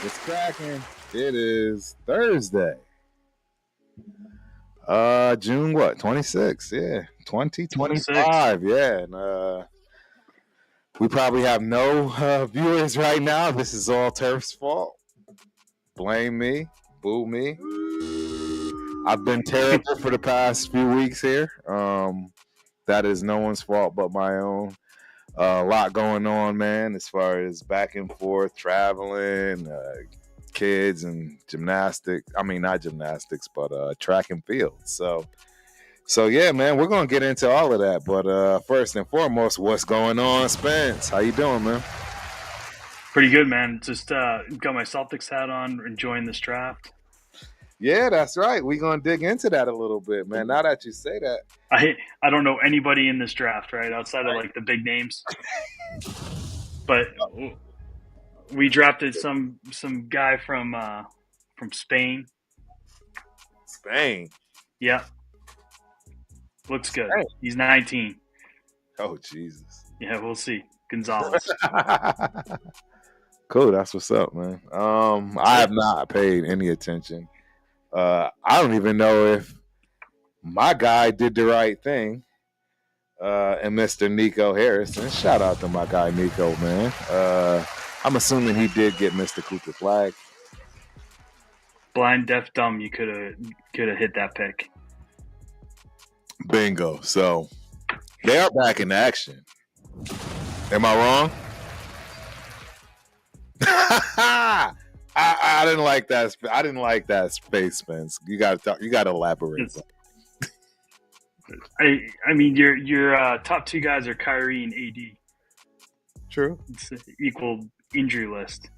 It's cracking. It is Thursday. June what? 26th. Yeah. 2025. Yeah. And we probably have no viewers right now. This is all Turf's fault. Blame me. Boo me. I've been terrible for the past few weeks here. That is no one's fault but my own. A lot going on, man, as far as back and forth, traveling, kids and gymnastics. I mean, not gymnastics, but track and field. So yeah, man, we're going to get into all of that. But first and foremost, what's going on, Spence? How you doing, man? Pretty good, man. Just got my Celtics hat on, enjoying this draft. Yeah, that's right. We're going to dig into that a little bit, man. Now that you say that. I don't know anybody in this draft, right, outside of, like, the big names. But we drafted some guy from Spain. Spain? Yeah. Looks good. Spain. He's 19. Oh, Jesus. Yeah, we'll see. Gonzalez. Cool. That's what's up, man. I have not paid any attention. I don't even know if my guy did the right thing. And Mr. Nico Harrison. Shout out to my guy Nico, man. I'm assuming he did get Mr. Cooper flag. Blind, deaf, dumb. You could have hit that pick. Bingo. So they are back in action. Am I wrong? I didn't like that. I didn't like that space, Spence. You got to elaborate. I mean, your top two guys are Kyrie and AD. True. It's an equal injury list.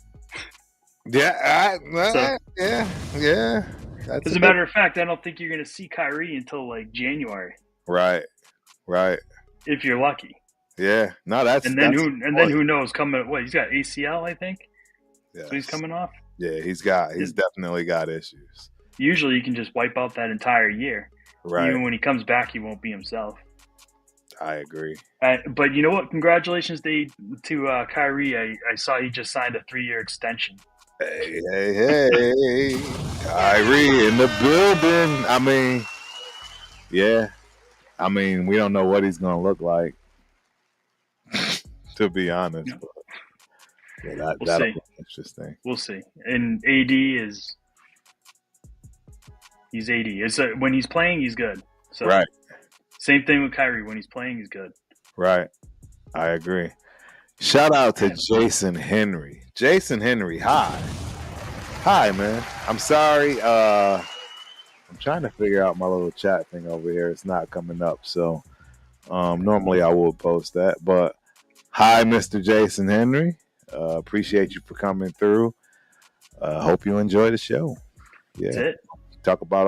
Yeah, yeah. As a matter of fact, I don't think you're going to see Kyrie until like January. Right. If you're lucky. Yeah. No, who knows? Coming, what, he's got ACL, I think. Yeah. So he's coming off. Yeah, he's definitely got issues. Usually, you can just wipe out that entire year. Right. Even when he comes back, he won't be himself. I agree. But you know what? Congratulations to Kyrie. I saw he just signed a 3-year extension. Hey. Kyrie in the building. I mean, yeah. I mean, we don't know what he's going to look like, to be honest. No. But yeah, that'll be interesting. We'll see. And AD he's AD. When he's playing, he's good. So right. Same thing with Kyrie. When he's playing, he's good. Right. I agree. Shout out to Jason Henry. Jason Henry, hi. Hi, man. I'm sorry. I'm trying to figure out my little chat thing over here. It's not coming up. So normally I would post that. But hi, Mr. Jason Henry. Appreciate you for coming through. Hope you enjoy the show. Yeah. That's it. Talk about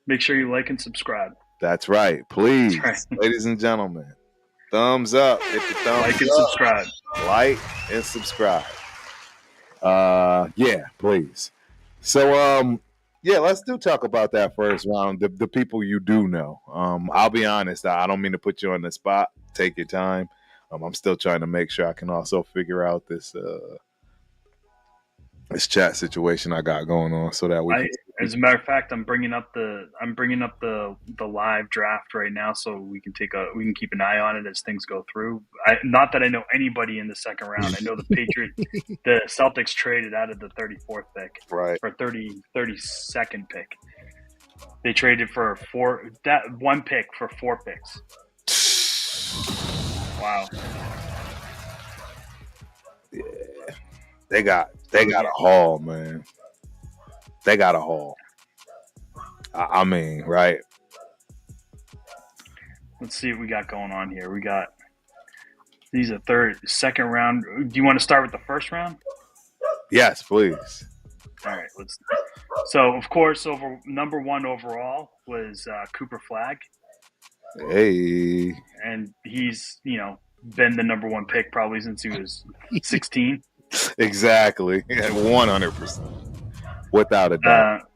Make sure you like and subscribe. That's right. Please, That's right. Ladies and gentlemen, thumbs up. Hit the thumbs like and up. subscribe. Like and subscribe. Yeah, please. So, yeah, let's talk about that first round. The people you do know. I'll be honest. I don't mean to put you on the spot. Take your time. I'm still trying to make sure I can also figure out this chat situation I got going on, so that as a matter of fact, I'm bringing up the live draft right now, so we can keep an eye on it as things go through. Not that I know anybody in the second round. I know the Celtics traded out of the 34th pick, right, or 32nd pick. They traded for one pick for 4 picks. Wow. Yeah. They got a haul, man. They got a haul. I mean, right? Let's see what we got going on here. We got these are second round. Do you want to start with the first round? Yes, please. All right. So, of course, number 1 overall was Cooper Flag. Hey. And he's, been the number 1 pick probably since he was 16. Exactly. 100%. Without a doubt.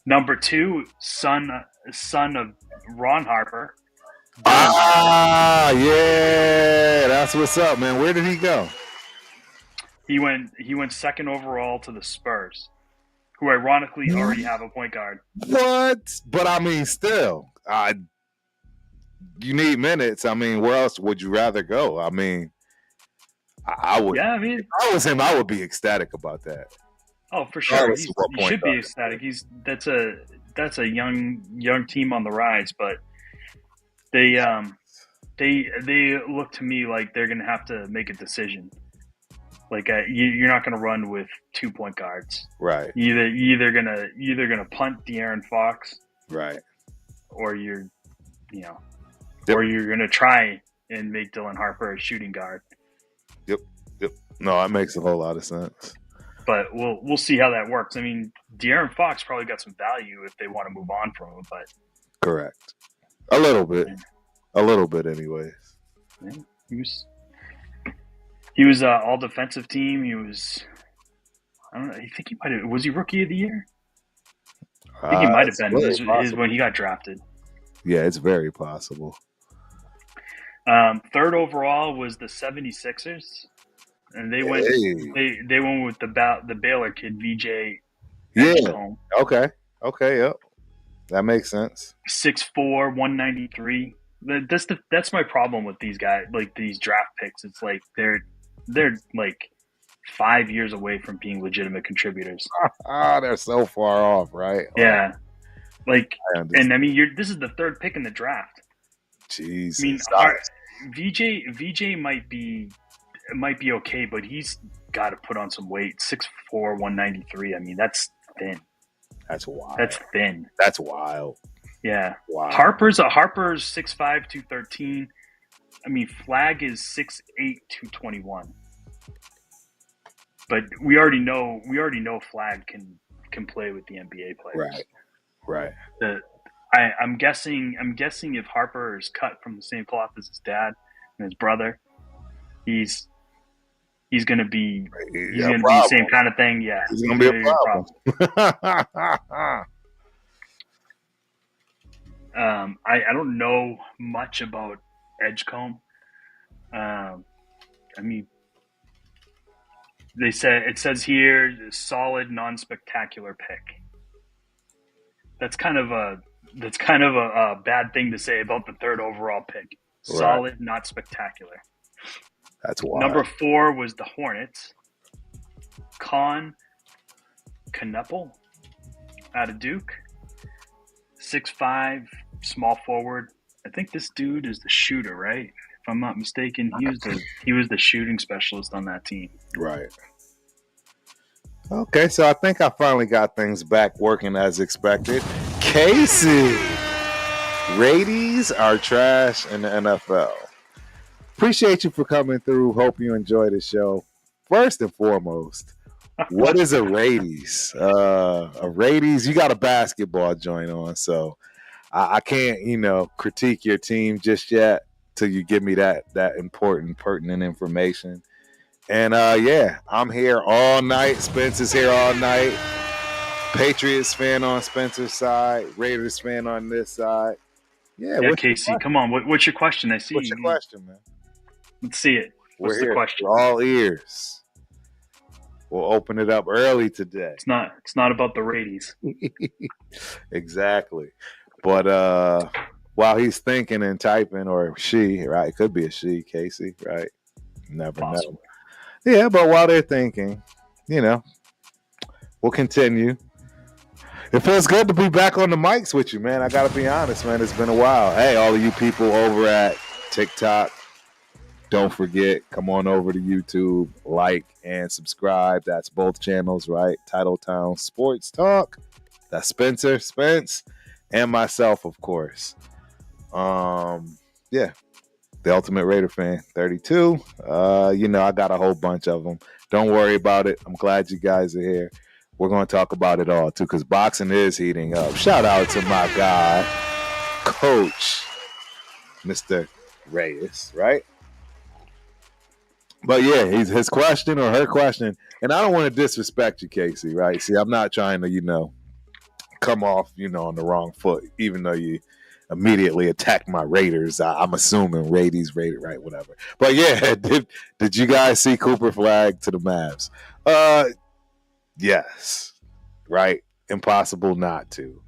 Number 2, son of Ron Harper. Yeah. That's what's up, man. Where did he go? He went second overall to the Spurs, who ironically already have a point guard. What? But I mean, still, you need minutes. I mean, where else would you rather go? I mean, I would. Yeah, I mean, if I was him, I would be ecstatic about that. Oh, for sure, he should be ecstatic. That's a young team on the rise, but they look to me like they're gonna have to make a decision. Like you're not gonna run with 2 point guards, right? You're either gonna punt De'Aaron Fox, right, or you're or you're gonna try and make Dylan Harper a shooting guard. Yep. No, that makes a whole lot of sense. But we'll see how that works. I mean, De'Aaron Fox probably got some value if they want to move on from him, but correct, a little bit, anyways. Yeah, he was all defensive team. He was, I don't know. I think he might have. Was he rookie of the year? I think he might have been. His when he got drafted. Yeah, it's very possible. Third overall was the 76ers. And they went. They went with the Baylor kid, VJ. Yeah. Okay. Yep. That makes sense. 6'4", 193. That's my problem with these guys. Like these draft picks, it's like they're like 5 years away from being legitimate contributors. They're so far off, right? Yeah. Like, and I mean, this is the third pick in the draft. Jeez. I mean, VJ might be okay, but he's got to put on some weight. 6'4", 193. I mean, that's thin. That's wild. That's thin. That's wild. Yeah. Wow. Harper's 6'5", 213. I mean, Flag is 6'8", 221. But we already know Flag can play with the NBA players. Right. I'm guessing if Harper is cut from the same cloth as his dad and his brother, he's gonna be the same kind of thing. Yeah, he's gonna be a problem. I don't know much about Edgecombe. I mean, it says here solid, non-spectacular pick. That's kind of a bad thing to say about the third overall pick. Solid, not spectacular. That's wild. Number 4 was the Hornets. Con Knuppel out of Duke. 6'5", small forward. I think this dude is the shooter, right? If I'm not mistaken, he was the shooting specialist on that team. Right. Okay, so I think I finally got things back working as expected. Casey, Raties are trash in the NFL. Appreciate you for coming through. Hope you enjoy the show. First and foremost, what is a Raties? A Raties, you got a basketball joint on, so I can't, critique your team just yet till you give me that important, pertinent information. And I'm here all night. Spencer's here all night. Patriots fan on Spencer's side. Raiders fan on this side. Yeah, Casey, come on. What's your question? I see. What's your question, man? Let's see it. What's the question? We're all ears. We'll open it up early today. It's not about the Raiders. Exactly. But while he's thinking and typing, or she, right? It could be a she, Casey, right? Never know. Yeah, but while they're thinking, we'll continue. It feels good to be back on the mics with you, man. I got to be honest, man. It's been a while. Hey, all of you people over at TikTok, don't forget, come on over to YouTube, like and subscribe. That's both channels, right? Titletown Sports Talk. That's Spencer Spence and myself, of course. Yeah. The Ultimate Raider Fan 32. I got a whole bunch of them. Don't worry about it. I'm glad you guys are here. We're going to talk about it all, too, because boxing is heating up. Shout out to my guy, Coach Mr. Reyes, right? But, yeah, his question or her question, and I don't want to disrespect you, Casey, right? See, I'm not trying to, come off, on the wrong foot, even though you immediately attack my Raiders. I'm assuming Raiders, right, whatever. But yeah, did you guys see Cooper Flag to the Mavs? Yes, right. Impossible not to.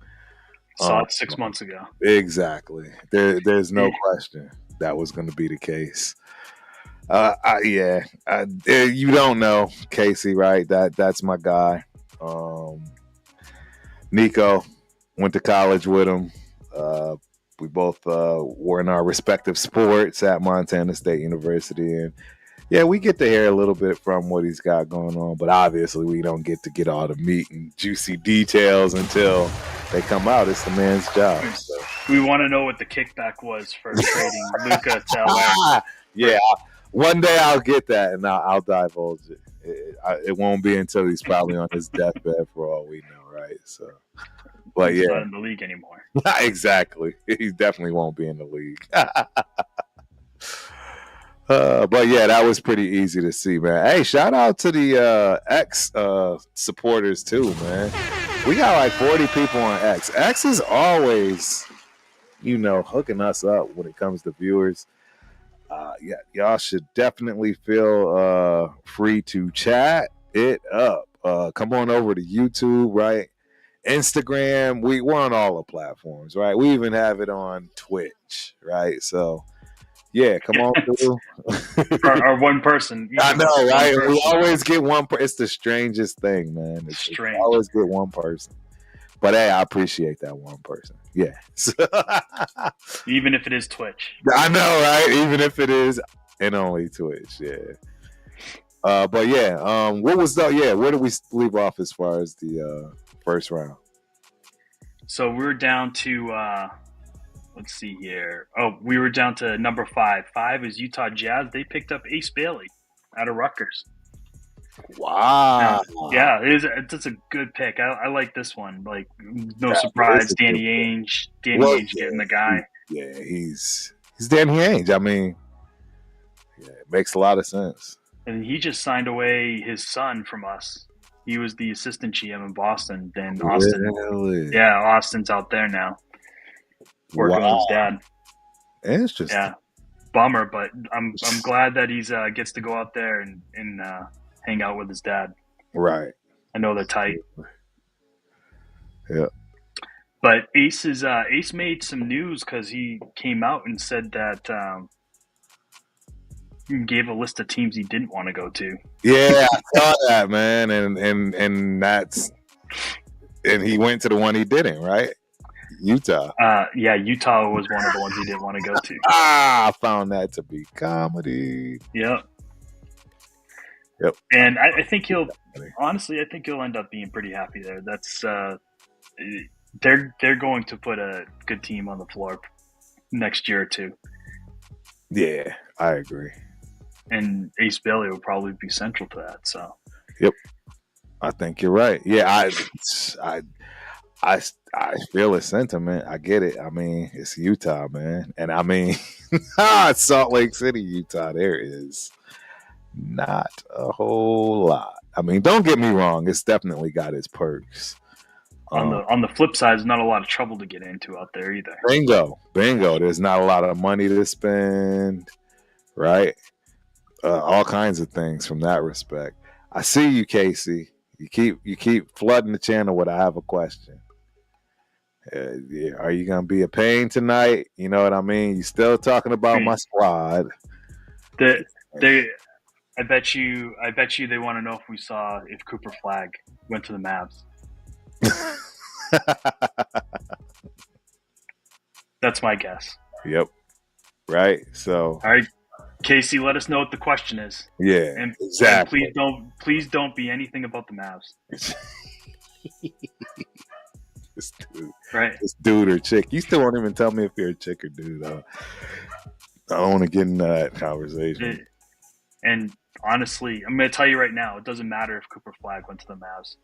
Saw it 6 months ago. Exactly. There's no question that was going to be the case. You don't know Casey, right? That's my guy. Nico, went to college with him. We both were in our respective sports at Montana State University, and yeah, we get to hear a little bit from what he's got going on, but obviously we don't get all the meat and juicy details until they come out. It's the man's job. So. We want to know what the kickback was for trading Luka to LA. Yeah, one day I'll get that and I'll divulge it. It won't be until he's probably on his deathbed for all we know, right? So, but he's yeah, not in the league anymore. Exactly, he definitely won't be in the league. But yeah, that was pretty easy to see, man. Hey, shout out to the X supporters too, man. We got like 40 people on X. X is always, hooking us up when it comes to viewers. Yeah, y'all should definitely feel free to chat it up. Come on over to YouTube, right? Instagram. We're on all the platforms, right? We even have it on Twitch, right? So. Yeah, come on through. Or one person. I know, right? We always get one person. It's the strangest thing, man. It's strange. We always get one person. But hey, I appreciate that one person. Yeah. Even if it is Twitch. I know, right? Even if it is and only Twitch, yeah. But yeah, where did we leave off as far as the first round? So we're down to let's see here. Oh, we were down to number 5. 5 is Utah Jazz. They picked up Ace Bailey out of Rutgers. Wow. Yeah, it's a good pick. I like this one. Like, no surprise, Danny Ainge. Ainge getting the guy. Yeah, he's Danny Ainge. I mean, yeah, it makes a lot of sense. And he just signed away his son from us. He was the assistant GM in Boston. Then Austin. Really? Yeah, Austin's out there now. Working with his dad. Interesting. Yeah, bummer, but I'm glad that he's gets to go out there and hang out with his dad. Right. I know they're tight. Yeah. But Ace made some news because he came out and said that he gave a list of teams he didn't want to go to. Yeah, I saw that, man, and he went to the one he didn't, right? Utah. Yeah, Utah was one of the ones he didn't want to go to. I found that to be comedy. Yep. And I think he'll end up being pretty happy there. That's they're going to put a good team on the floor next year or two. Yeah, I agree. And Ace Bailey will probably be central to that. So. Yep. I think you're right. Yeah, I feel the sentiment. I get it. I mean, it's Utah, man. And I mean, Salt Lake City, Utah, there is not a whole lot. I mean, don't get me wrong. It's definitely got its perks. On the flip side, there's not a lot of trouble to get into out there either. Bingo. There's not a lot of money to spend, right? All kinds of things from that respect. I see you, Casey. You keep flooding the channel with I have a question. Yeah, are you gonna be a pain tonight? You know what I mean? You still talking about my squad? I bet you they want to know if Cooper Flag went to the Mavs. That's my guess. Yep. Right. So. All right, Casey, let us know what the question is. Yeah. And, exactly. And please don't be anything about the Mavs. This dude or chick. You still won't even tell me if you're a chick or dude. I don't want to get into that conversation. And honestly, I'm going to tell you right now, it doesn't matter if Cooper Flag went to the Mavs.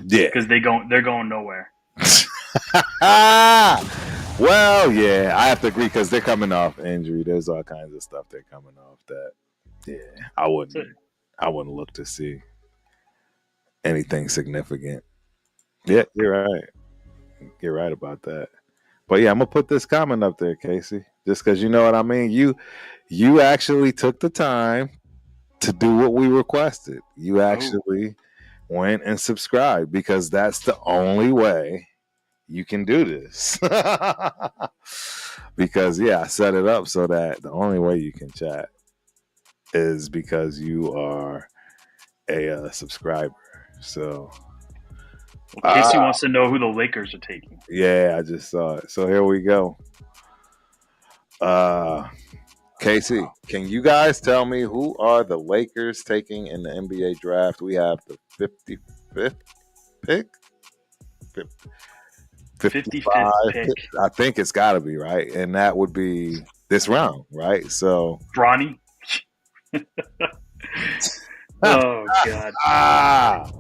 Yeah, because they're going nowhere. Well, yeah, I have to agree because they're coming off injury. There's all kinds of stuff they're coming off that. Yeah, I wouldn't look to see anything significant. Yeah, you're right. You're right about that. But yeah, I'm gonna put this comment up there, Casey, just because you know what I mean. You actually took the time to do what we requested. You actually went and subscribed because that's the only way you can do this. Because yeah, I set it up so that the only way you can chat is because you are a subscriber. So Casey wants to know who the Lakers are taking. Yeah, I just saw it. So here we go. Casey, can you guys tell me who are the Lakers taking in the NBA draft? We have the 55th pick. 55th pick. I think it's got to be, right? And that would be this round, right? So Bronny. Oh God.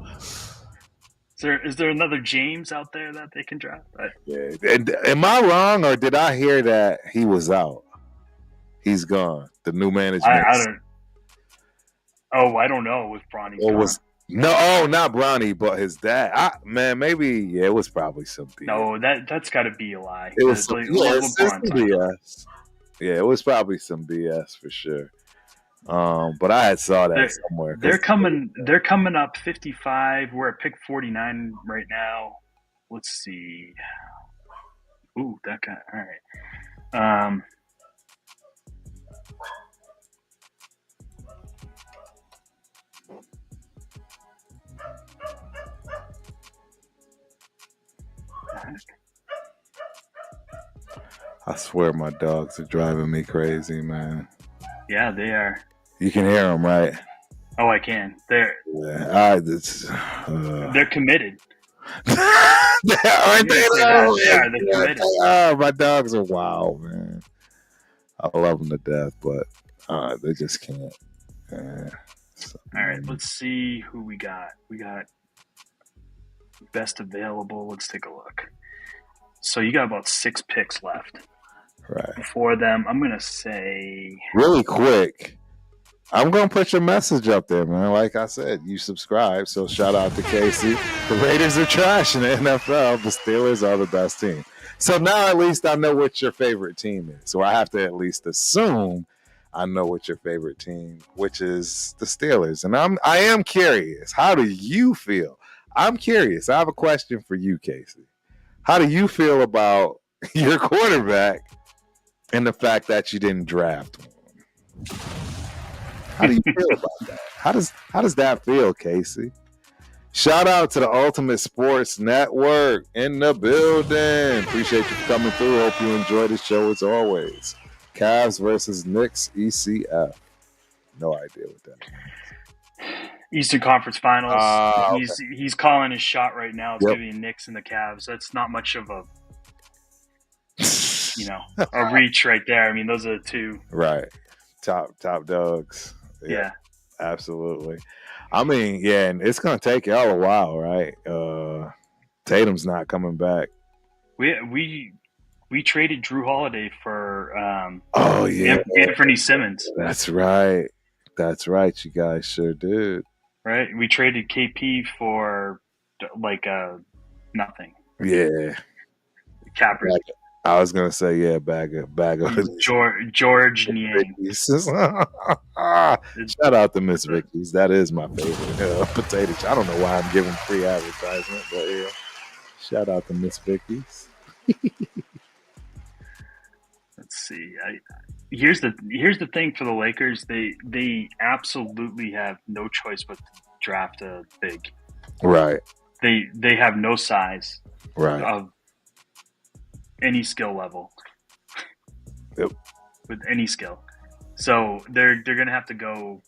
Is there another James out there that they can draft? Yeah. And am I wrong, or did I hear that he was out? He's gone. The new management. I don't. Oh, I don't know. With Bronny. Not Bronny, but his dad. Maybe it was probably some BS. No, that's got to be a lie. It was some BS. Yeah, it was probably some BS for sure. But I had saw that somewhere. They're coming up 55. We're at pick 49 right now. Let's see. Ooh, that guy. All right. I swear my dogs are driving me crazy, man. Yeah, they are. You can hear them, right? Oh, I can. They're committed. Aren't they? They're committed. My dogs are wild, man. I love them to death, but they just can't. All right, let's see who we got. We got best available. Let's take a look. So you got about 6 picks left. Right. For them, I'm going to say... Really quick, I'm going to put your message up there, man. Like I said, you subscribe, so shout out to Casey. The Raiders are trash in the NFL. The Steelers are the best team. So now at least I know what your favorite team is. So I have to at least assume I know what your favorite team, which is the Steelers. And I am curious. How do you feel? I'm curious. I have a question for you, Casey. How do you feel about your quarterback and the fact that you didn't draft one? How do you feel about that? How does that feel, Casey? Shout out to the Ultimate Sports Network in the building. Appreciate you coming through. Hope you enjoy the show as always. Cavs versus Knicks ECF. No idea what that means. Eastern Conference Finals. He's calling his shot right now. It's going to be Knicks and the Cavs. That's not much of a a reach right there. I mean, those are the two. Right. Top dogs. Yeah. Absolutely. I mean, yeah, and it's going to take y'all a while, right? Tatum's not coming back. We traded Drew Holiday for Anthony Simmons. That's right. You guys sure did. Right? We traded KP for nothing. Yeah. Capper. I was gonna say bag of George Niang. Shout out to Miss Vicky's. That is my favorite potato chip. I don't know why I'm giving free advertisement, but yeah. Shout out to Miss Vicky's. Let's see. Here's the thing for the Lakers. They absolutely have no choice but to draft a big. Right. They have no size. Right. Of any skill level. Yep. With any skill. So they're gonna have to go.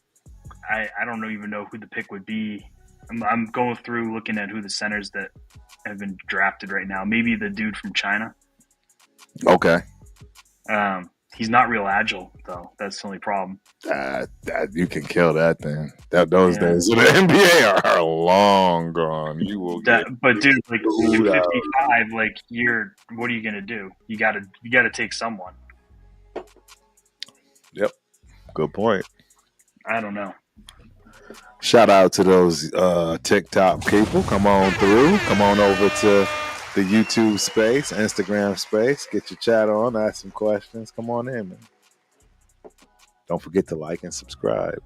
I don't even know who the pick would be. I'm going through looking at who the centers that have been drafted right now. Maybe the dude from China. Okay. He's not real agile though. That's the only problem. You can kill that thing. Those days in the NBA are long gone. You will but dude, like 55, what are you gonna do? You gotta take someone. Yep. Good point. I don't know. Shout out to those TikTok people. Come on through. Come on over to the YouTube space, Instagram space. Get your chat on, ask some questions. Come on in, man. Don't forget to like and subscribe.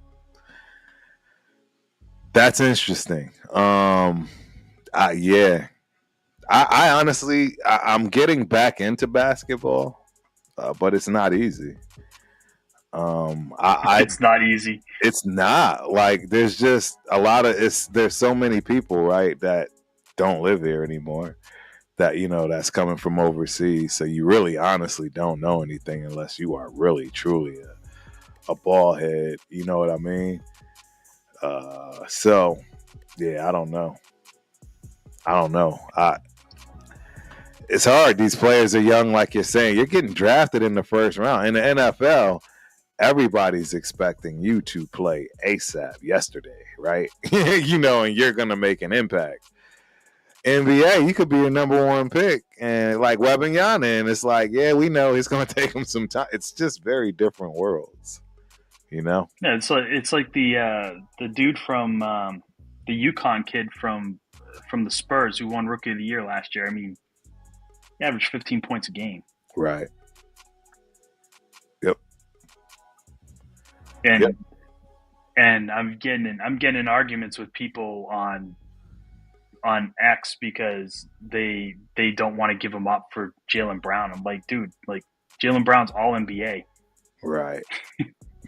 That's interesting. Yeah. I honestly, I'm getting back into basketball, but it's not easy. It's not easy. It's not. Like, there's just a lot of there's so many people, right, that don't live here anymore. That, that's coming from overseas. So you really honestly don't know anything unless you are really truly a ball head. You know what I mean? So yeah, I don't know. It's hard. These players are young, like you're saying. You're getting drafted in the first round. In the NFL, everybody's expecting you to play ASAP yesterday, right? And you're going to make an impact. NBA, you could be a number one pick. And like Wembanyama, and it's like, yeah, we know it's going to take him some time. It's just very different worlds, Yeah, it's like the dude from the UConn kid from the Spurs who won Rookie of the Year last year. I mean, he averaged 15 points a game. Right. Yep. And I'm getting in arguments with people on X because they don't want to give him up for Jaylen Brown. I'm like, dude, like Jaylen Brown's all NBA. Right.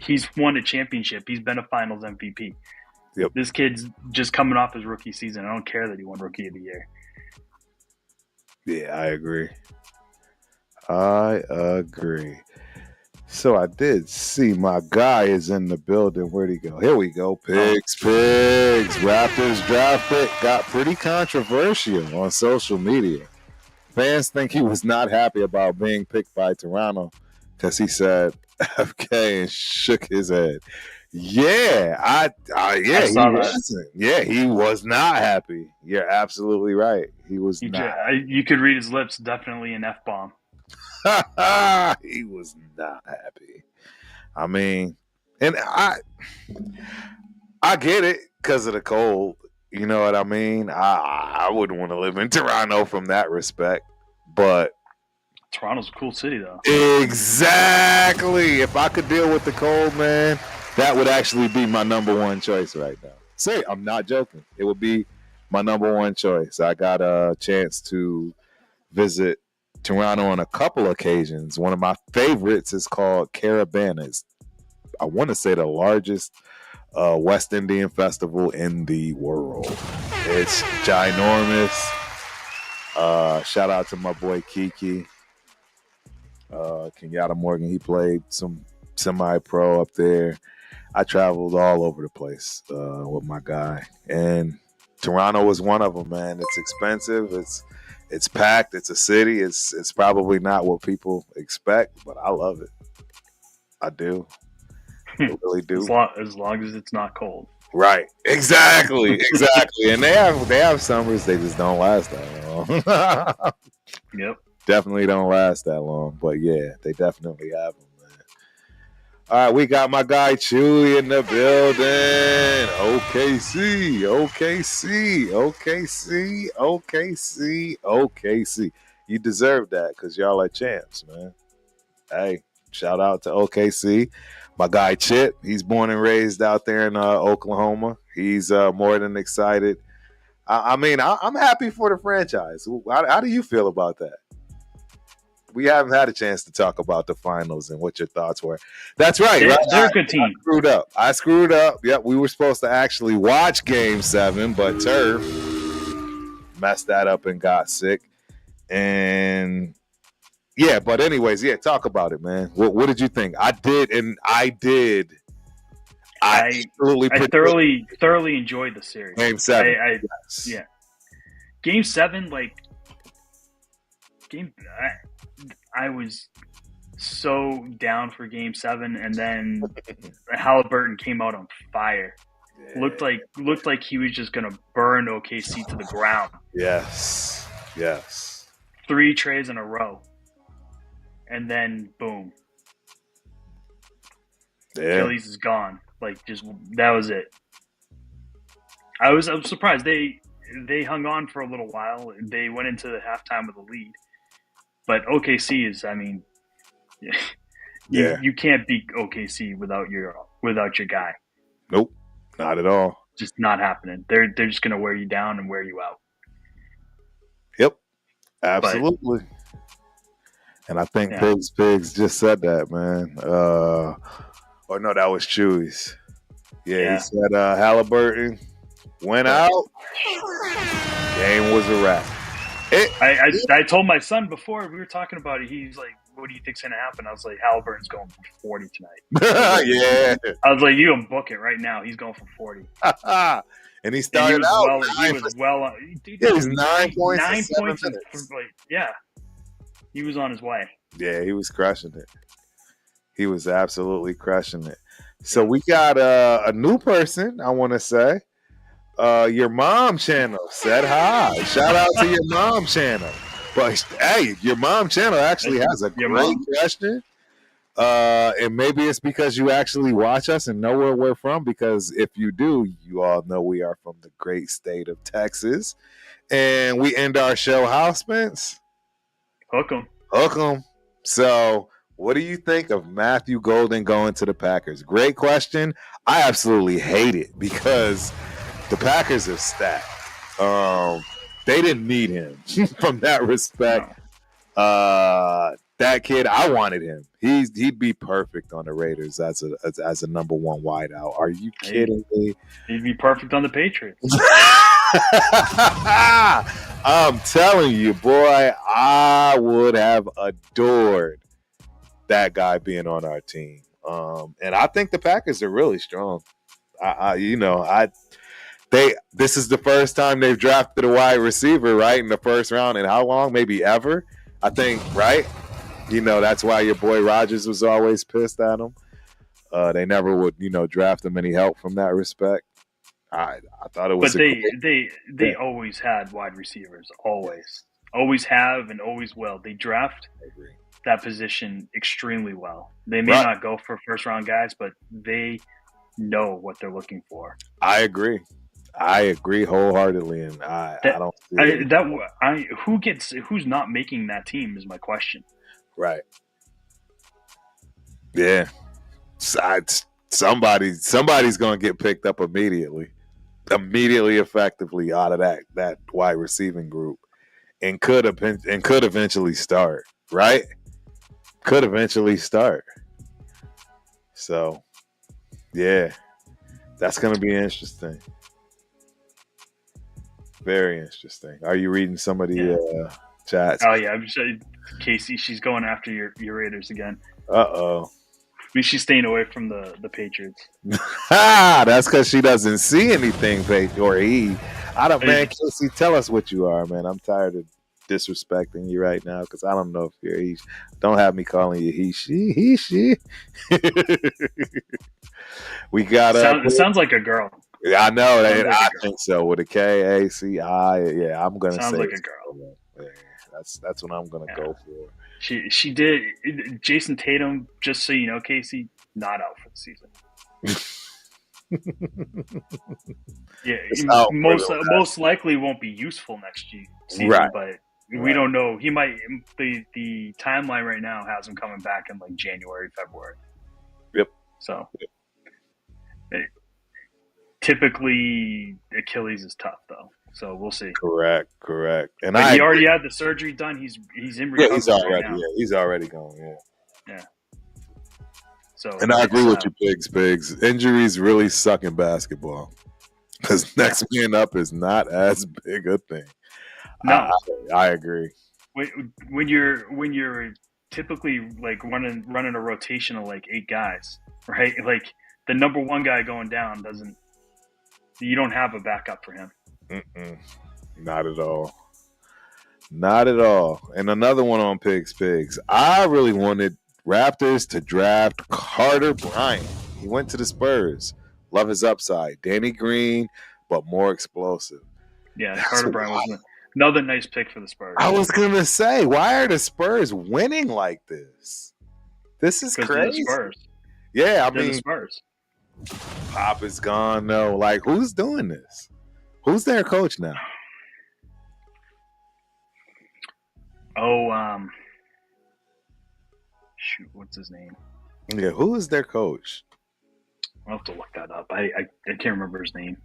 He's won a championship. He's been a Finals MVP. Yep. This kid's just coming off his rookie season. I don't care that he won Rookie of the Year. Yeah, I agree. So I did see my guy is in the building. Where'd he go? Here we go. Pigs. Raptors draft pick got pretty controversial on social media. Fans think he was not happy about being picked by Toronto because he said FK and shook his head. Yeah, he wasn't. Yeah, he was not happy. You're absolutely right. He was not. You could read his lips. Definitely an F-bomb. He was not happy. I mean, and I get it because of the cold. You know what I mean? I wouldn't want to live in Toronto from that respect, but Toronto's a cool city, though. Exactly. If I could deal with the cold, man, that would actually be my number one choice right now. I'm not joking. It would be my number one choice. I got a chance to visit Toronto on a couple occasions. One of my favorites is called Carabanas. I want to say the largest West Indian festival in the world. It's ginormous. Shout out to my boy Kiki. Kenyatta Morgan, he played some semi-pro up there. I traveled all over the place with my guy. And Toronto was one of them, man. It's expensive. It's packed. It's a city. It's probably not what people expect, but I love it. I do. I really do. As long as it's not cold. Right. Exactly. And they have summers. They just don't last that long. Yep. Definitely don't last that long. But yeah, they definitely have them, man. All right, we got my guy Chewy in the building. OKC. You deserve that because y'all are champs, man. Hey, shout out to OKC. My guy Chip, he's born and raised out there in Oklahoma. He's more than excited. I mean, I'm happy for the franchise. How do you feel about that? We haven't had a chance to talk about the finals and what your thoughts were. That's right. They're a good team. I screwed up. Yep, we were supposed to actually watch Game 7, but Turf messed that up and got sick. And yeah, but anyways, yeah, talk about it, man. What did you think? I did. I thoroughly enjoyed the series. Game 7. Yes. Yeah. Game 7, I was so down for Game 7, and then Halliburton came out on fire. Yeah. Looked like he was just gonna burn OKC to the ground. Yes. 3 trays in a row, and then boom. Yeah. Achilles is gone. That was it. I was surprised. they hung on for a little while. They went into the halftime with a lead, but OKC is, I mean, you can't beat OKC without your guy. Nope, not at all. Just not happening. They're just going to wear you down and wear you out. Yep, absolutely. And I think Pigs just said that, man. Or no, that was Chewy's. Yeah, he said Halliburton went out. Game was a wrap. I told my son before we were talking about it. He's like, "What do you think's gonna happen?" I was like, "Halliburton's going for 40 tonight." Yeah. I was like, "You can book it right now. He's going for 40." And he started out. He was well. Dude, he was 9 points. 9 points. He was on his way. Yeah, he was crushing it. He was absolutely crushing it. So we got a new person, I want to say. Your mom channel said hi. Shout out to your mom channel. But hey, your mom channel actually has a great question. And maybe it's because you actually watch us and know where we're from. Because if you do, you all know we are from the great state of Texas. And we end our show, how, Spence? Hook 'em. Hook 'em. So what do you think of Matthew Golden going to the Packers? Great question. I absolutely hate it because the Packers are stacked. They didn't need him from that respect. That kid, I wanted him. He'd be perfect on the Raiders as a number one wideout. Are you kidding me? He'd be perfect on the Patriots. I'm telling you, boy, I would have adored that guy being on our team. And I think the Packers are really strong. This is the first time they've drafted a wide receiver, right, in the first round in how long? Maybe ever, I think, right? That's why your boy Rodgers was always pissed at him. They never would, draft him any help from that respect. I thought it was. But they always had wide receivers, always have and always will. They draft that position extremely well. They may not go for first round guys, but they know what they're looking for. I agree wholeheartedly, and I don't see who's not making that team is my question. Right. Yeah. Somebody's going to get picked up immediately, effectively out of that wide receiving group, and could eventually start. Right. Could eventually start. So, yeah, that's going to be interesting. Very interesting. Are you reading some of the chats? Oh yeah, I'm sure Casey. She's going after your Raiders again. Uh-oh. At least she's staying away from the Patriots. That's because she doesn't see anything, or he. Man, Casey, tell us what you are, man. I'm tired of disrespecting you right now because I don't know if you're he. Don't have me calling you he, she. We got it sounds like a girl. I know. I think so. With a K-A-C-I. Yeah, I'm gonna sounds say like a girl. Yeah, that's what I'm gonna go for. She did. Jason Tatum, just so you know, Casey, not out for the season. Yeah, most likely won't be useful next season, right. But we don't know. He might. The timeline right now has him coming back in like January, February. Yep. So. Typically, Achilles is tough, though. So we'll see. Correct. And he already had the surgery done. He's in recovery. Yeah, he's already. Right now. Yeah, he's already gone. Yeah. So. And I agree with you, Pigs. Injuries really suck in basketball because next man up is not as big a thing. No, I agree. When you're typically like running a rotation of like 8 guys, right? Like the number one guy going down doesn't. You don't have a backup for him. Not at all. And another one on Pigs. I really wanted Raptors to draft Carter Bryant. He went to the Spurs. Love his upside. Danny Green, but more explosive. Yeah, Carter Bryant was another nice pick for the Spurs. I was going to say, why are the Spurs winning like this? This is crazy. The Spurs. Yeah, They're the Spurs. Pop is gone, though. Like, who's doing this? Who's their coach now? Shoot, what's his name? Yeah, who is their coach? I'll have to look that up. I can't remember his name.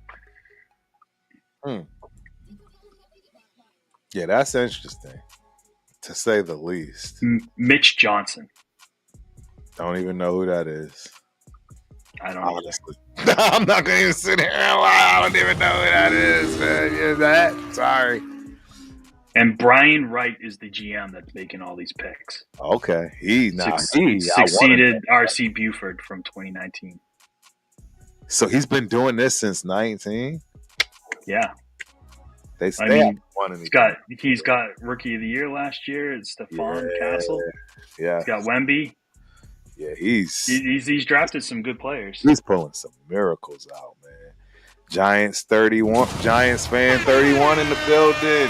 Yeah, that's interesting, to say the least. Mitch Johnson. Don't even know who that is. I don't honestly. I'm not gonna even sit here and lie. I don't even know who that is, man. Yeah, that. Sorry. And Brian Wright is the GM that's making all these picks. Okay, he succeeded R.C. Buford from 2019. So he's been doing this since 19. Yeah, he's got Rookie of the Year last year. It's Stephon Castle. Yeah, he's got Wemby. Yeah, he's drafted some good players. He's pulling some miracles out, man. Giants fan 31 in the building.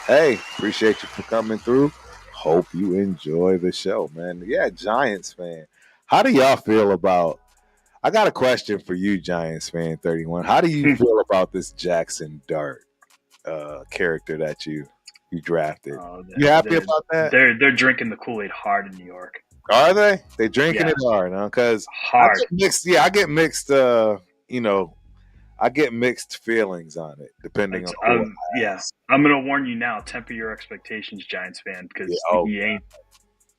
Hey, appreciate you for coming through. Hope you enjoy the show, man. Yeah, Giants fan. How do y'all feel about? I got a question for you, Giants fan 31. How do you feel about this Jackson Dart character that you drafted? You happy about that? They're drinking the Kool-Aid hard in New York. Are they? They drinking it hard, huh? Because I get mixed. I get mixed feelings on it, depending on. I'm gonna warn you now. Temper your expectations, Giants fan, because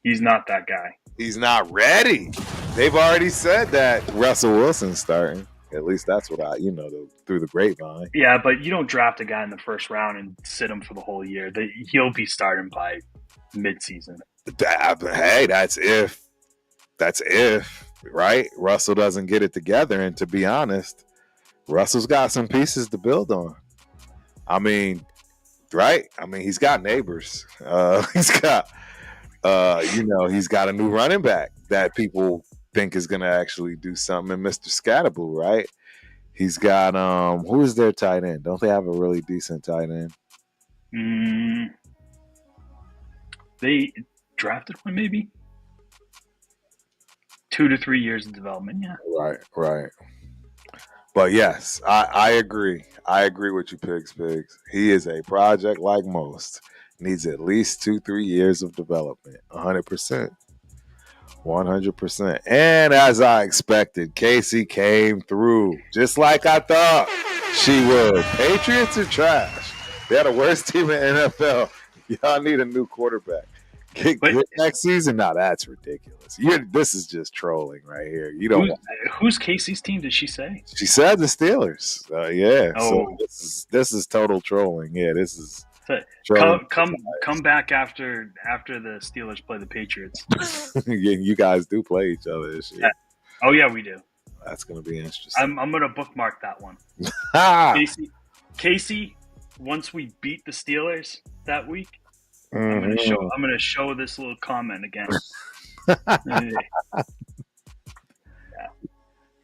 he's not that guy. He's not ready. They've already said that Russell Wilson's starting. At least that's what through the grapevine. Yeah, but you don't draft a guy in the first round and sit him for the whole year. He'll be starting by mid-season. Hey, that's if, right? Russell doesn't get it together. And to be honest, Russell's got some pieces to build on. I mean, right? I mean, he's got neighbors. He's got, he's got a new running back that people think is going to actually do something in Mr. Scatterbull, right? He's got, who is their tight end? Don't they have a really decent tight end? They drafted one, maybe 2 to 3 years of development. Yeah, right. But yes, I agree. I agree with you, Pigs. He is a project like most. Needs at least 2-3 years of development. 100%. 100%. And as I expected, Casey came through just like I thought she would. Patriots are trash. They're the worst team in the NFL. Y'all need a new quarterback. Get next season? Now that's ridiculous. This is just trolling right here. You don't. Who's Casey's team? Did she say? She said the Steelers. Yeah. So this is total trolling. Yeah. This is. Come back after the Steelers play the Patriots. You guys do play each other this year. Oh yeah, we do. That's gonna be interesting. I'm gonna bookmark that one. Casey. Once we beat the Steelers that week, I'm gonna show this little comment again.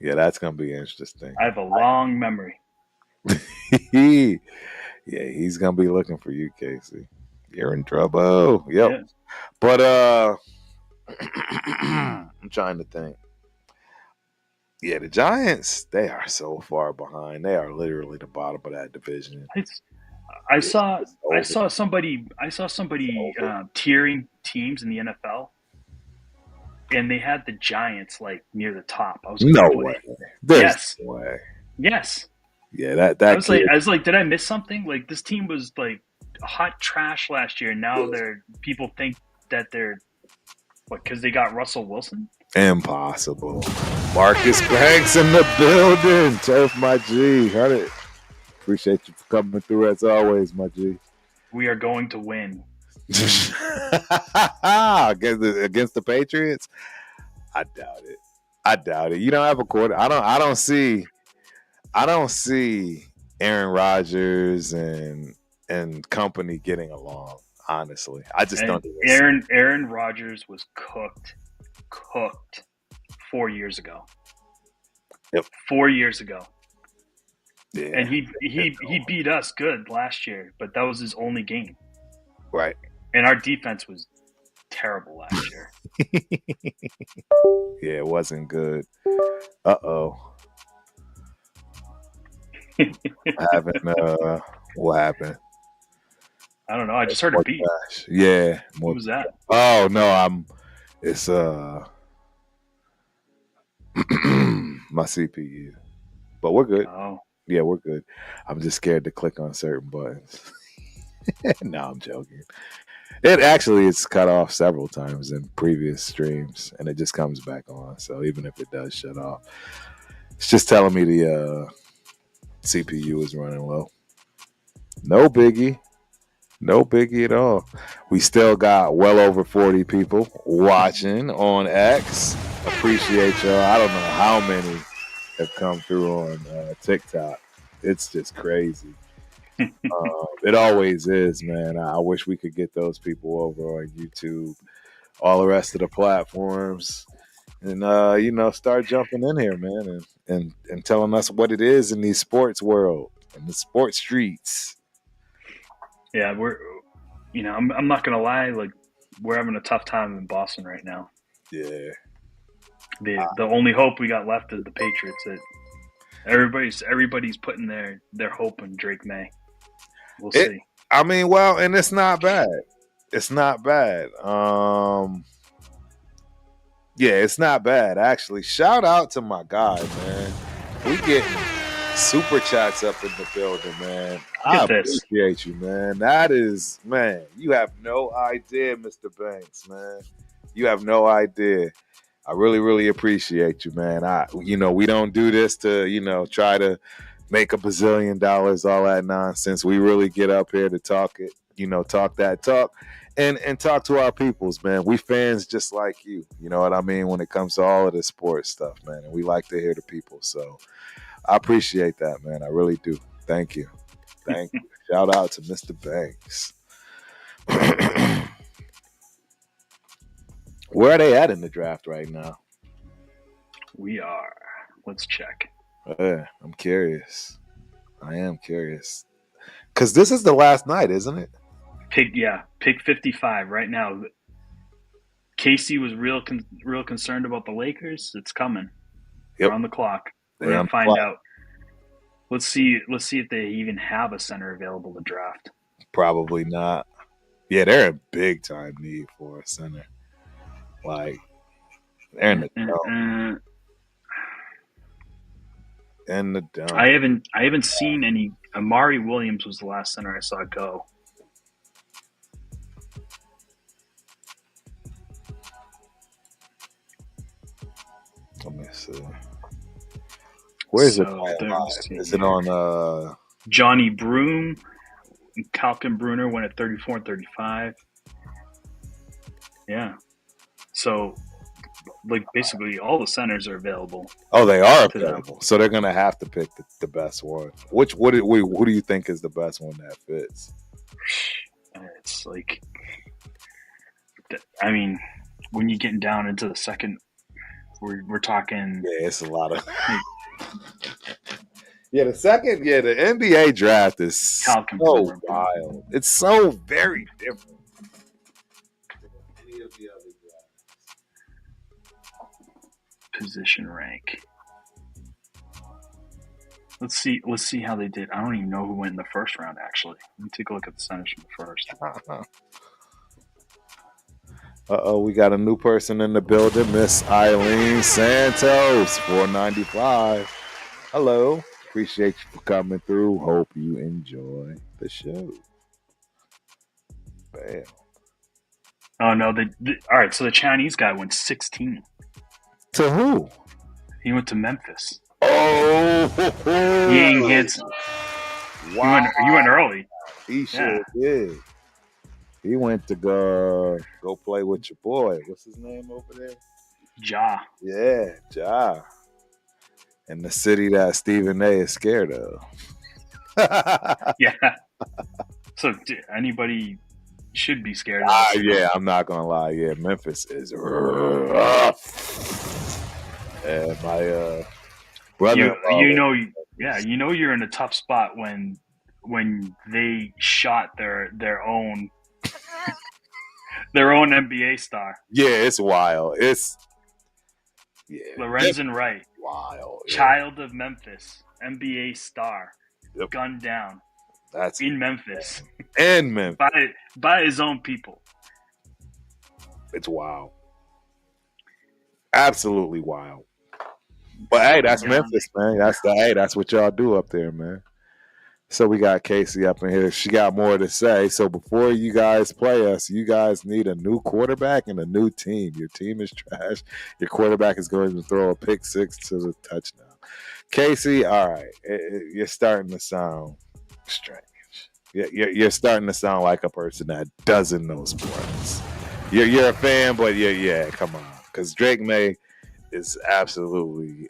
Yeah, that's gonna be interesting. I have a long memory. Yeah, he's gonna be looking for you, Casey. You're in trouble. Yep. Yeah. But I'm trying to think. Yeah, the Giants, they are so far behind. They are literally the bottom of that division. I saw somebody tiering teams in the NFL, and they had the Giants like near the top. I was like, no way. There's no way. Yes. Yeah, that I was like, did I miss something? Like this team was like hot trash last year. Now people think that they're because they got Russell Wilson. Impossible. Marcus Banks in the building. Turf, my G. Heard it. Appreciate you for coming through as always, my G. We are going to win. Against the Patriots? I doubt it. You don't have a quarter. I don't see Aaron Rodgers and company getting along, honestly. I just don't. Aaron Rodgers was cooked 4 years ago. Yep. 4 years ago. Yeah. And he beat us good last year, but that was his only game. Right. And our defense was terrible last year. Yeah, it wasn't good. Uh-oh. What happened? I don't know. I just heard a beat. Yeah. What was that? Oh no, it's my CPU. But we're good. Oh. Yeah, we're good. I'm just scared to click on certain buttons. No, I'm joking. It actually is cut off several times in previous streams, and it just comes back on. So even if it does shut off, it's just telling me the CPU is running low. No biggie. No biggie at all. We still got well over 40 people watching on X. Appreciate y'all. I don't know how many have come through on TikTok. It's just crazy. It always is, man. I wish we could get those people over on YouTube, all the rest of the platforms, and start jumping in here, man, and telling us what it is in the sports world and the sports streets. Yeah, I'm not gonna lie, like we're having a tough time in Boston right now. Yeah. The only hope we got left is the Patriots. Everybody's putting their hope in Drake May. We'll see. I mean, well, and it's not bad. It's not bad. Yeah, it's not bad actually. Shout out to my guy, man. We getting super chats up in the building, man. I appreciate you, man. That is, man. You have no idea, Mr. Banks, man. You have no idea. I really, really appreciate you, man. We don't do this to, try to make $1 bazillion, all that nonsense. We really get up here to talk it, talk that talk and talk to our peoples, man. We fans just like you. You know what I mean? When it comes to all of this sports stuff, man. And we like to hear the people. So I appreciate that, man. I really do. Thank you. Thank you. Shout out to Mr. Banks. Where are they at in the draft right now? We are. Let's check. I'm curious. I am curious. Because this is the last night, isn't it? Pick 55 right now. Casey was real concerned about the Lakers. It's coming. Yep. They're on the clock. We're going to find out. Let's see if they even have a center available to draft. Probably not. Yeah, they're in big time need for a center. Like, they're in the dump. In the dump. I haven't seen any. Amari Williams was the last center I saw go. Let me see. Where's it? Is it on Johnny Broom? Kalkin Bruner went at 34 and 35. Yeah. So, like, basically all the centers are available. Oh, they are available. So they're going to have to pick the best one. Who do you think is the best one that fits? It's like, I mean, when you're getting down into the second, we're talking. Yeah, it's a lot of. Yeah, the NBA draft is so wild. It's so very different than any of the other drafts. Position rank. Let's see how they did. I don't even know who went in the first round, actually. Let me take a look at the centers from the first. We got a new person in the building, Miss Eileen Santos, 495. Hello. Appreciate you for coming through. Hope you enjoy the show. Bam. Oh, no. All right, so the Chinese guy went 16. To who? He went to Memphis. Oh! Yang Hansen. Wow. He went early. He sure did. He went to go play with your boy. What's his name over there? Ja. Yeah, Ja. In the city that Stephen A is scared of. Yeah. So anybody should be scared of. Yeah, I'm not gonna lie. Yeah, Memphis is rough. And my brother, you know you're in a tough spot when they shot their own their own NBA star. Yeah, it's wild. Lorenzen Wright, wild. Child of Memphis, NBA star, gunned down. That's in Memphis. in Memphis. By his own people. It's wild. Absolutely wild. But hey, that's Memphis, man. That's what y'all do up there, man. So we got Casey up in here. She got more to say. So before you guys play us, you guys need a new quarterback and a new team. Your team is trash. Your quarterback is going to throw a pick six to the touchdown. Casey, all right, you're starting to sound strange. You're starting to sound like a person that doesn't know sports. You're a fan, but yeah, come on, because Drake May is absolutely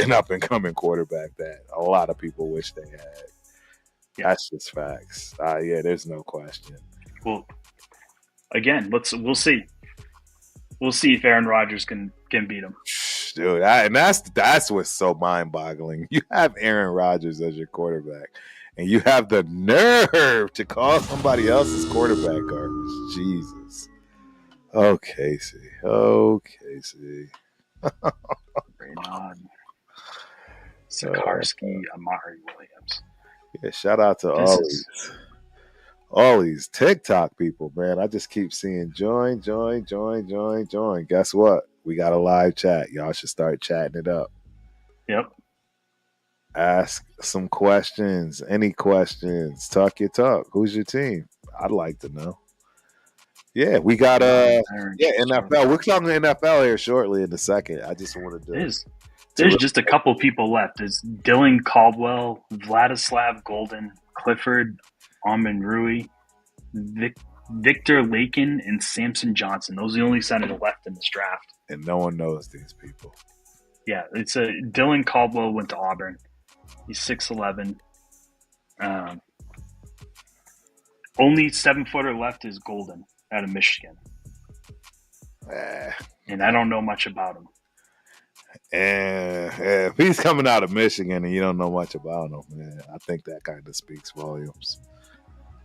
an up and coming quarterback that a lot of people wish they had. Yeah. That's just facts. There's no question. Well, again, we'll see. We'll see if Aaron Rodgers can beat him. Dude, and that's what's so mind-boggling. You have Aaron Rodgers as your quarterback, and you have the nerve to call somebody else's quarterback garbage. Jesus. Oh, Casey. Renaud, Sikorsky, Amari Williams. Yeah, shout out to all these TikTok people, man. I just keep seeing join. Guess what? We got a live chat. Y'all should start chatting it up. Yep. Ask some questions. Any questions? Talk your talk. Who's your team? I'd like to know. Yeah, we got NFL. We're coming to NFL here shortly in a second. I just wanted to. There's just a couple people left. It's Dylan Caldwell, Vladislav Golden, Clifford, Amon Rui, Victor Lakin, and Samson Johnson. Those are the only centers left in this draft. And no one knows these people. Yeah, it's Dylan Caldwell went to Auburn. He's 6'11". Only 7-footer left is Golden out of Michigan. And I don't know much about him. And if he's coming out of Michigan and you don't know much about him, man, I think that kind of speaks volumes.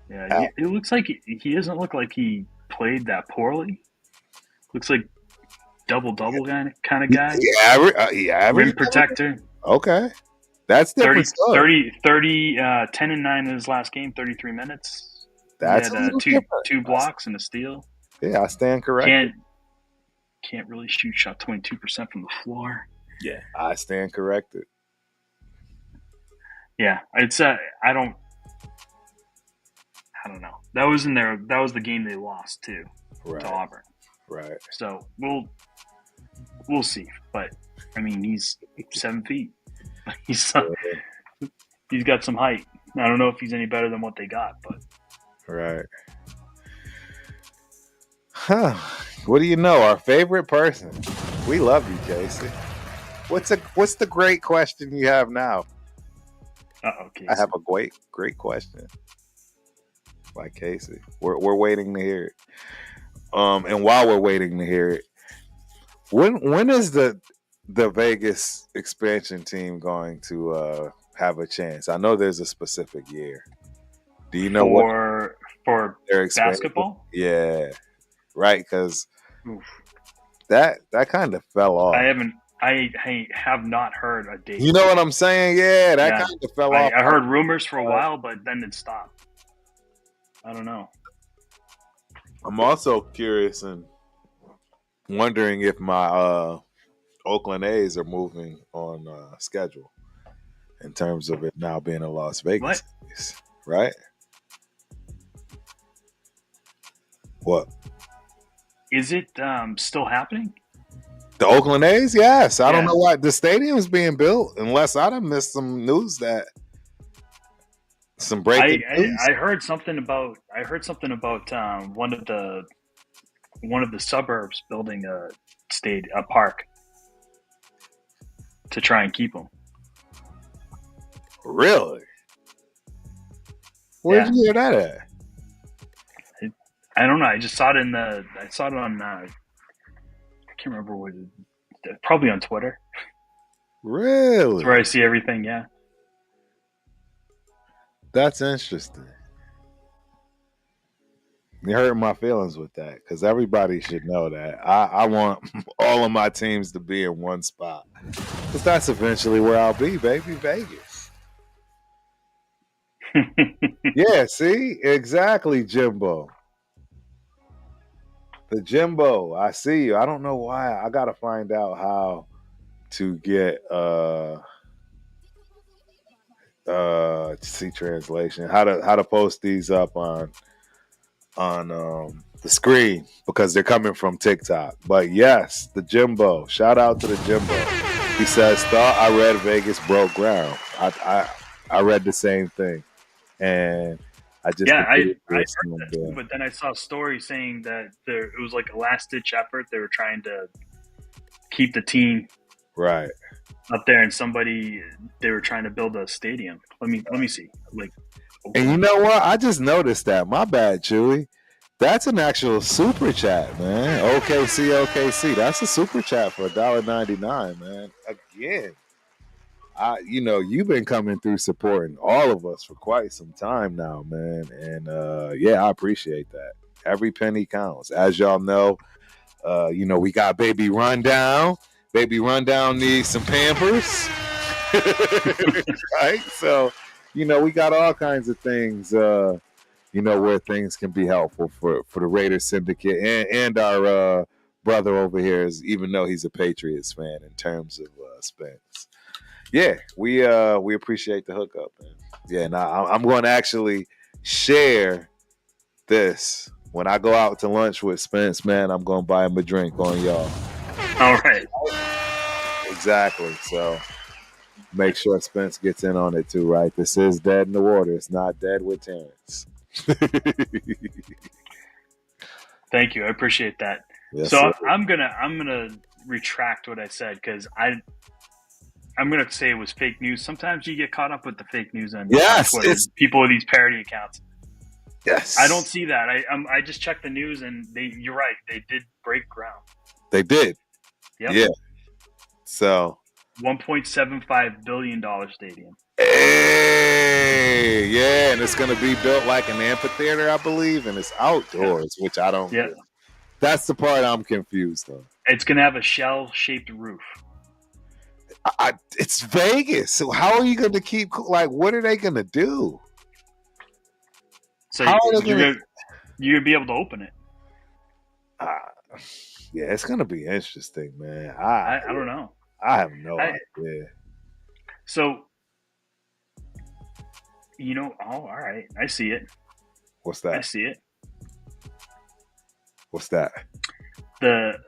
Yeah, it looks like he doesn't look like he played that poorly. Looks like double-double kind of guy. Yeah, rim protector. Okay. That's different. 30, 10 and 9 in his last game, 33 minutes. That's he had two blocks and a steal. Yeah, I stand corrected. Can't really shot 22% from the floor. Yeah, I stand corrected. Yeah, it's I don't know. That was in there. That was the game they lost to Auburn. Right. So we'll see. But I mean, he's 7 feet. He's got some height. I don't know if he's any better than what they got, but right. Huh. What do you know? Our favorite person. We love you, Casey. What's the great question you have now? Casey. I have a great question. By Casey. We're waiting to hear it. And while we're waiting to hear it, when is the Vegas expansion team going to have a chance? I know there's a specific year. Do you know for basketball? Yeah, right. Because that kind of fell off. I have not heard a date. You know what I'm saying? Yeah, that kind of fell off. I heard rumors for a while, but then it stopped. I don't know. I'm also curious and wondering if my Oakland A's are moving on schedule in terms of it now being in Las Vegas. Right? What? Is it still happening? The Oakland A's? Yes. I don't know why. The stadium's being built, unless I done missed some news that some breaking news. I heard something about one of the suburbs building a park to try and keep them. Really? Where'd you hear that at? I don't know. I just saw it on I can't remember what probably on Twitter. Really? That's where I see everything, yeah. That's interesting. You're hurting my feelings with that because everybody should know that. I want all of my teams to be in one spot because that's eventually where I'll be, baby. Vegas. Yeah, see? Exactly, Jimbo. The Jimbo. I see you. I don't know why. I gotta find out how to get see translation. How to post these up on the screen because they're coming from TikTok. But yes, the Jimbo. Shout out to the Jimbo. He says, "Thought I read Vegas broke ground. I read the same thing, and I just Yeah, I agreed heard with some that too, there. but then I saw a story saying that it was like a last ditch effort. They were trying to keep the team Right. up there, and they were trying to build a stadium. Let me see. Like, And you okay, know what? I just noticed that. My bad, Chewy. That's an actual super chat, man. OKC, OKC. That's a super chat for $1.99, man. Again, you've been coming through supporting all of us for quite some time now, man. And yeah, I appreciate that. Every penny counts. As y'all know, we got Baby Rundown. Baby Rundown needs some Pampers. Right? So, we got all kinds of things, where things can be helpful for the Raiders syndicate and our brother over here, even though he's a Patriots fan in terms of Spence. Yeah, we appreciate the hookup, man. Yeah, and I'm going to actually share this when I go out to lunch with Spence, man. I'm going to buy him a drink on y'all. all right. Exactly. So make sure Spence gets in on it too, right? This is Dead in the Water. It's not Dead with Terrence. Thank you. I appreciate that. Yes, So sir. I'm gonna retract what I said because I'm gonna say it was fake news. Sometimes you get caught up with the fake news on Twitter. People with these parody accounts. Yes. I don't see that. I just checked the news and you're right. They did break ground. They did. Yep. Yeah. So $1.75 billion stadium. Hey, yeah, and it's gonna be built like an amphitheater, I believe, and it's outdoors, which I don't. Yeah. That's the part I'm confused on. It's gonna have a shell-shaped roof. It's Vegas, so how are you going to keep? Like, what are they going to do? So you're gonna be able to open it. Yeah, it's gonna be interesting, man. I don't know. I have no idea. So, all right. I see it. What's that? I see it. What's that? The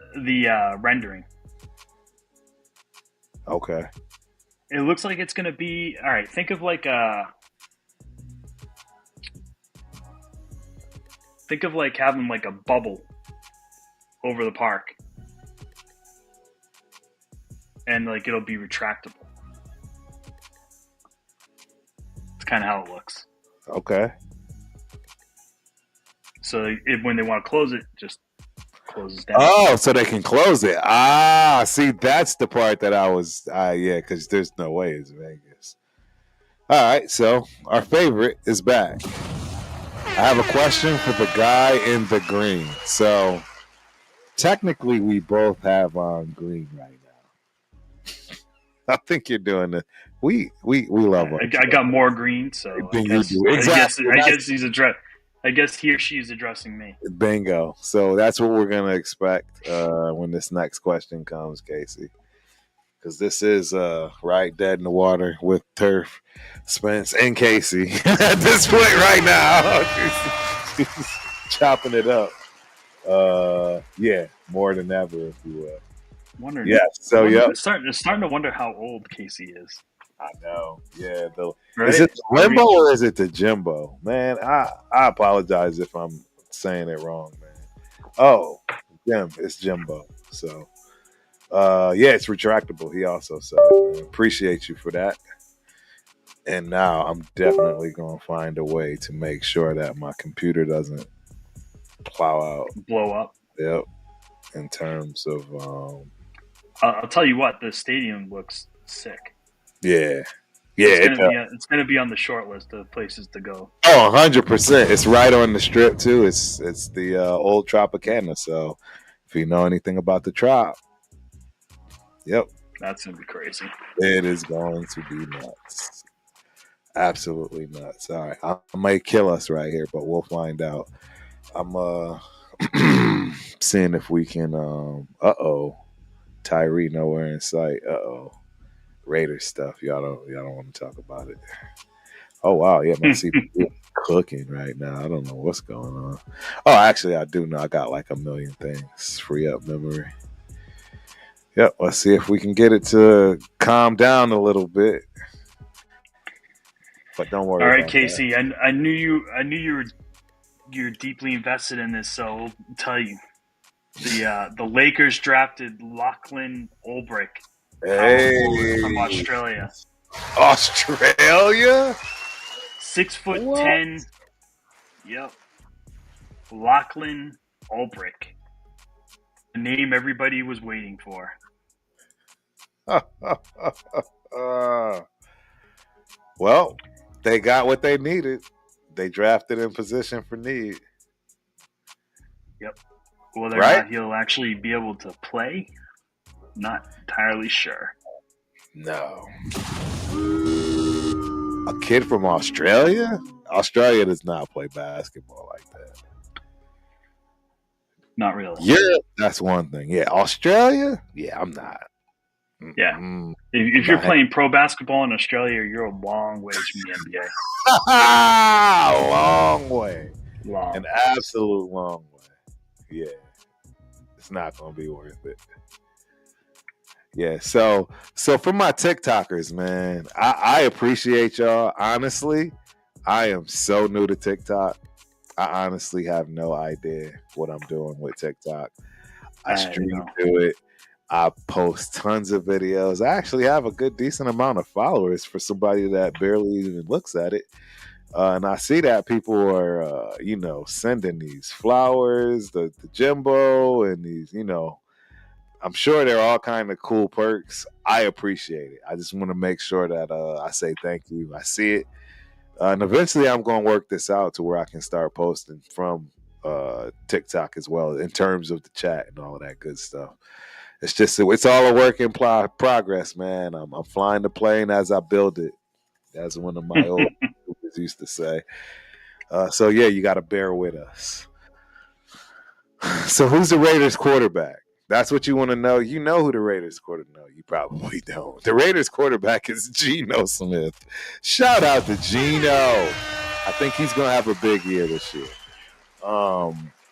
rendering. Okay. It looks like it's gonna be all right. Think of like having like a bubble over the park, and like it'll be retractable. It's kind of how it looks. Okay. So when they want to close it, just closes down. Oh, so they can close it. See, that's the part that I was. Yeah, because there's no way it's Vegas. All right, so our favorite is back. I have a question for the guy in the green. So technically, we both have on green right now. I think you're doing it. We love it. I got more green, so I guess, exactly. I guess he or she is addressing me. Bingo. So that's what we're gonna expect when this next question comes, Casey. Because this is right Dead in the Water with Turf, Spence, and Casey at this point right now. Chopping it up. Yeah, more than ever, if you will. Wondering. Yeah. So starting to wonder how old Casey is. I know. Yeah. Right? Is it the Limbo or is it the Jimbo? Man, I apologize if I'm saying it wrong, man. Oh, Jim, it's Jimbo. So, yeah, it's retractable. He also said it, man. Appreciate you for that. And now I'm definitely going to find a way to make sure that my computer doesn't blow up. Yep. In terms of, I'll tell you what, the stadium looks sick. Yeah. It's gonna be on the short list of places to go. Oh, 100%. It's right on the strip too. It's the old Tropicana. So if you know anything about the Trop, yep, that's gonna be crazy. It is going to be nuts. Absolutely nuts. All right, I might kill us right here, but we'll find out. I'm seeing if we can. Tyree nowhere in sight. Raiders stuff. Y'all don't want to talk about it. Oh wow, yeah, my CPU is cooking right now. I don't know what's going on. Oh, actually, I do know. I got like a million things. Free up memory. Yep. Let's see if we can get it to calm down a little bit. But don't worry. All right, about Casey. that. I knew you're deeply invested in this, so I'll tell you. The Lakers drafted Lachlan Olbrich, power forward from Australia. Australia? 6'10". Yep. Lachlan Olbrich. The name everybody was waiting for. Well, they got what they needed. They drafted in position for need. Yep. Whether or not he'll actually be able to play, not entirely sure. No. A kid from Australia? Australia does not play basketball like that. Not really. Yeah, that's one thing. Yeah, Australia? Yeah, I'm not. Yeah. If you're playing pro basketball in Australia, you're a long ways from the NBA. Long way. Long. An absolute long way. Yeah. It's not going to be worth it. Yeah, so for my TikTokers, man, I appreciate y'all. Honestly, I am so new to TikTok. I honestly have no idea what I'm doing with TikTok. I stream to it. I post tons of videos. I actually have a decent amount of followers for somebody that barely even looks at it. And I see that people are, sending these flowers, the Jimbo, and these, I'm sure there are all kind of cool perks. I appreciate it. I just want to make sure that I say thank you. I see it. And eventually I'm going to work this out to where I can start posting from TikTok as well in terms of the chat and all of that good stuff. It's all a work in progress, man. I'm flying the plane as I build it, as one of my old used to say. So, yeah, you got to bear with us. So who's the Raiders quarterback? That's what you want to know. You know who the Raiders quarterback. No, you probably don't. The Raiders quarterback is Geno Smith. Shout out to Geno. I think he's going to have a big year this year.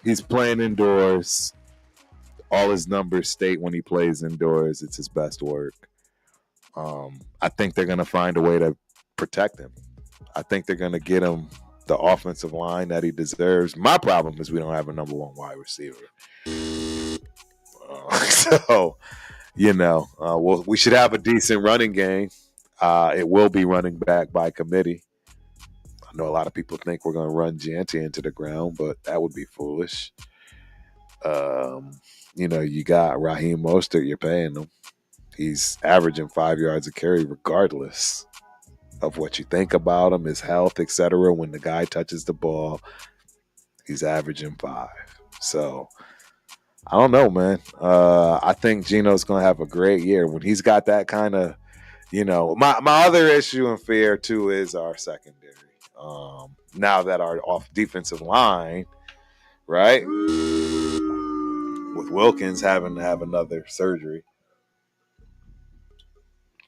He's playing indoors. All his numbers state when he plays indoors, it's his best work. I think they're going to find a way to protect him. I think they're going to get him the offensive line that he deserves. My problem is we don't have a number one wide receiver. We should have a decent running game. It will be running back by committee. I know a lot of people think we're going to run Janty into the ground, but that would be foolish. You got Raheem Mostert, you're paying him. He's averaging 5 yards a carry regardless of what you think about him, his health, etc. When the guy touches the ball, he's averaging 5. So I don't know, man. I think Geno's going to have a great year when he's got that kind of, my other issue and fear too is our secondary. Now that our off defensive line, right, with Wilkins having to have another surgery.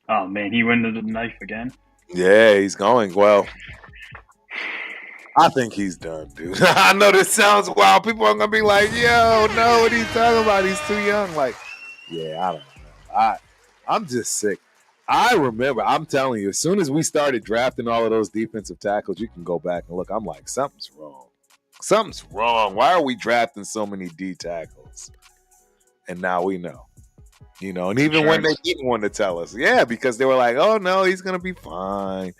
Oh man, he went into the knife again. Yeah, he's going. Well, I think he's done, dude. I know this sounds wild. People are gonna be like, "Yo, no, what are you talking about? He's too young." Like, yeah, I don't know. I'm just sick. I remember. I'm telling you, as soon as we started drafting all of those defensive tackles, you can go back and look. I'm like, something's wrong. Something's wrong. Why are we drafting so many D tackles? And now we know. And even when they didn't want to tell us, yeah, because they were like, "Oh no, he's gonna be fine,"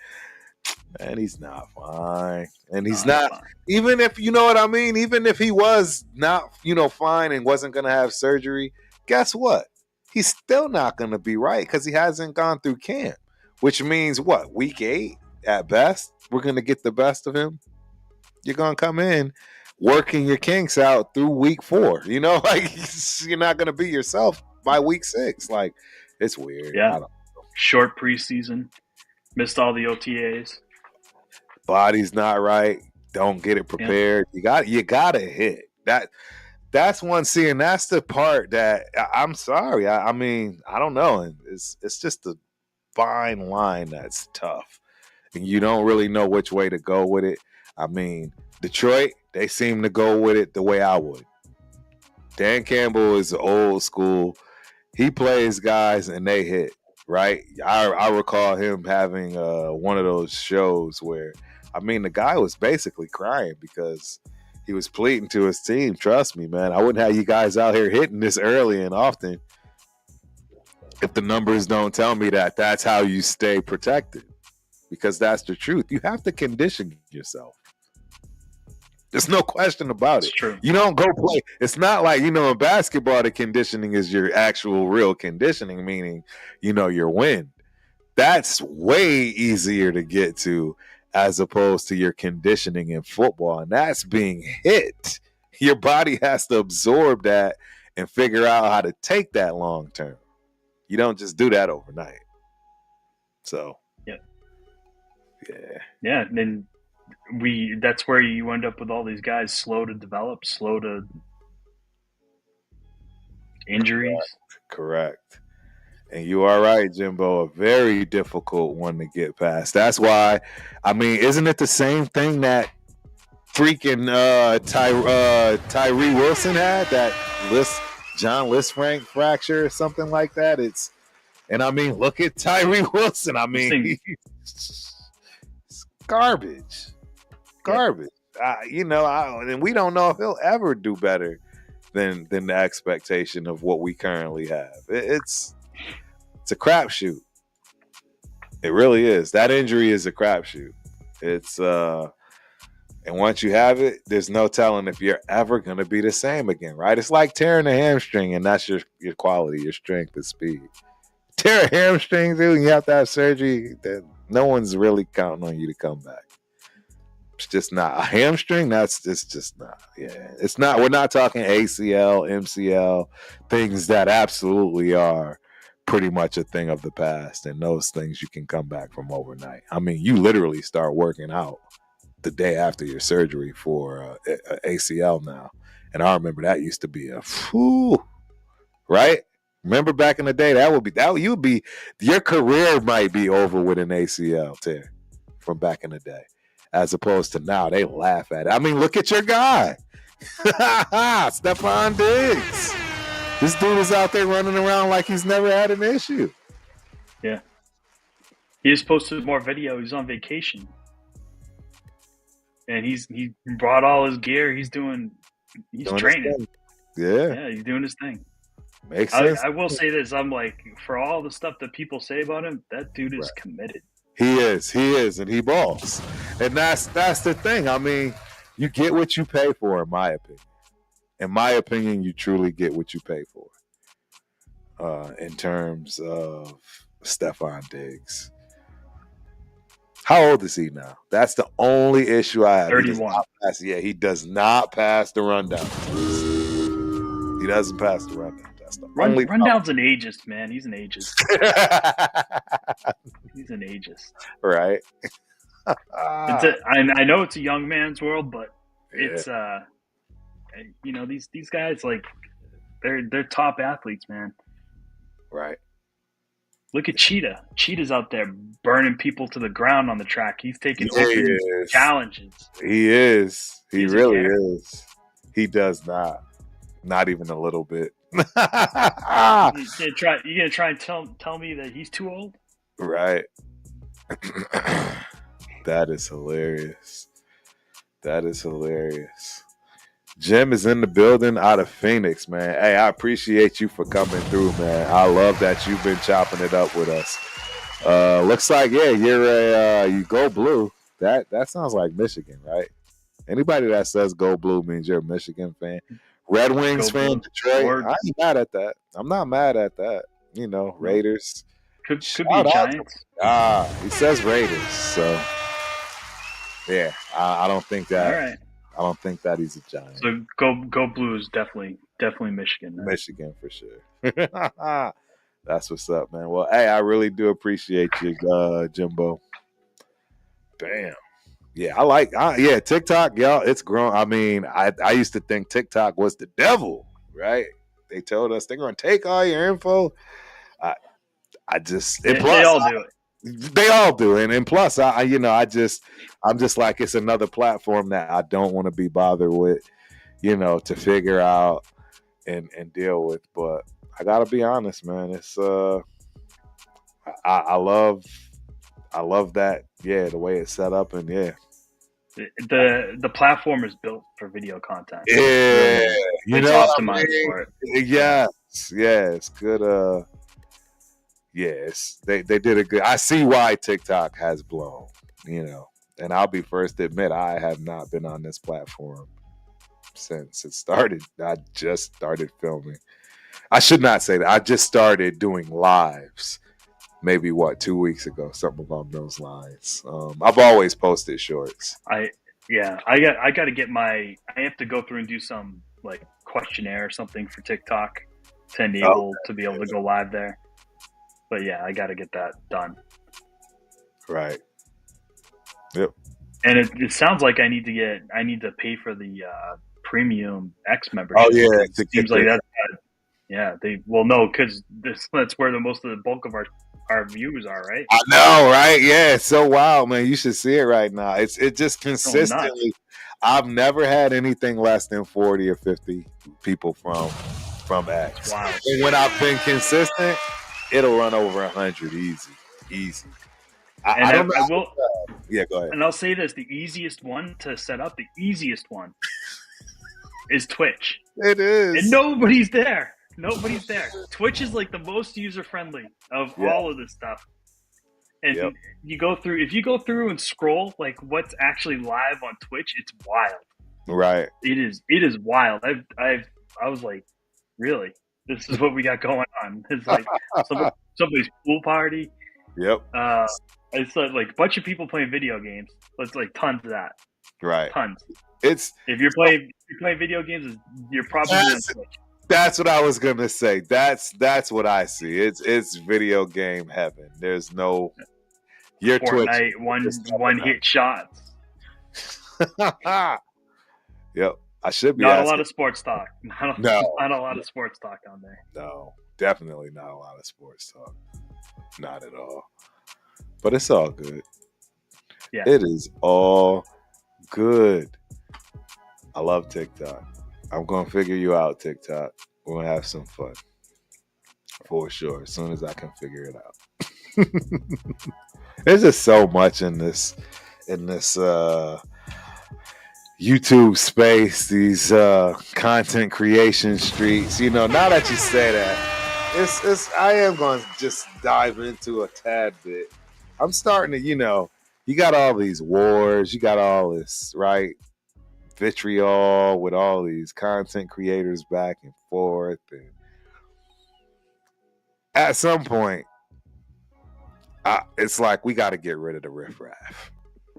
and he's not fine, and he's not. Fine. Even if you know what I mean, even if he was not, fine and wasn't gonna have surgery, guess what? He's still not gonna be right because he hasn't gone through camp, which means what? Week 8 at best, we're gonna get the best of him. You're gonna come in working your kinks out through week 4. You're not gonna be yourself by week 6. It's weird. Yeah. Short preseason. Missed all the OTAs. body's not right, don't get it prepared. Yeah. You gotta hit that. That's one. See, and that's the part that I'm sorry. I mean, I don't know. It's just a fine line that's tough, and you don't really know which way to go with it. I mean, Detroit, they seem to go with it the way I would. Dan Campbell is old school. He plays guys and they hit, right? I recall him having one of those shows where, I mean, the guy was basically crying because he was pleading to his team, trust me, man, I wouldn't have you guys out here hitting this early and often if the numbers don't tell me that that's how you stay protected, because that's the truth. You have to condition yourself. There's no question about it. True. You don't go play. It's not like, in basketball, the conditioning is your actual real conditioning, meaning, your wind. That's way easier to get to as opposed to your conditioning in football. And that's being hit. Your body has to absorb that and figure out how to take that long term. You don't just do that overnight. So, yeah. Yeah. And that's where you end up with all these guys slow to develop, slow to injuries. Correct. And you are right, Jimbo. A very difficult one to get past. That's why, I mean, isn't it the same thing that freaking Tyree Wilson had? That John Lisfranc fracture or something like that? And I mean, look at Tyree Wilson. I mean, it's garbage. Garbage. And we don't know if he'll ever do better than the expectation of what we currently have. It's a crapshoot. It really is. That injury is a crapshoot. It's and once you have it, there's no telling if you're ever going to be the same again, right? It's like tearing a hamstring, and that's your quality, your strength and speed. Tear a hamstring, dude, and you have to have surgery, then no one's really counting on you to come back. It's just not a hamstring. It's just not. Yeah, it's not. We're not talking ACL, MCL, things that absolutely are pretty much a thing of the past, and those things you can come back from overnight. I mean, you literally start working out the day after your surgery for ACL now, and I remember that used to be a right. Remember back in the day, your career might be over with an ACL tear from back in the day. As opposed to now, they laugh at it. I mean, look at your guy. Stephon Diggs. This dude is out there running around like he's never had an issue. Yeah. He just posted more video. He's on vacation. And he brought all his gear. He's training. Yeah, he's doing his thing. Makes sense. I will say this. I'm like, for all the stuff that people say about him, that dude is committed. He is, and he balls. And that's the thing. I mean, you get what you pay for, in my opinion. In my opinion, you truly get what you pay for. In terms of Stephon Diggs. How old is he now? That's the only issue I have. 31. He does not pass the rundown. He doesn't pass the rundown. Rundown's an ageist, man. He's an ageist. He's an ageist. Right. I know it's a young man's world, but it's these guys, like, they're top athletes, man. Right. Look at Cheetah. Cheetah's out there burning people to the ground on the track. He's taking open challenges. He is. He really is. He does not. Not even a little bit. You gonna try and tell me that he's too old? Right. That is hilarious. Jim is in the building out of Phoenix, man. Hey, I appreciate you for coming through, man. I love that you've been chopping it up with us. Looks like, you're you go blue. That sounds like Michigan, right? Anybody that says go blue means you're a Michigan fan. Red Wings fan, Detroit. I ain't mad at that. I'm not mad at that. Raiders. Could be Giants. He says Raiders, so yeah. I don't think that. All right. I don't think that he's a Giant. So go blue is definitely Michigan. Man. Michigan for sure. That's what's up, man. Well, hey, I really do appreciate you, Jimbo. Bam. Yeah, TikTok, y'all, it's grown. I mean, I used to think TikTok was the devil, right? They told us they're going to take all your info. I just and plus they all do it. They all do, and plus, I'm just like it's another platform that I don't want to be bothered with, to figure out and deal with. But I gotta be honest, man. It's I love that, the way it's set up, and the platform is built for video content. Yeah, it's optimized for it. Yes, good. Yes, they did a good. I see why TikTok has blown, and I'll be first to admit I have not been on this platform since it started. I just started filming. I should not say that. I just started doing lives. Maybe 2 weeks ago, something along those lines. I've always posted shorts. I got to get I have to go through and do some like questionnaire or something for TikTok to enable to be able to go live there. But yeah, I got to get that done. Right. Yep. And it sounds like I need to pay for the premium X membership. Oh yeah, it seems like that. Yeah, because that's where the most of the bulk of our views are, right? I know, right? Yeah, it's so wild, man. You should see it right now. It just consistently. I've never had anything less than 40 or 50 people from X. Wow. And when I've been consistent, it'll run over 100 easy. I don't know. Yeah, go ahead. And I'll say this: the easiest one to set up, is Twitch. It is, and nobody's there. Twitch is like the most user friendly of all of this stuff. And if you go through and scroll like what's actually live on Twitch, it's wild. Right. It is wild. I was like, really? This is what we got going on. It's like somebody's pool party. Yep. It's like a bunch of people playing video games. It's like tons of that. Right. Tons. If you're playing video games, you're probably on Twitch. That's what I was gonna say. That's what I see. It's video game heaven. There's no your Fortnite Twitch one hit shots. Yep. I should be not a lot of sports talk. Not a lot of sports talk on there. No, definitely not a lot of sports talk. Not at all. But it's all good. Yeah. It is all good. I love TikTok. I'm going to figure you out, TikTok. We're going to have some fun. For sure. As soon as I can figure it out. There's just so much in this YouTube space, these content creation streets. Now that you say that, I am going to just dive into a tad bit. I'm starting to, you got all these wars, you got all this, right? Vitriol with all these content creators back and forth, and at some point it's like we got to get rid of the riffraff,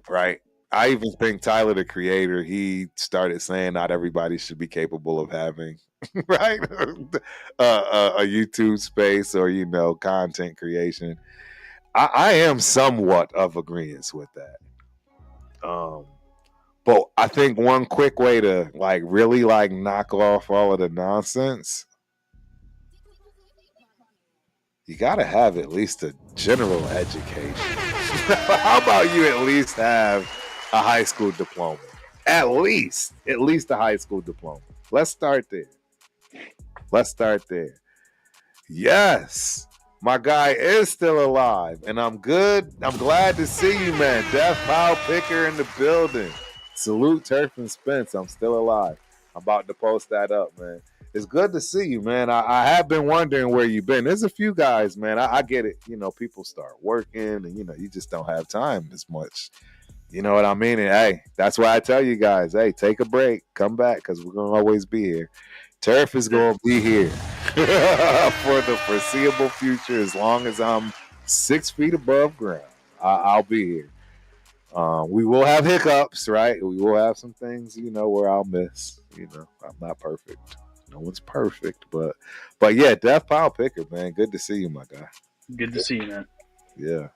right? I even think Tyler the Creator, he started saying not everybody should be capable of having right a YouTube space or content creation. I am somewhat of agreement with that. But I think one quick way to really knock off all of the nonsense, you got to have at least a general education. How about you at least have a high school diploma? At least a high school diploma. Let's start there. Yes, my guy is still alive, and I'm good. I'm glad to see you, man. Death Pile Picker in the building. Salute Turf and Spence. I'm still alive. I'm about to post that up, man. It's good to see you, man. I have been wondering where you've been. There's a few guys, man. I get it. People start working and, you just don't have time as much. You know what I mean? And, hey, that's why I tell you guys, hey, take a break. Come back because we're going to always be here. Turf is going to be here for the foreseeable future as long as I'm 6 feet above ground. I'll be here. We will have hiccups, right? We will have some things, where I'll miss. I'm not perfect. No one's perfect, but yeah, Death Pile Picker, man. Good to see you, my guy. Good to see you, man. Yeah.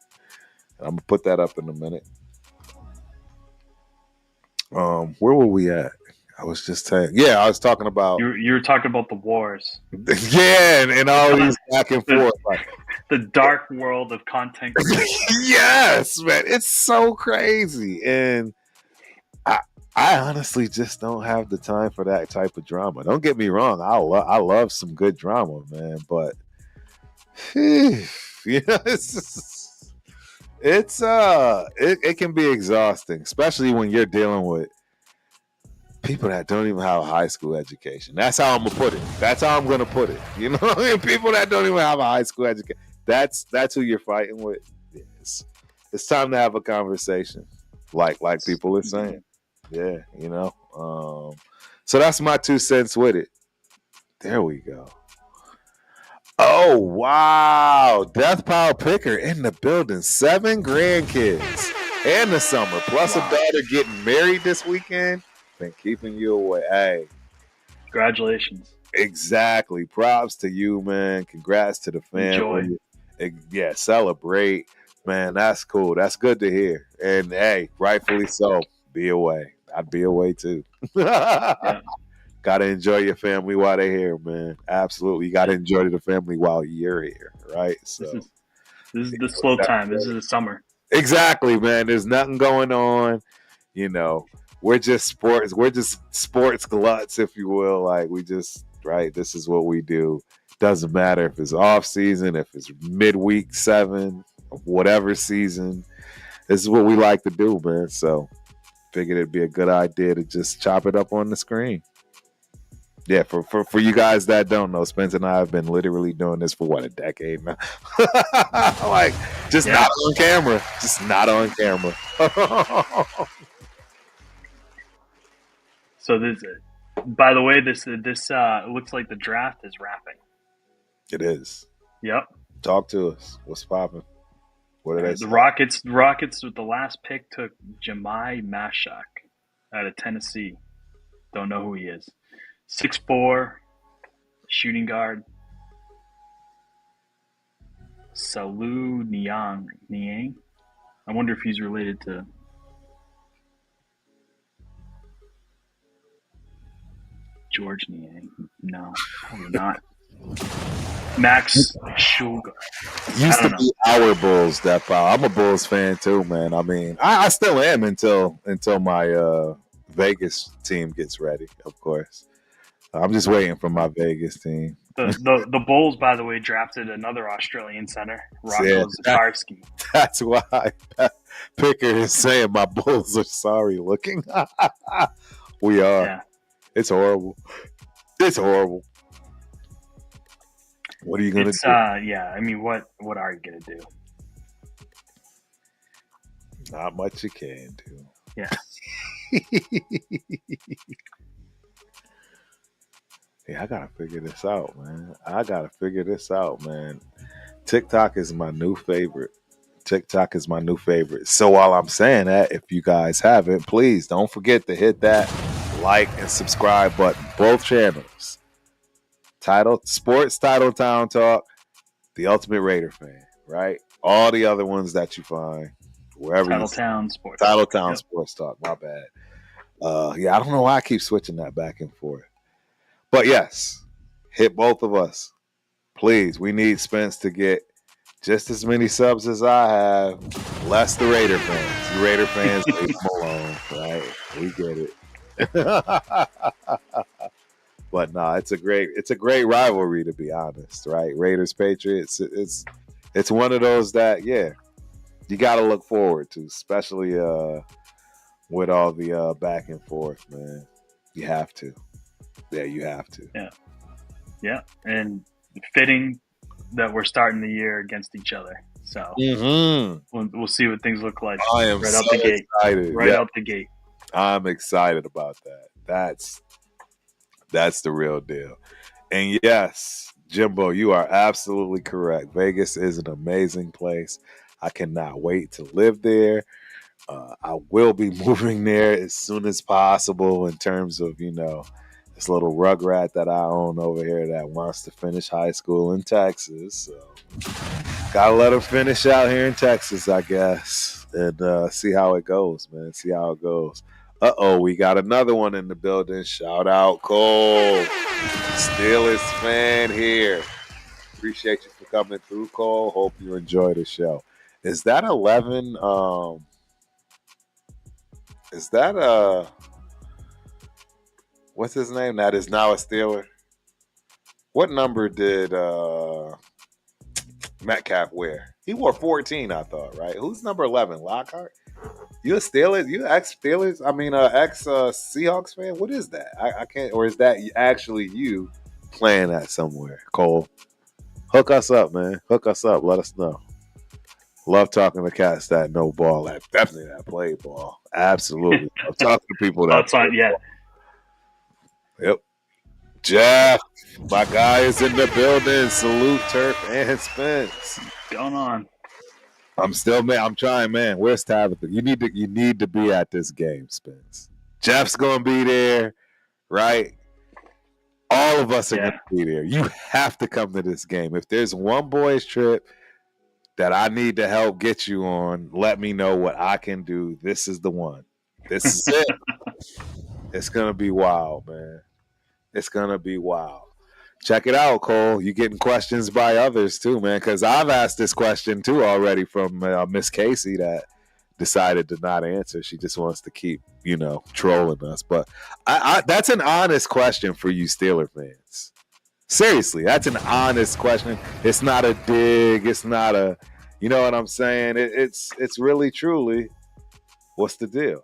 I'm going to put that up in a minute. Where were we at? I was just saying. Yeah, I was talking about. You were talking about the wars. Yeah, and all these back and forth. Like, the dark world of content creation. Yes, man, it's so crazy, and I honestly just don't have the time for that type of drama. Don't get me wrong, I love some good drama, man, but it can be exhausting, especially when you're dealing with people that don't even have a high school education. That's how I'm gonna put it. That's how I'm gonna put it. You know, people that don't even have a high school education. That's who you're fighting with. It's time to have a conversation, like people are saying. Yeah, you know. So that's my 2 cents with it. There we go. Oh wow, Death Pile Picker in the building. 7 grandkids and the summer, plus a daughter getting married this weekend. Been keeping you away. Hey, congratulations. Exactly. Props to you, man. Congrats to the family. Yeah, celebrate, man. That's cool. That's good to hear. And hey, rightfully so. Be away. I'd be away too. Yeah. Gotta enjoy your family while they're here, man. Absolutely. You gotta enjoy the family while you're here, right? So this is the slow time. This is the summer. Exactly, man. There's nothing going on. You know, we're just sports gluts, if you will. Like right, this is what we do. Doesn't matter if it's off season, if it's midweek 7, whatever season. This is what we like to do, man. So figured it'd be a good idea to just chop it up on the screen. Yeah, for you guys that don't know, Spence and I have been literally doing this for a decade now. Like, just not on camera. Just not on camera. So by the way, this looks like the draft is wrapping. It is. Yep. Talk to us. What's popping? What did I say? The Rockets with the last pick took Jemai Mashak out of Tennessee. Don't know who he is. 6'4", shooting guard. Salu Niang. I wonder if he's related to George Niang. No, probably not. Max Sugar. Used to be our Bulls, that pile. I'm a Bulls fan too, man. I mean, I still am until my Vegas team gets ready, of course. I'm just waiting for my Vegas team. The Bulls, by the way, drafted another Australian center, Rocco Zakarsky. That's why Picker is saying my Bulls are sorry looking. We are. Yeah. It's horrible. It's horrible. What are you gonna do? Yeah, I mean, what are you gonna do? Not much you can do. Yeah. Yeah, I gotta figure this out, man. TikTok is my new favorite. So while I'm saying that, if you guys haven't, please don't forget to hit that like and subscribe button. Both channels. Sports Title Town Talk, The Ultimate Raider Fan, right? All the other ones that you find wherever. Titletown Sports. Titletown Sports Talk. My bad. Yeah, I don't know why I keep switching that back and forth. But yes, hit both of us. Please, we need Spence to get just as many subs as I have, less the Raider fans. You Raider fans, leave them alone, right? We get it. But no, it's a great rivalry, to be honest, right? Raiders Patriots. It's one of those that, yeah, you got to look forward to, especially with all the back and forth, man. You have to. Yeah, you have to. Yeah, and fitting that we're starting the year against each other. So we'll see what things look like. I am out the gate. Excited. Out the gate. I'm excited about that. That's the real deal. And yes, Jimbo, you are absolutely correct. Vegas is an amazing place. I cannot wait to live there. I will be moving there as soon as possible in terms of, this little rugrat that I own over here that wants to finish high school in Texas. So gotta let her finish out here in Texas, I guess, and see how it goes, man. See how it goes. We got another one in the building. Shout out Cole, Steelers fan here. Appreciate you for coming through, Cole. Hope you enjoy the show. Is that 11? Is that what's his name? That is now a Steeler. What number did Metcalf wear? He wore 14, I thought, right? Who's number 11? Lockhart? You a Steelers? You ex Steelers? I mean, ex Seahawks fan? What is that? I can't. Or is that actually you playing that somewhere, Cole? Hook us up, man. Hook us up. Let us know. Love talking to cats that know ball. That definitely that play ball. Absolutely. Love talking to people that. Yep. Jeff, my guy is in the building. Salute Turf and Spence. Going on. I'm still, man. I'm trying, man. Where's Tabitha? You need to be at this game, Spence. Jeff's gonna be there, right? All of us are gonna be there. You have to come to this game. If there's one boys trip that I need to help get you on, let me know what I can do. This is the one. This is it. It's gonna be wild, man. It's gonna be wild. Check it out, Cole. You getting questions by others too, man. Because I've asked this question too already from Miss Casey that decided to not answer. She just wants to keep, trolling us. But that's an honest question for you Steeler fans. Seriously, that's an honest question. It's not a dig. It's not a, you know what I'm saying? It's really, truly, what's the deal?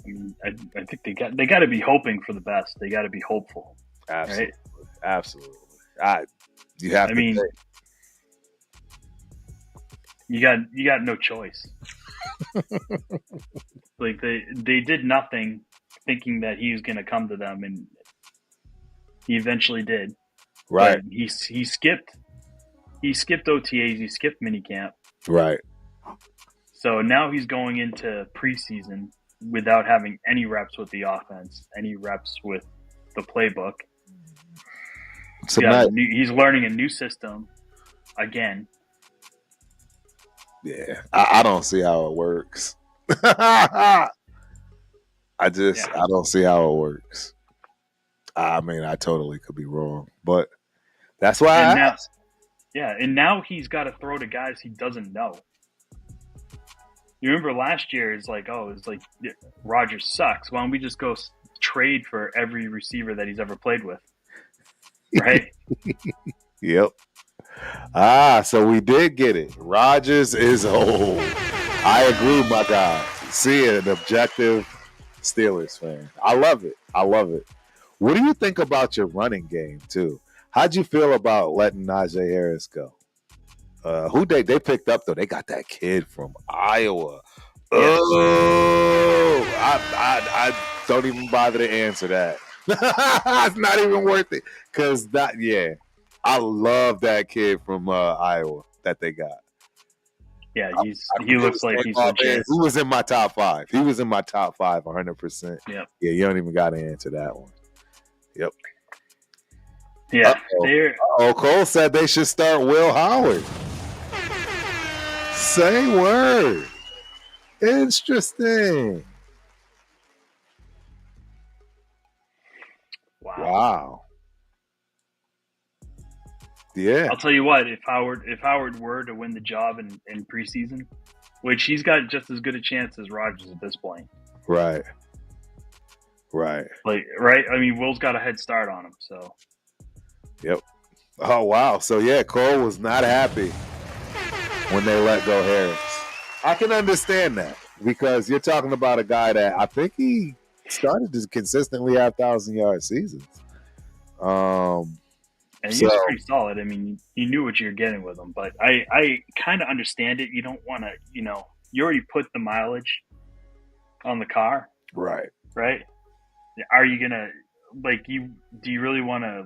I mean, I think they got to be hoping for the best. They got to be hopeful. Absolutely. Right? Absolutely. You have. I mean, you got no choice. Like they did nothing, thinking that he was going to come to them, and he eventually did. Right. But he skipped OTAs. He skipped minicamp. Right. So now he's going into preseason without having any reps with the offense, any reps with the playbook. He's learning a new system again. Yeah, I don't see how it works. I don't see how it works. I mean, I totally could be wrong, but that's why I asked. And now he's got to throw to guys he doesn't know. You remember last year, it's like Rodgers sucks. Why don't we just go trade for every receiver that he's ever played with? Right? Yep. So we did get it. Rodgers is old. I agree, my guy. See it, an objective Steelers fan. I love it. What do you think about your running game, too? How'd you feel about letting Najee Harris go? Who they picked up, though? They got that kid from Iowa. Oh, I don't even bother to answer that. It's not even worth it. Because I love that kid from Iowa that they got. Yeah, he looks like he's legit. He was in my top 5. 100%. Yep. Yeah, you don't even got to answer that one. Yep. Yeah. Cole said they should start Will Howard. Say word. Interesting. Wow. Yeah. I'll tell you what, if Howard were to win the job in preseason, which he's got just as good a chance as Rodgers at this point. Right. I mean, Will's got a head start on him, so. Yep. Oh, wow. So, yeah, Cole was not happy when they let go Harris. I can understand that because you're talking about a guy that I think he started to consistently have 1,000-yard seasons. And he was pretty solid. I mean, you knew what you were getting with him. But I kind of understand it. You don't want to, you already put the mileage on the car. Right. Right? Are you going to, do you really want to,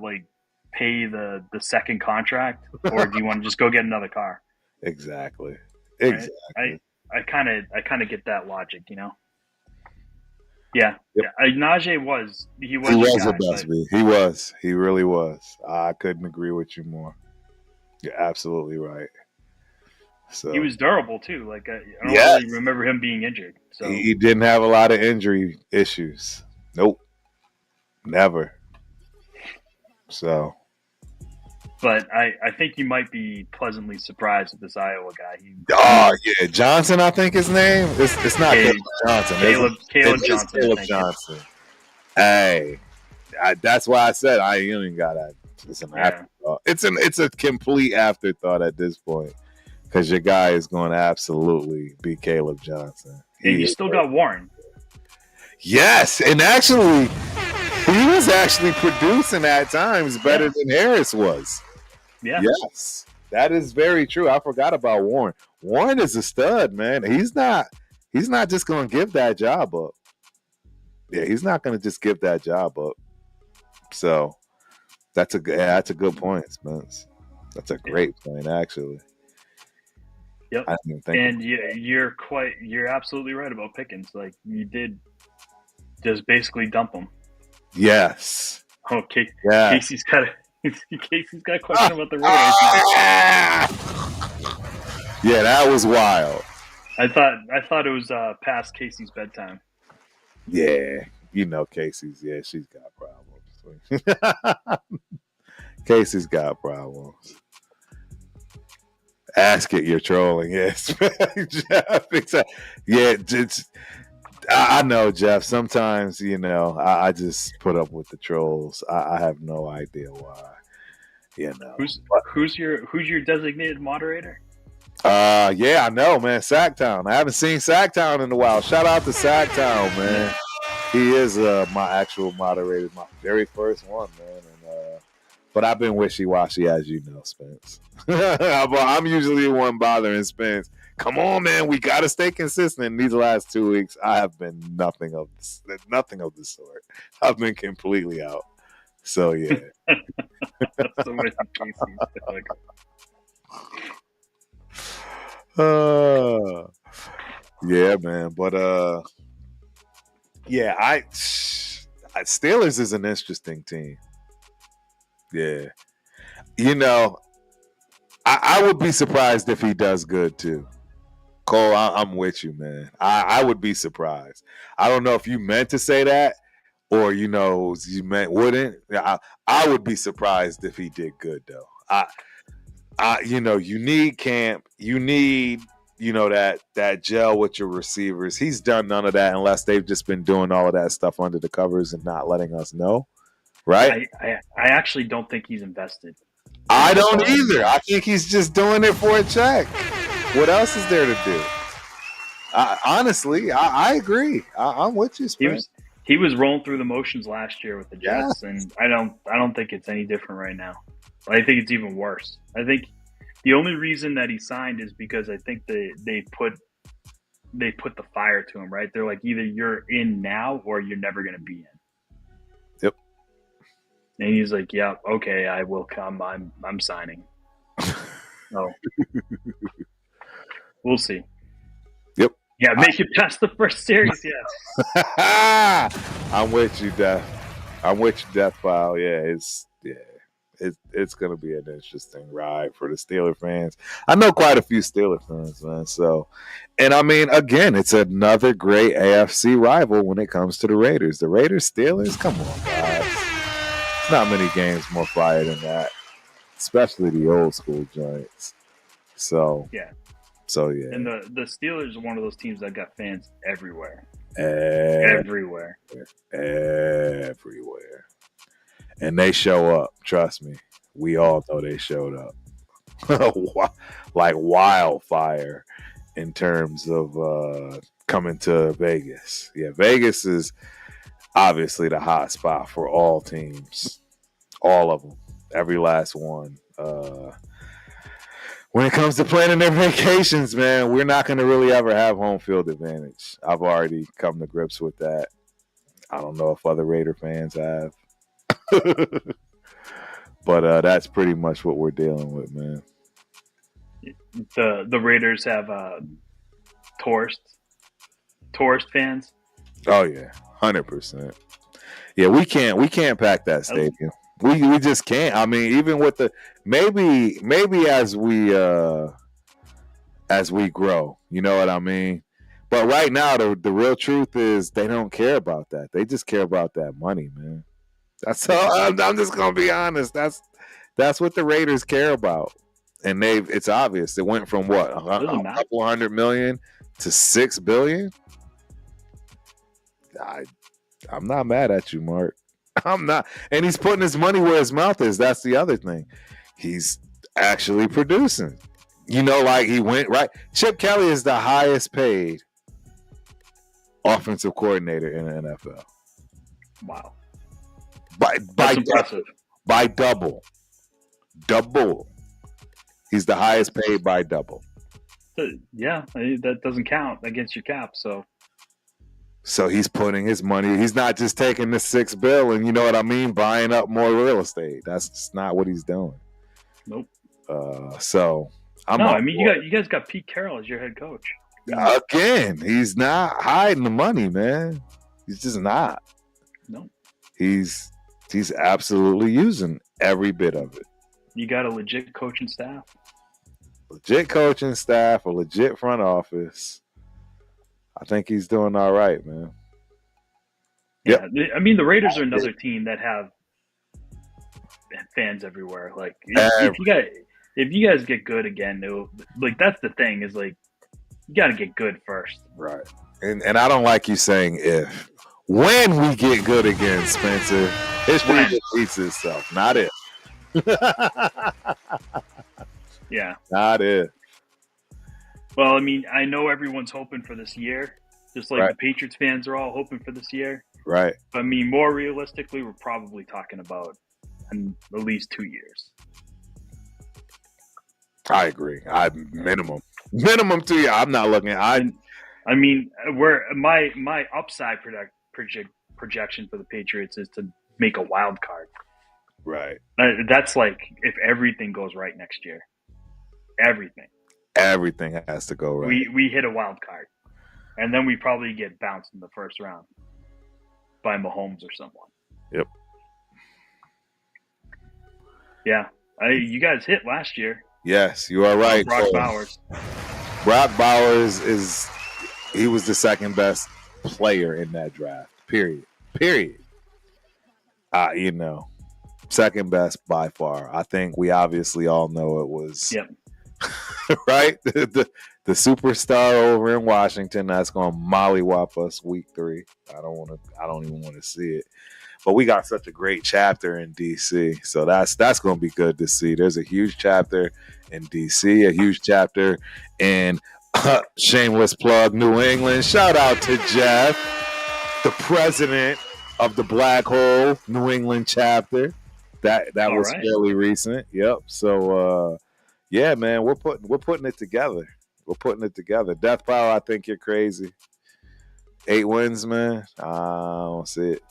pay the second contract? Or do you want to just go get another car? Exactly. Right? I kind of get that logic, Yeah. Yep. Najee was the best. He was. He really was. I couldn't agree with you more. You're absolutely right. So he was durable too. Like I don't yes, really remember him being injured. So he didn't have a lot of injury issues. Nope, never. So. But I think you might be pleasantly surprised with this Iowa guy. Oh yeah, Johnson. I think his name. It's not Caleb Johnson. Caleb Johnson. Caleb Johnson. Hey, that's why I said I even got that. It's an afterthought. It's a complete afterthought at this point because your guy is going to absolutely be Caleb Johnson. And you still got Warren. Yes, and actually, he was actually producing at times better than Harris was. Yeah. Yes, that is very true. I forgot about Warren. Warren is a stud, man. He's not just going to give that job up. Yeah, he's not going to just give that job up. So that's a good point, Spence. That's a great point, actually. Yep. And you're absolutely right about Pickens. Like you did, just basically dump him. Yes. Okay. Yeah. Casey's got a question about the Raiders. Yeah, that was wild. I thought it was past Casey's bedtime. Yeah, Casey's. Yeah, she's got problems. Casey's got problems. Ask it. You're trolling. Yes, Jeff. Exactly. Yeah, I know, Jeff. Sometimes, I just put up with the trolls. I have no idea why. Who's your designated moderator? Yeah, I know, man. Sacktown. I haven't seen Sacktown in a while. Shout out to Sacktown, man. He is my actual moderator, my very first one, man. But I've been wishy-washy, as you know, Spence. I'm usually the one bothering Spence. Come on, man. We got to stay consistent. In these last 2 weeks, I have been nothing of the sort. I've been completely out. So, yeah. Yeah, man. But, yeah, Steelers is an interesting team. Yeah. I would be surprised if he does good, too. Cole, I'm with you, man. I would be surprised. I don't know if you meant to say that or, you meant wouldn't. I would be surprised if he did good, though. You need camp. You need, that gel with your receivers. He's done none of that unless they've just been doing all of that stuff under the covers and not letting us know. Right? I actually don't think he's invested. I don't either. I think he's just doing it for a check. What else is there to do? Honestly, I agree. I'm with you, Spence. He was rolling through the motions last year with the Jets, and I don't think it's any different right now. I think it's even worse. I think the only reason that he signed is because I think they put the fire to him, right? They're like, either you're in now or you're never going to be in. Yep. And he's like, yeah, okay, I will come. I'm signing. So we'll see. Yep. Yeah, make it past the first series, yes. I'm with you, Death. File. Yeah, it's going to be an interesting ride for the Steeler fans. I know quite a few Steeler fans, man. So, and I mean, again, it's another great AFC rival when it comes to the Raiders. The Raiders, Steelers, come on, guys. There's not many games more fire than that, especially the old school Giants. So, yeah. And the Steelers are one of those teams that got fans everywhere. Everywhere. And they show up. Trust me. We all know they showed up. Like wildfire in terms of coming to Vegas. Yeah, Vegas is obviously the hot spot for all teams. All of them. Every last one. When it comes to planning their vacations, man, we're not going to really ever have home field advantage. I've already come to grips with that. I don't know if other Raider fans have. But that's pretty much what we're dealing with, man. The Raiders have tourist fans. Oh yeah, 100%. Yeah, we can't pack that stadium. We just can't. I mean, even with the maybe as we as we grow. You know what I mean? But right now, the real truth is they don't care about that. They just care about that money, man. That's all. I'm just gonna be honest. That's what the Raiders care about, and it's obvious. It went from what a couple $100 million to $6 billion. I'm not mad at you, Mark. I'm not, and he's putting his money where his mouth is. That's the other thing. He's actually producing. You know, like he went right. Chip Kelly is the highest paid offensive coordinator in the NFL. Wow. That's impressive. By double. He's the highest paid by double. Yeah, that doesn't count against your cap. So he's putting his money. He's not just taking the $6 billion and, you know what I mean, buying up more real estate. That's just not what he's doing. Nope. You guys got Pete Carroll as your head coach. Again, he's not hiding the money, man. He's just not. No. He's absolutely using every bit of it. You got a legit coaching staff. A legit front office. I think he's doing all right, man. Yeah, yep. I mean, the Raiders are another team that have fans everywhere. Like, if you guys get good again, that's the thing is, like, you got to get good first. Right. And I don't like you saying if. When we get good again, Spencer, history repeats itself. Not if. Yeah. Not if. Well, I mean, I know everyone's hoping for this year, just like the Patriots fans are all hoping for this year. Right. I mean, more realistically, we're probably talking about at least 2 years. I agree. Minimum 2 years. I'm not looking. I mean, my upside projection for the Patriots is to make a wild card. Right. That's like if everything goes right next year. Everything has to go right. We hit a wild card, and then we probably get bounced in the first round by Mahomes or someone. Yep. Yeah, you guys hit last year. Yes, you are right. Brock Bowers. Brock Bowers he was the second best player in that draft. Period. Second best by far. I think we obviously all know it was. Yep. Right? The superstar over in Washington that's going to mollywop us week 3. I don't even want to see it. But we got such a great chapter in DC. So that's going to be good to see. There's a huge chapter in DC, a huge chapter in shameless plug New England. Shout out to Jeff, the president of the Black Hole New England chapter. That was fairly recent. Yep. So yeah, man, we're putting it together. Death Power, I think you're crazy. 8 wins, man. I don't see it.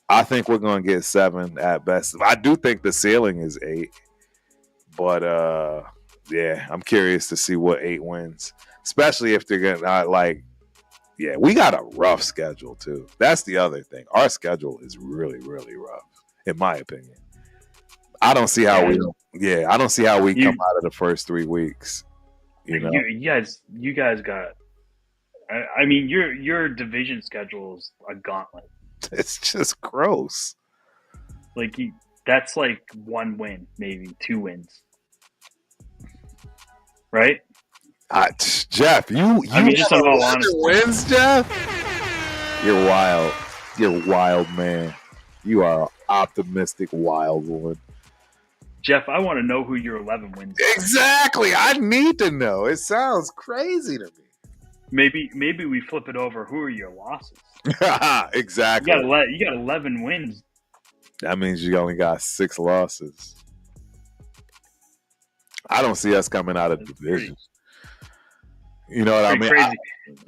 I think we're going to get 7 at best. I do think the ceiling is 8. But, yeah, I'm curious to see what 8 wins. Especially if they're going to, we got a rough schedule, too. That's the other thing. Our schedule is really, really rough, in my opinion. I don't see how I don't see how we come out of the first 3 weeks. You know? You guys got. I mean, your division schedule is a gauntlet. It's just gross. That's like 1 win, maybe 2 wins, right? Jeff, you just in all honesty, wins, Jeff. You're wild. You're wild, man. You are an optimistic, wild one. Jeff, I want to know who your 11 wins are. Exactly. I need to know. It sounds crazy to me. Maybe we flip it over. Who are your losses? Exactly. You got 11 wins. That means you only got 6 losses. I don't see us coming out of the division. You know what I mean? Crazy.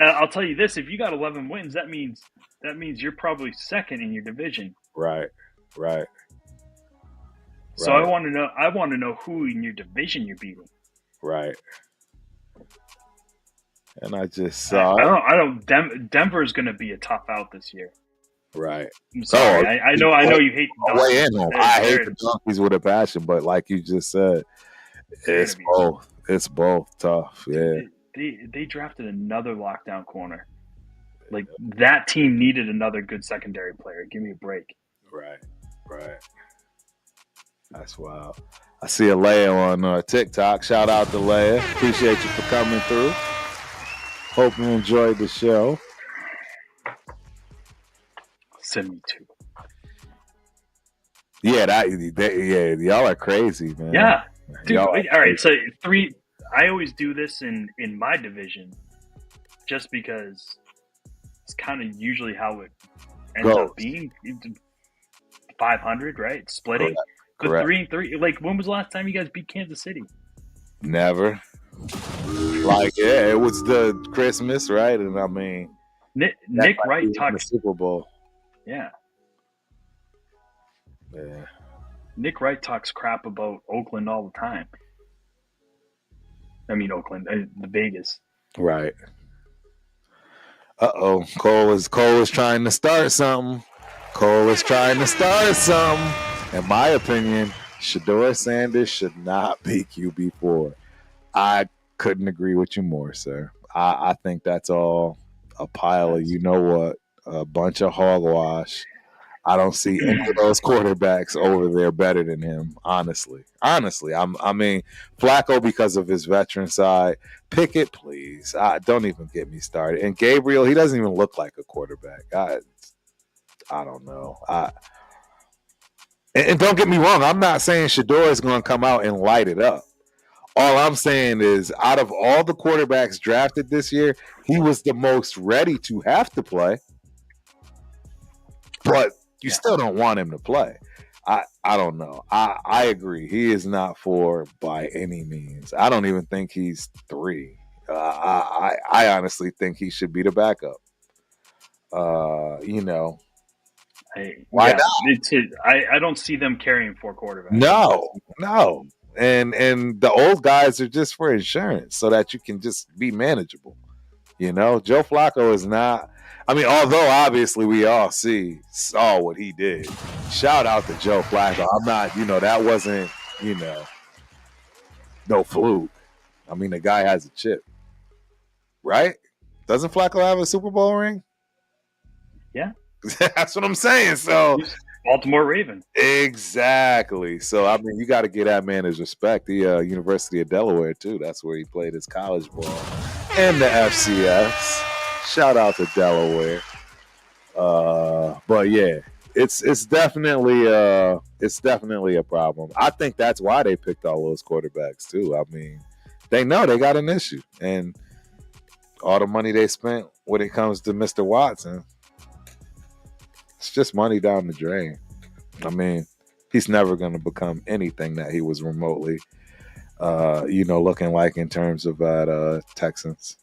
I'll tell you this: if you got 11 wins, that means you're probably second in your division. Right. So I want to know who in your division you're beating. Right. And I just saw. I don't. Denver's going to be a tough out this year. Right. I'm sorry. I know you hate the Donkeys. I hate the Donkeys with a passion, but like you just said, it's both. It's both tough. Yeah. They drafted another lockdown corner. Like, that team needed another good secondary player. Give me a break. Right. That's wild. I see a Leia on TikTok. Shout out to Leia. Appreciate you for coming through. Hope you enjoyed the show. Send me two. Yeah, y'all are crazy, man. Yeah, dude. All right, so 3. I always do this in my division, just because it's kind of usually how it ends up being. 500, right? Splitting. Correct. 3 and 3. Like, when was the last time you guys beat Kansas City? Never. Like, yeah, it was the Christmas, right? And I mean, Nick Wright talks the Super Bowl. Yeah. Yeah. Nick Wright talks crap about Oakland all the time. I mean, Oakland, the Vegas. Right. Uh-oh. Cole is trying to start something. In my opinion, Shedeur Sanders should not be QB4. I couldn't agree with you more, sir. I think that's all a pile of a bunch of hogwash. I don't see any of those quarterbacks over there better than him, honestly. I mean, Flacco because of his veteran side. Pickett, please. Don't even get me started. And Gabriel, he doesn't even look like a quarterback. I don't know. And don't get me wrong. I'm not saying Shedeur is going to come out and light it up. All I'm saying is, out of all the quarterbacks drafted this year, he was the most ready to have to play. But you still don't want him to play. I don't know. I agree. He is not 4 by any means. I don't even think he's 3. I honestly think he should be the backup. Why not? I don't see them carrying 4 quarterbacks. No. And the old guys are just for insurance so that you can just be manageable. Joe Flacco is not. I mean, although obviously we all saw what he did. Shout out to Joe Flacco. I'm not, that wasn't, no fluke. I mean, the guy has a chip, right? Doesn't Flacco have a Super Bowl ring? Yeah. That's what I'm saying. So Baltimore Raven. Exactly. So, I mean, you got to give that man his respect. The University of Delaware, too. That's where he played his college ball. And the FCS. Shout out to Delaware. But yeah, it's definitely a problem. I think that's why they picked all those quarterbacks too. I mean, they know they got an issue, and all the money they spent when it comes to Mr. Watson, it's just money down the drain. I mean, he's never going to become anything that he was remotely, looking like in terms of Texans.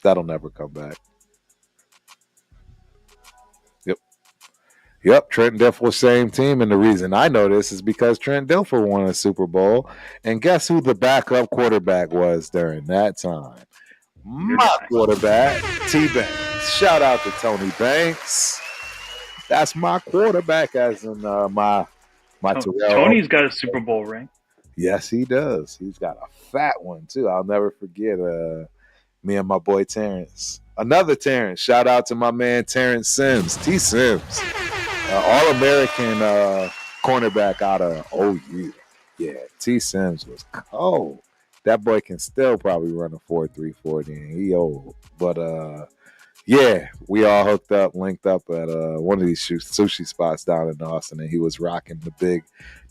That'll never come back. Yep, Trent Dilfer, same team. And the reason I know this is because Trent Dilfer won a Super Bowl. And guess who the backup quarterback was during that time? My quarterback, T-Banks. Shout out to Tony Banks. That's my quarterback, as in my Terrell. Tony's got a Super Bowl ring. Yes, he does. He's got a fat one, too. I'll never forget me and my boy Terrence. Another Terrence. Shout out to my man Terrence Sims, T. Sims. All-American cornerback out of OU. Yeah, T. Sims was cold. That boy can still probably run a 4.3 40, and he old. But, yeah, we all linked up at one of these sushi spots down in Austin, and he was rocking the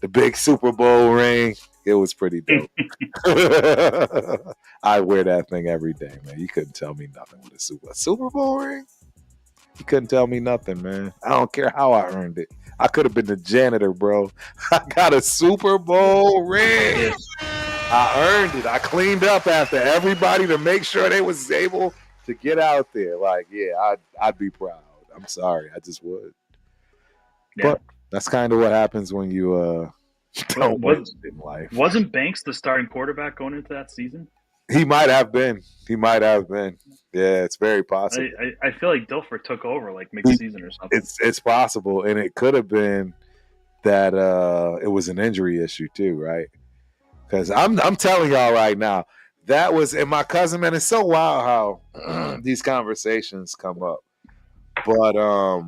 big Super Bowl ring. It was pretty dope. I wear that thing every day, man. You couldn't tell me nothing with a Super Bowl ring. You couldn't tell me nothing, man. I don't care how I earned it. I could have been the janitor, bro. I got a Super Bowl ring. I earned it. I cleaned up after everybody to make sure they was able to get out there. Like, yeah, I'd be proud. I'm sorry. I just would. Yeah. But that's kind of what happens when you don't win in life. Wasn't Banks the starting quarterback going into that season? He might have been. Yeah, it's very possible. I feel like Dilfer took over like mid-season or something. It's possible, and it could have been that it was an injury issue too, right? Because I'm telling y'all right now, that was, and my cousin, man, it's so wild how these conversations come up. But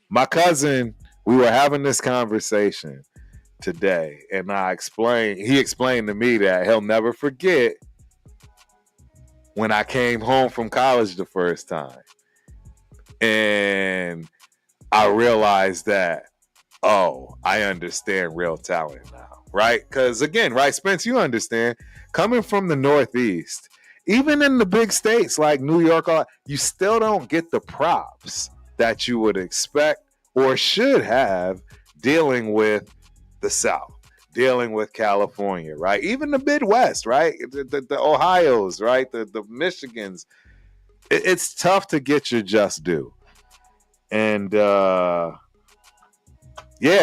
my cousin, we were having this conversation today, and he explained to me that he'll never forget when I came home from college the first time. And I realized that, oh, I understand real talent now, right? Because again, right, Spence, you understand, coming from the Northeast, even in the big states like New York, you still don't get the props that you would expect or should have dealing with the South, dealing with California, right? Even the Midwest, right? The Ohios, right? The Michigans. It's tough to get your just due. And yeah,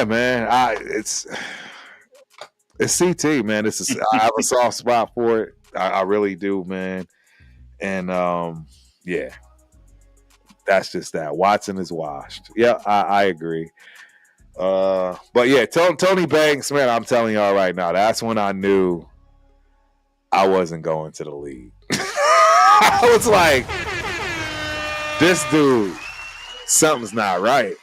man, it's CT, man. I have a soft spot for it. I really do, man. And yeah, that's just that. Watson is washed. Yeah, I agree. But yeah, Tony Banks, man, I'm telling y'all right now, that's when I knew I wasn't going to the league. I was like, this dude, something's not right.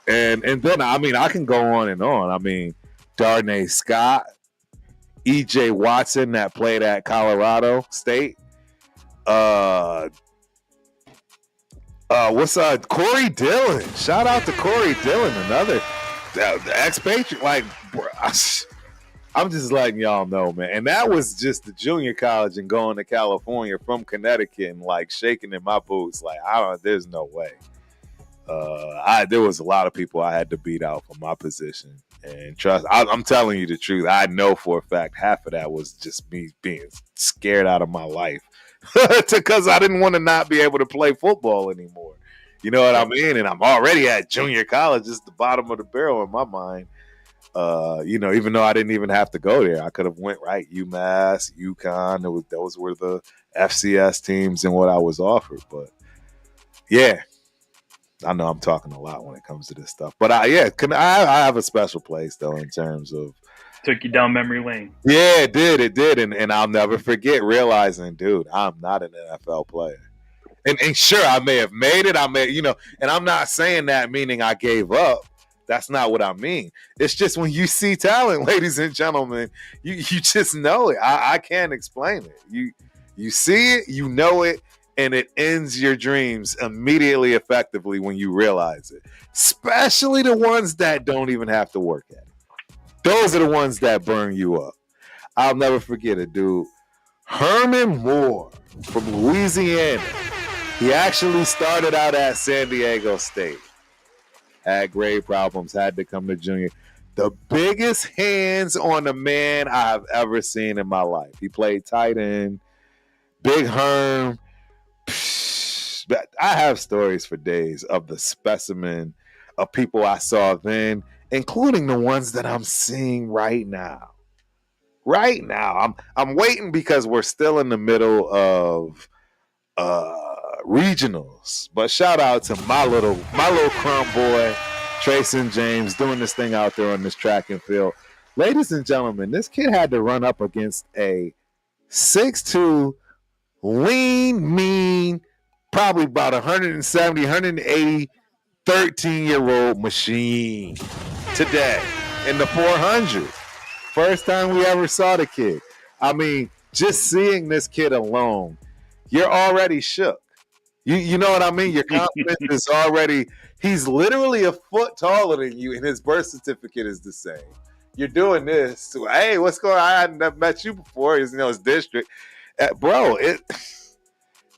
And then, I mean, I can go on and on. I mean, Darnay Scott, E.J. Watson that played at Colorado State. Corey Dillon. Shout out to Corey Dillon, another the expatriate. Like, bro, I'm just letting y'all know, man. And that was just the junior college and going to California from Connecticut and like shaking in my boots. Like, there's no way. There was a lot of people I had to beat out for my position. And trust, I'm telling you the truth. I know for a fact half of that was just me being scared out of my life because I didn't want to not be able to play football anymore. You know what I mean? And I'm already at junior college, just the bottom of the barrel in my mind. Even though I didn't even have to go there, I could have went right UMass, UConn. Those were the FCS teams and what I was offered. But yeah, I know I'm talking a lot when it comes to this stuff. But I have a special place though in terms of took you down memory lane. Yeah, it did, and I'll never forget realizing, dude, I'm not an NFL player. And sure, I may have made it. And I'm not saying that meaning I gave up. That's not what I mean. It's just when you see talent, ladies and gentlemen, you just know it. I can't explain it. You see it, you know it, and it ends your dreams immediately effectively when you realize it. Especially the ones that don't even have to work at it. Those are the ones that burn you up. I'll never forget it, dude. Herman Moore from Louisiana. He actually started out at San Diego State. Had grade problems, had to come to junior. The biggest hands on a man I've ever seen in my life. He played tight end. Big Herm. I have stories for days of the specimen of people I saw then, including the ones that I'm seeing right now. Right now. I'm waiting because we're still in the middle of regionals. But shout out to my little crumb boy, Trayson James, doing this thing out there on this track and field. Ladies and gentlemen, this kid had to run up against a 6'2", lean, mean, probably about 170, 180, 13-year-old machine today in the 400. First time we ever saw the kid. I mean, just seeing this kid alone, you're already shook. You know what I mean? Your confidence is already, he's literally a foot taller than you, and his birth certificate is the same. You're doing this. So, hey, what's going on? I hadn't met you before. His district. Bro,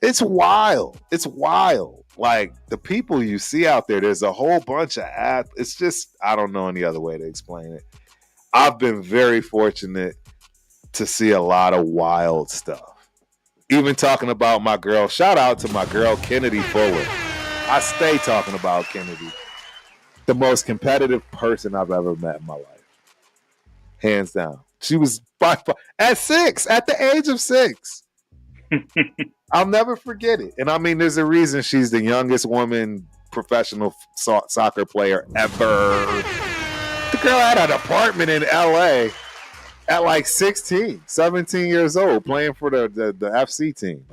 it's wild. It's wild. Like, the people you see out there, there's a whole bunch of athletes. It's just, I don't know any other way to explain it. I've been very fortunate to see a lot of wild stuff. Even talking about my girl, shout out to my girl, Kennedy Fuller. I stay talking about Kennedy. The most competitive person I've ever met in my life. Hands down. She was at the age of 6. I'll never forget it. And I mean, there's a reason she's the youngest woman professional soccer player ever. The girl had an apartment in LA at like 16, 17 years old, playing for the FC team.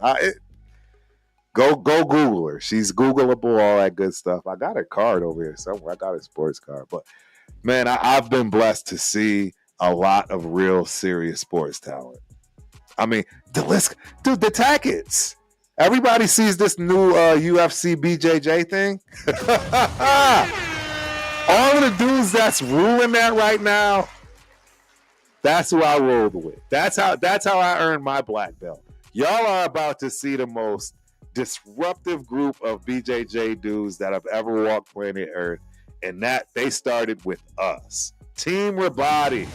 Go Google her. She's Googleable, all that good stuff. I got her card over here somewhere. I got her sports card. But, man, I've been blessed to see a lot of real serious sports talent. I mean, the list, dude, the Tackets. Everybody sees this new UFC BJJ thing. All of the dudes that's ruling that right now, that's who I rolled with. That's how I earned my black belt. Y'all are about to see the most disruptive group of BJJ dudes that have ever walked planet Earth, and that they started with us. Team Rabati,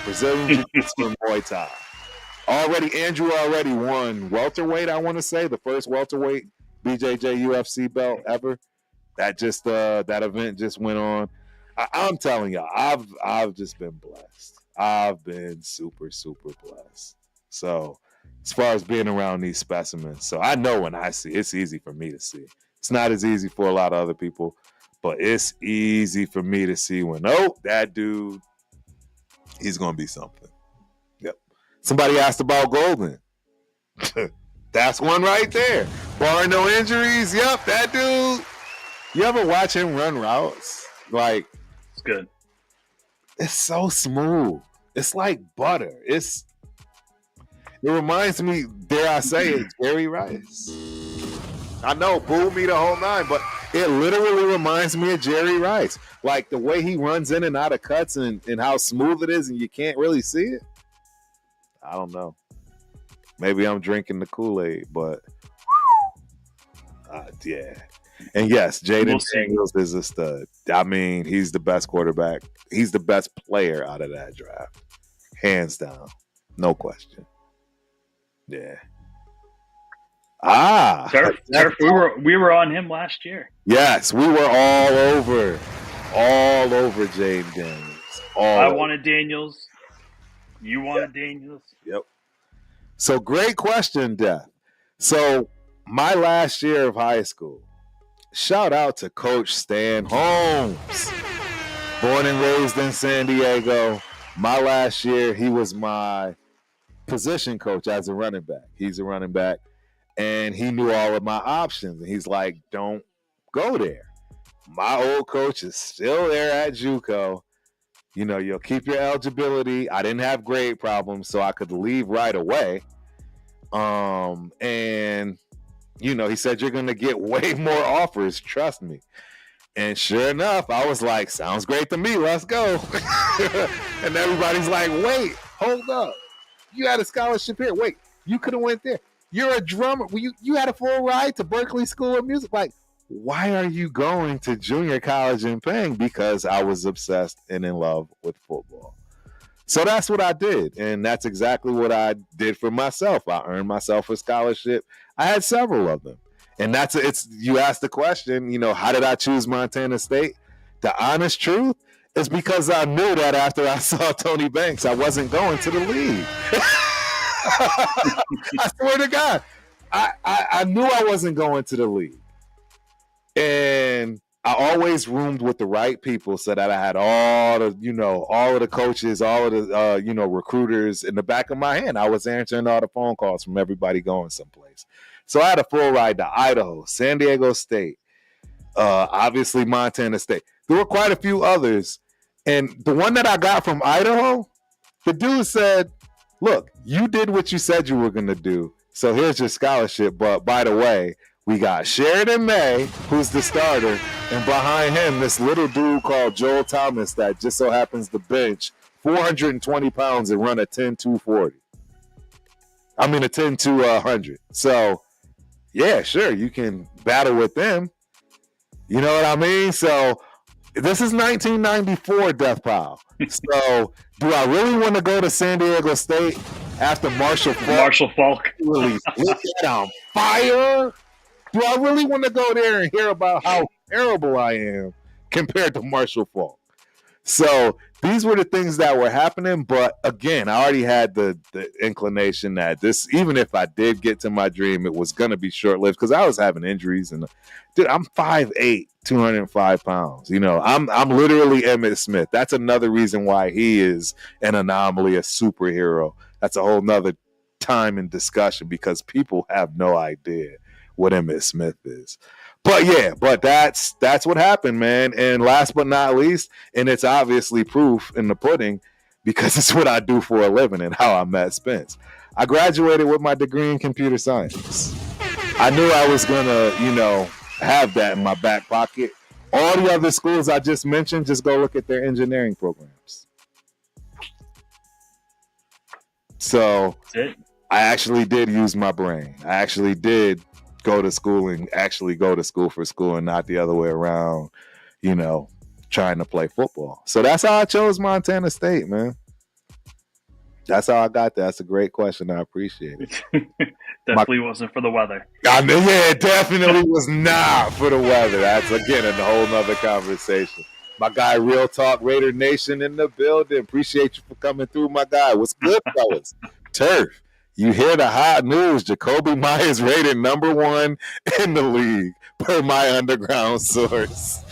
Brazilian Jiu-Jitsu and Muay Thai. Andrew already won welterweight, I want to say, the first welterweight BJJ UFC belt ever. That event just went on. I'm telling y'all, I've just been blessed. I've been super, super blessed. So as far as being around these specimens, so I know when I see, it's easy for me to see. It's not as easy for a lot of other people, but it's easy for me to see when, that dude, he's going to be something. Yep. Somebody asked about Golden. That's one right there. Barring no injuries, yep, that dude. You ever watch him run routes? Like, it's good. It's so smooth. It's like butter. It reminds me, dare I say it, Jerry Rice. I know, boo me the whole nine, but it literally reminds me of Jerry Rice. Like the way he runs in and out of cuts and how smooth it is and you can't really see it. I don't know. Maybe I'm drinking the Kool-Aid, but yeah. And yes, Jaden Daniels is a stud. I mean, he's the best quarterback. He's the best player out of that draft. Hands down. No question. Yeah. Turf, we were on him last year. Yes, we were all over Jaden Daniels. I wanted Daniels. You wanted Daniels. Yep. So great question, Death. So my last year of high school, shout out to Coach Stan Holmes. Born and raised in San Diego. My last year, he was my position coach as a running back. He's a running back, and he knew all of my options. And he's like, don't go there. My old coach is still there at JUCO. You know, you'll keep your eligibility. I didn't have grade problems, so I could leave right away. And you know, he said, you're going to get way more offers. Trust me. And sure enough, I was like, sounds great to me. Let's go. And everybody's like, wait, hold up. You had a scholarship here. Wait, you could have went there. You're a drummer. You had a full ride to Berkeley School of Music. Like, why are you going to junior college and paying? Because I was obsessed and in love with football. So that's what I did. And that's exactly what I did for myself. I earned myself a scholarship. I had several of them. And you asked the question, you know, how did I choose Montana State? The honest truth is because I knew that after I saw Tony Banks, I wasn't going to the league. I swear to God, I knew I wasn't going to the league. And I always roomed with the right people so that I had all of the coaches, all of the, recruiters in the back of my hand. I was answering all the phone calls from everybody going someplace. So I had a full ride to Idaho, San Diego State, obviously Montana State. There were quite a few others. And the one that I got from Idaho, the dude said, look, you did what you said you were going to do. So here's your scholarship. But by the way, we got Sheridan May, who's the starter, and behind him, this little dude called Joel Thomas that just so happens to bench 420 pounds and run a 10-240. I mean, a 10-100. So, yeah, sure, you can battle with them. You know what I mean? So, this is 1994, Death Pile. So, do I really want to go to San Diego State after Marshall Falk? Really lit it on fire? Do I really want to go there and hear about how terrible I am compared to Marshall Falk? So these were the things that were happening. But again, I already had the inclination that this, even if I did get to my dream, it was going to be short lived because I was having injuries. And dude, I'm 5'8", 205 pounds. You know, I'm literally Emmitt Smith. That's another reason why he is an anomaly, a superhero. That's a whole nother time and discussion because people have no idea what Emmitt Smith is. But yeah, but that's what happened, man. And last but not least, and it's obviously proof in the pudding because it's what I do for a living and how I met Spence. I graduated with my degree in computer science. I knew I was gonna, have that in my back pocket. All the other schools I just mentioned, just go look at their engineering programs. So I actually did use my brain. I actually did go to school and actually go to school for school and not the other way around, trying to play football. So that's how I chose Montana State, man. That's how I got there. That's a great question. I appreciate it. Definitely wasn't for the weather. Yeah, it definitely was not for the weather. That's, again, a whole nother conversation. My guy, Real Talk Raider Nation in the building. Appreciate you for coming through, my guy. What's good, fellas? Turf. You hear the hot news. Jacoby Myers rated number 1 in the league per my underground source.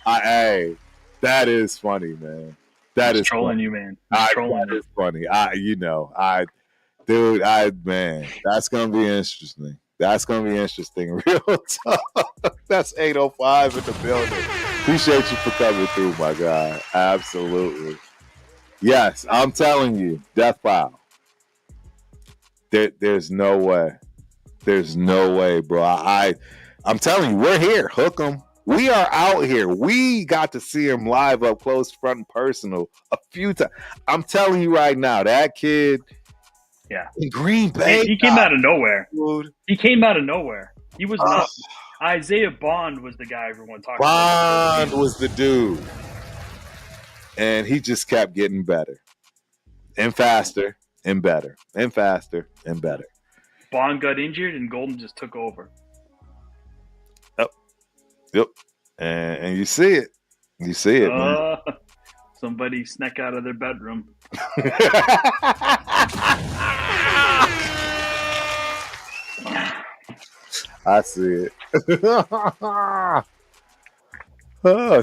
Hey, that is funny, man. That is trolling funny. You, man. That is funny. Man, that's going to be interesting. That's going to be interesting. Real talk. That's 805 in the building. Appreciate you for coming through, my guy. Absolutely. Yes, I'm telling you, Death Pile. There's no way. There's no way, bro. I'm telling you, we're here. Hook 'em. We are out here. We got to see him live up close, front and personal a few times. I'm telling you right now, that kid in Green Bay. He came out of nowhere. Dude. He came out of nowhere. He was not. Isaiah Bond was the guy everyone talked about. Bond was the dude. And he just kept getting better and faster and better and faster and better. Bond got injured and Golden just took over. Yep. And you see it. You see it, man. Somebody snuck out of their bedroom. I see it.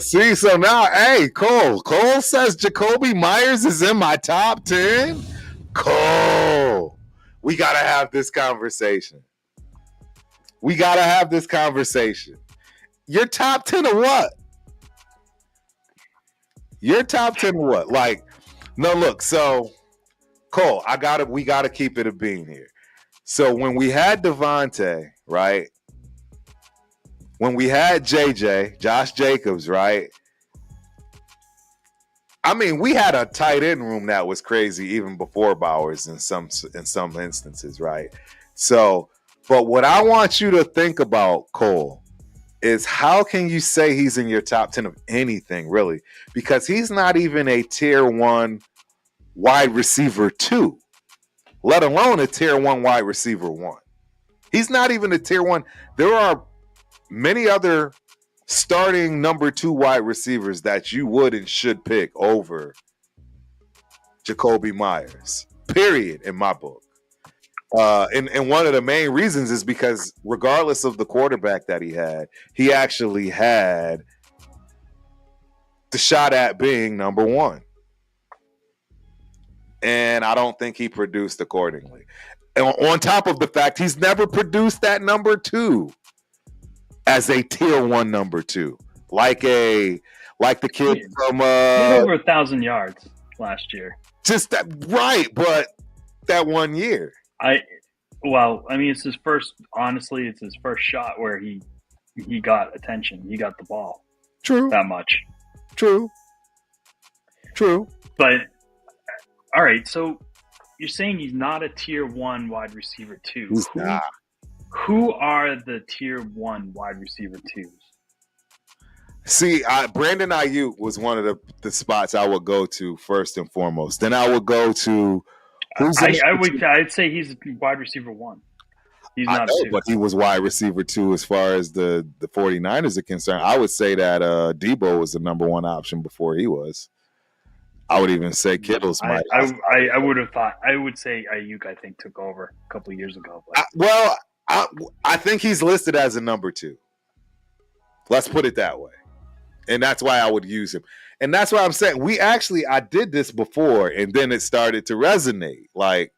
See, so now, hey, Cole says Jacoby Myers is in my top 10. Cole, we got to have this conversation. Your top 10 of what? Like, no, look, so Cole, we gotta keep it a bean here. So when we had Devontae, right? When we had JJ, Josh Jacobs, right? I mean, we had a tight end room that was crazy even before Bowers in some instances, right? So, but what I want you to think about, Cole, is how can you say he's in your top 10 of anything, really? Because he's not even a tier 1 wide receiver 2, let alone a tier 1 wide receiver 1. He's not even a tier 1. There are many other starting number 2 wide receivers that you would and should pick over Jacoby Myers, period, in my book. And one of the main reasons is because regardless of the quarterback that he actually had the shot at being number 1. And I don't think he produced accordingly. And on top of the fact, he's never produced that number 2 as a tier 1 number 2. Like the kid from over 1,000 yards last year. Just that, right, but that 1 year. It's his first. Honestly, it's his first shot where he got attention. He got the ball. True. That much. True. But all right, so you're saying he's not a tier 1 wide receiver 2. He's not. Who are the tier 1 wide receiver 2s? See, Brandon Ayuk was one of the spots I would go to first and foremost. Then I would go to. I'd say he's wide receiver 1. He's I not know, a 2. but he was wide receiver 2 as far as the 49ers are concerned. I would say that Debo was the number 1 option before he was. I would even say Kittle's I would have thought. I would say Ayuk, I think, took over a couple of years ago. But I think he's listed as a number 2. Let's put it that way. And that's why I would use him. And that's why I'm saying I did this before, and then it started to resonate. Like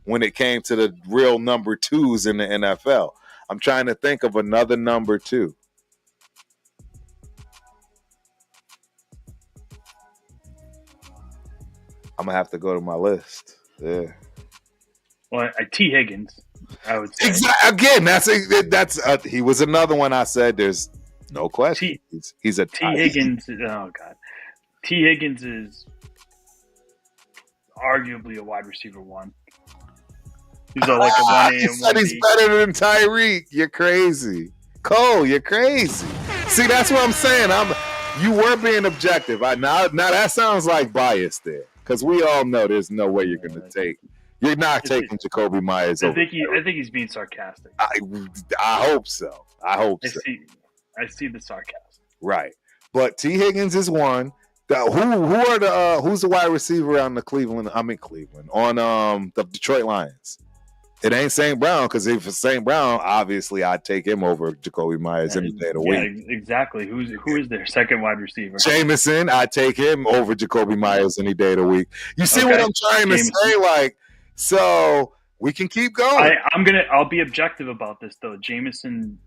when it came to the real number 2s in the NFL. I'm trying to think of another number 2. I'm gonna have to go to my list. Yeah. Well, T. Higgins, I would say. Again, he was another one I said. There's no question. He's a T. Higgins. Oh God, T. Higgins is arguably a wide receiver 1. He's like a 1A and 1B. He's better than Tyreek. You're crazy, Cole. You're crazy. See, that's what I'm saying. You were being objective. Now that sounds like bias there. Because we all know there's no way you're going to take. You're not taking Jacoby Myers over. I think he's being sarcastic. I hope so. I see the sarcasm. Right, but T. Higgins is one. Who's the wide receiver on the on the Detroit Lions? It ain't St. Brown, because if it's St. Brown, obviously I'd take him over Jacoby Myers any day of the week. Yeah, exactly. Who is their second wide receiver? Jameson, I'd take him over Jacoby Myers any day of the week. You see what I'm trying to say? Like, so we can keep going. I'll be objective about this though. Jameson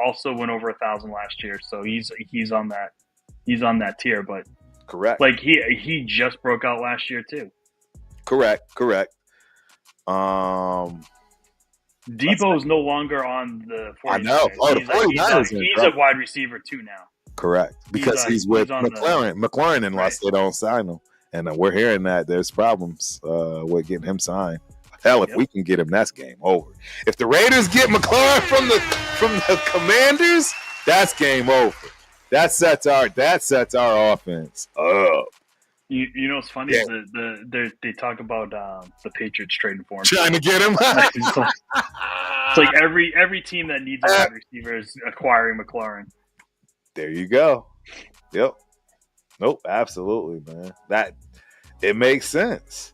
also went over 1,000 last year, so he's on that tier. But correct. Like he just broke out last year too. Correct. Debo's no longer on the 49ers. I know. The 49ers. He's a wide receiver 2 now. Correct. Because he's with McLaurin unless they don't sign him. And we're hearing that there's problems with getting him signed. Hell, if we can get him, that's game over. If the Raiders get McLaurin from the Commanders, that's game over. That sets our offense up. You know what's funny? Yeah. They talk about the Patriots trading for him. Trying to get him. It's like every team that needs a wide receiver is acquiring McLaurin. There you go. Yep. Nope. Absolutely, man. That it makes sense.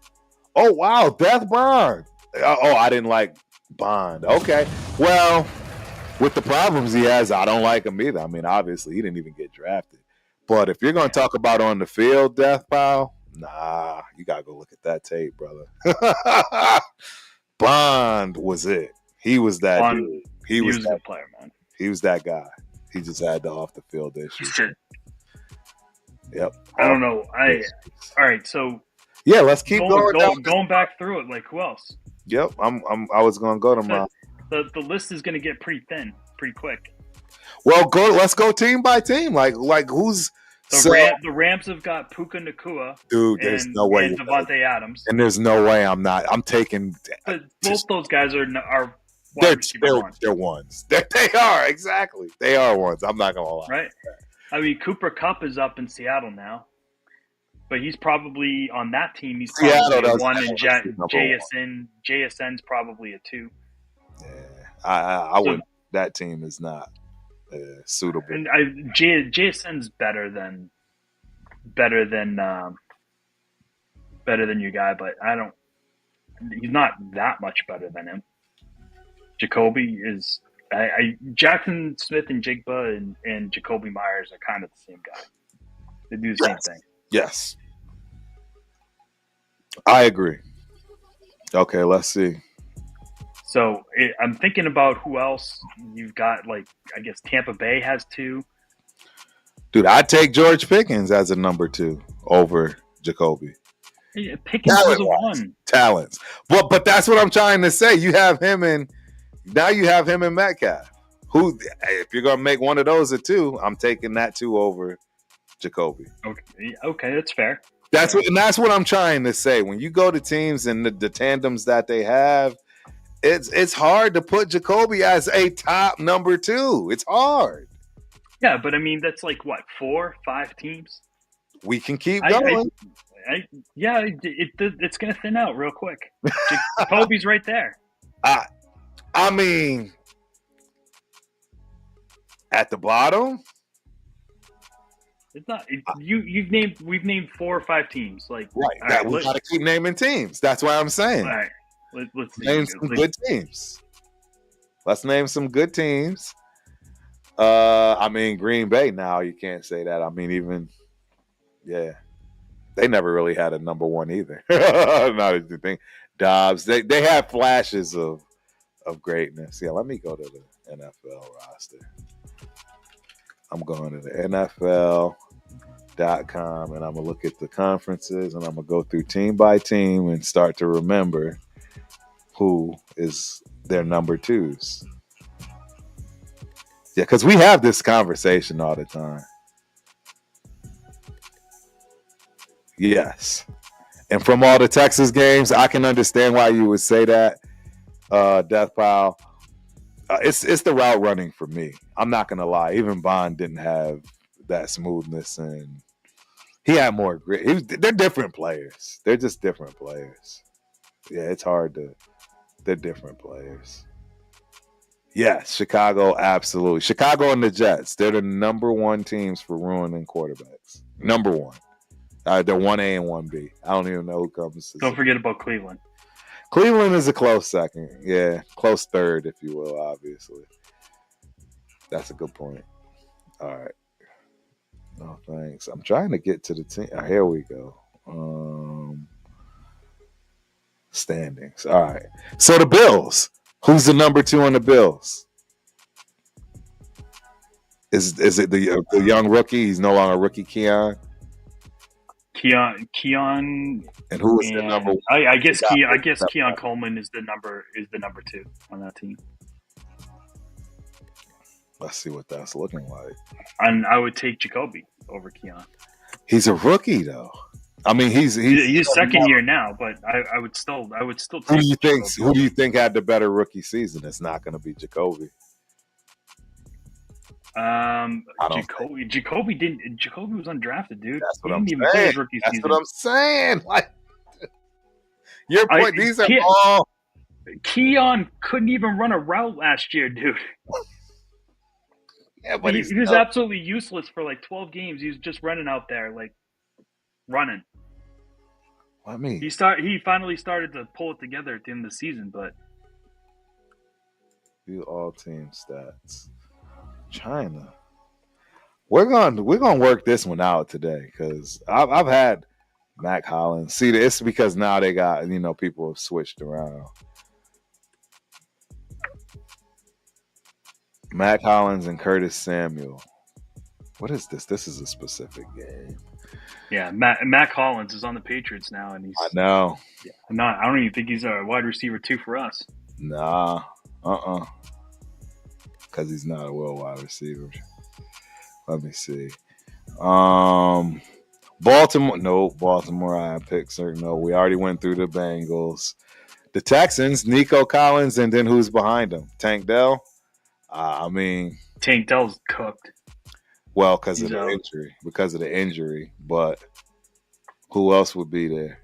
Oh wow, Death Bond. I didn't like Bond. Okay. Well, with the problems he has, I don't like him either. I mean, obviously, he didn't even get drafted. But if you're going to talk about on the field death pile, nah, you got to go look at that tape, brother. Bond was it. He was that dude. He was a good player, man. He was that guy. He just had the off the field issue. Yep. I don't know. All right, so yeah, let's keep going back through it. Like who else? Yep. I was going to go to my the list is going to get pretty thin pretty quick. Well, let's go team by team. Like who's the Rams have got Puka Nacua, dude. There's no way. And Devontae Adams, and there's no way I'm taking. But both those guys are they're ones. They are exactly. They are ones. I'm not gonna lie. Right. I mean, Cooper Kupp is up in Seattle now, but he's probably on that team. He's probably a 1, and JSN's probably a 2. Yeah, I wouldn't. That team is not suitable. And JSN's better than your guy, but he's not that much better than him. Jacoby is Jackson Smith and Jigba and Jacoby Myers are kind of the same guy. They do the same thing. Yes. I agree. Okay, let's see. So I'm thinking about who else you've got. Like, I guess Tampa Bay has 2. Dude, I'd take George Pickens as a number 2 over Jacoby. Yeah, Pickens was a 1. Talents. But that's what I'm trying to say. You have him and Metcalf. Who, if you're gonna make one of those a 2, I'm taking that 2 over Jacoby. Okay, that's fair. That's what I'm trying to say. When you go to teams and the tandems that they have, it's hard to put Jacoby as a top number 2. It's hard. Yeah, but I mean that's like what 4, 5 teams. We can keep going. It's going to thin out real quick. Jacoby's right there. I mean, at the bottom, it's not. We've named 4 or 5 teams. Like right? That we got to keep naming teams. That's why I'm saying. All right, let's see. Name some good teams. Let's name some good teams. I mean, Green Bay. Now you can't say that. I mean, even they never really had a number one either. Not as you think. Dobbs. They have flashes of greatness. Yeah, let me go to the NFL roster. I'm going to the NFL.com and I'm going to look at the conferences and I'm going to go through team by team and start to remember who is their number twos. Yeah, because we have this conversation all the time. Yes. And from all the Texas games, I can understand why you would say that, Death Pile. It's the route running for me. I'm not going to lie. Even Bond didn't have that smoothness, and he had more grit. They're different players. They're just different players. Yeah, it's hard to. They're different players. Yes, Chicago, absolutely. Chicago and the Jets, they're the number one teams for ruining quarterbacks. Number one. They're 1A and 1B. I don't even know who comes. Don't forget about Cleveland. Cleveland is a close second. Yeah, close third, if you will, obviously. That's a good point. All right. No, thanks. I'm trying to get to the team. Oh, here we go. Standings. All right. So the Bills. Who's the number 2 on the Bills? Is it the young rookie? He's no longer rookie, Keon. And who is the number 1? I guess Keon Coleman is the number 2 on that team. Let's see what that's looking like. And I would take Jacoby over Keon. He's a rookie though. I mean, he's second year now, but I would still take Who do you think had the better rookie season? It's not going to be Jacoby. Jacoby was undrafted, dude. That's what I'm saying. That's what I'm saying. Like, your point. These are all. Keon couldn't even run a route last year, dude. Yeah, but he was absolutely useless for like 12 games. He was just running out there, like running. I mean, he finally started to pull it together at the end of the season, but view all team stats. China. We're gonna work this one out today because I've had Mac Hollins. See, it's because now they got people have switched around. Mac Hollins and Curtis Samuel. What is this? This is a specific game. Yeah, Mac Hollins is on the Patriots now, and I know. Yeah, I don't even think he's a wide receiver 2 for us. Nah. Because he's not a wide receiver. Let me see. Baltimore. No, Baltimore. I picked certain. No, we already went through the Bengals. The Texans, Nico Collins, and then who's behind him? Tank Dell. Tank Dell's cooked. Well, because of the injury. But who else would be there?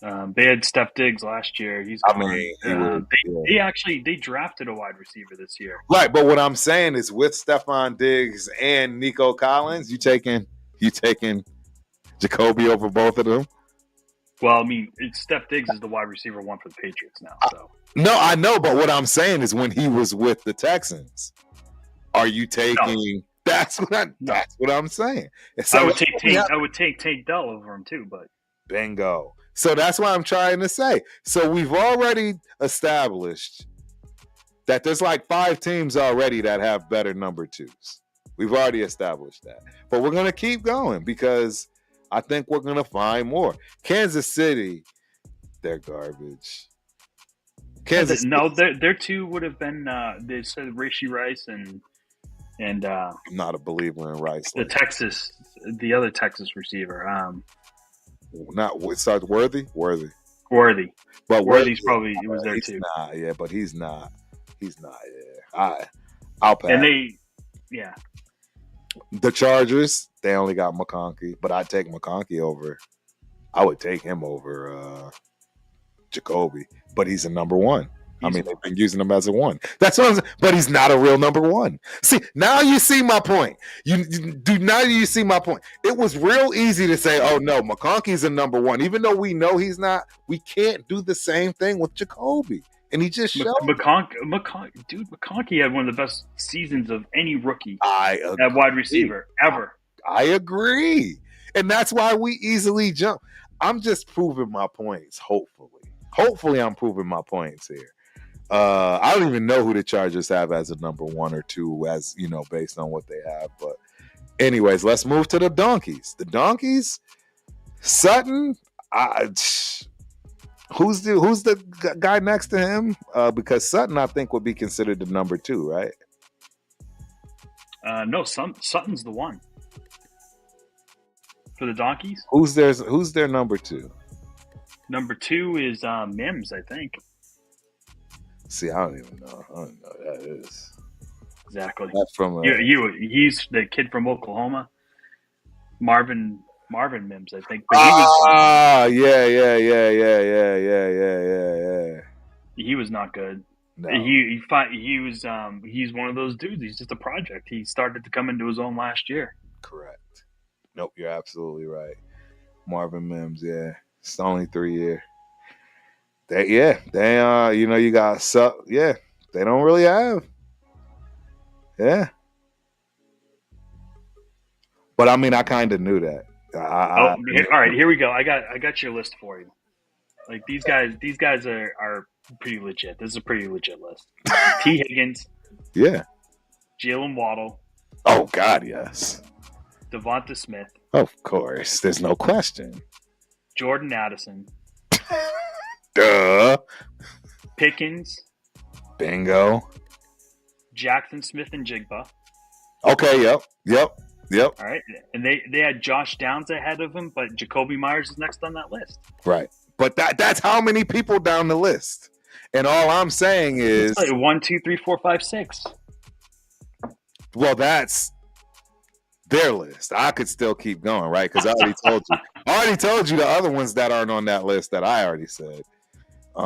They had Steph Diggs last year. He's gone. They drafted a wide receiver this year. Right, but what I'm saying is with Stephon Diggs and Nico Collins, you taking Jacoby over both of them? Well, I mean, Steph Diggs is the wide receiver 1 for the Patriots now. So no, I know, but what I'm saying is when he was with the Texans, are you taking? No. That's what I'm saying. So I would take Tank Dell over him too, but bingo. So that's what I'm trying to say. So we've already established that there's like 5 teams already that have better number 2s. We've already established that. But we're going to keep going because I think we're going to find more. Kansas City, they're garbage. Their 2 would have been, they said Rashee Rice and I'm not a believer in Rice. The other Texas receiver. It starts Worthy. But Worthy's probably was there too. But he's not. Yeah, I'll pass. And the Chargers, they only got McConkey, but I'd take McConkey over. I would take him over Jacoby, but he's a number 1. I mean, they've been using him as a one. That's what I'm saying. But he's not a real number one. See, now you see my point. Now you see my point. It was real easy to say, oh, no, McConkey's a number one. Even though we know he's not, we can't do the same thing with Jacoby. And he just showed McConkey had one of the best seasons of any rookie at wide receiver ever. I agree. And that's why we easily jump. I'm just proving my points, hopefully. Hopefully I'm proving my points here. I don't even know who the Chargers have as a number one or two, as you know, based on what they have. But anyways, let's move to the Donkeys. The Donkeys, Sutton. Who's the guy next to him? Because Sutton, I think, would be considered the number two, right? No, Sutton's the one for the Donkeys. Who's their number two? Number two is Mims, I think. See, I don't even know. I don't know who that is. Exactly. That's from he's the kid from Oklahoma. Marvin Mims, I think. Yeah. He was not good. No. He's one of those dudes. He's just a project. He started to come into his own last year. Correct. Nope, you're absolutely right. Marvin Mims, yeah. It's only 3 year. They you got they don't really have. Yeah. But I mean, I kind of knew that. All right, here we go. I got your list for you. Like these guys are pretty legit. This is a pretty legit list. T. Higgins. Yeah. Jalen Waddle. Oh God, yes. Devonta Smith. Of course, there's no question. Jordan Addison. Duh. Pickens. Bingo. Jackson Smith and Jigba. Okay, yep. All right. And they had Josh Downs ahead of him, but Jacoby Myers is next on that list. Right. But that's how many people down the list. And all I'm saying is 1, 2, 3, 4, 5, 6. Well, that's their list. I could still keep going, right? Because I already told you. I already told you the other ones that aren't on that list that I already said. We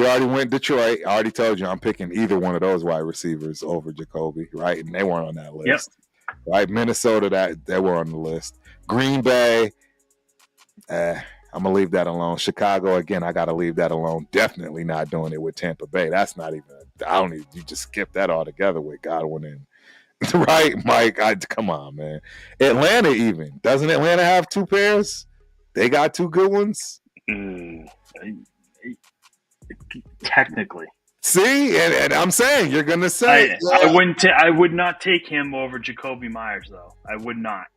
already went Detroit. I already told you I'm picking either one of those wide receivers over Jacoby, right? And they weren't on that list. Yep. Right? Minnesota, they were on the list. Green Bay, I'm going to leave that alone. Chicago, again, I got to leave that alone. Definitely not doing it with Tampa Bay. That's not even, you just skip that altogether with Godwin and, right, Mike? Come on, man. Atlanta even. Doesn't Atlanta have 2 pairs? They got 2 good ones? Technically. See, and I'm saying you're gonna say I would not take him over Jacoby Myers though. I would not.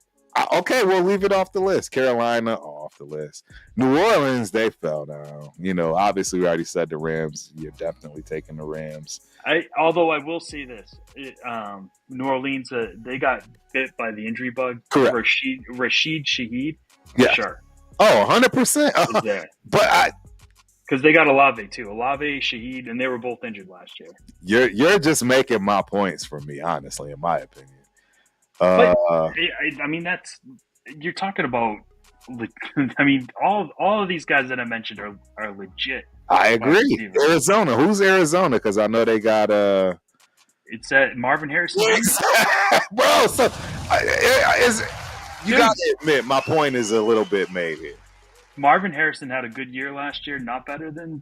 Okay, we'll leave it off the list. Carolina off the list. New Orleans, they fell down. Obviously we already said the Rams. You're definitely taking the Rams. Although I will say this, New Orleans they got bit by the injury bug. Correct. Rashid Shaheed. Yeah. Sure. Oh, 100%. But because they got Olave too. Olave, Shaheed, and they were both injured last year. You're just making my points for me, honestly, in my opinion. But, I mean, you're talking about. I mean, all of these guys that I mentioned are legit. I agree. Arizona. Who's Arizona? Because I know they got It's Marvin Harrison. Bro, so you got to admit, my point is a little bit made here. Marvin Harrison had a good year last year. Not better than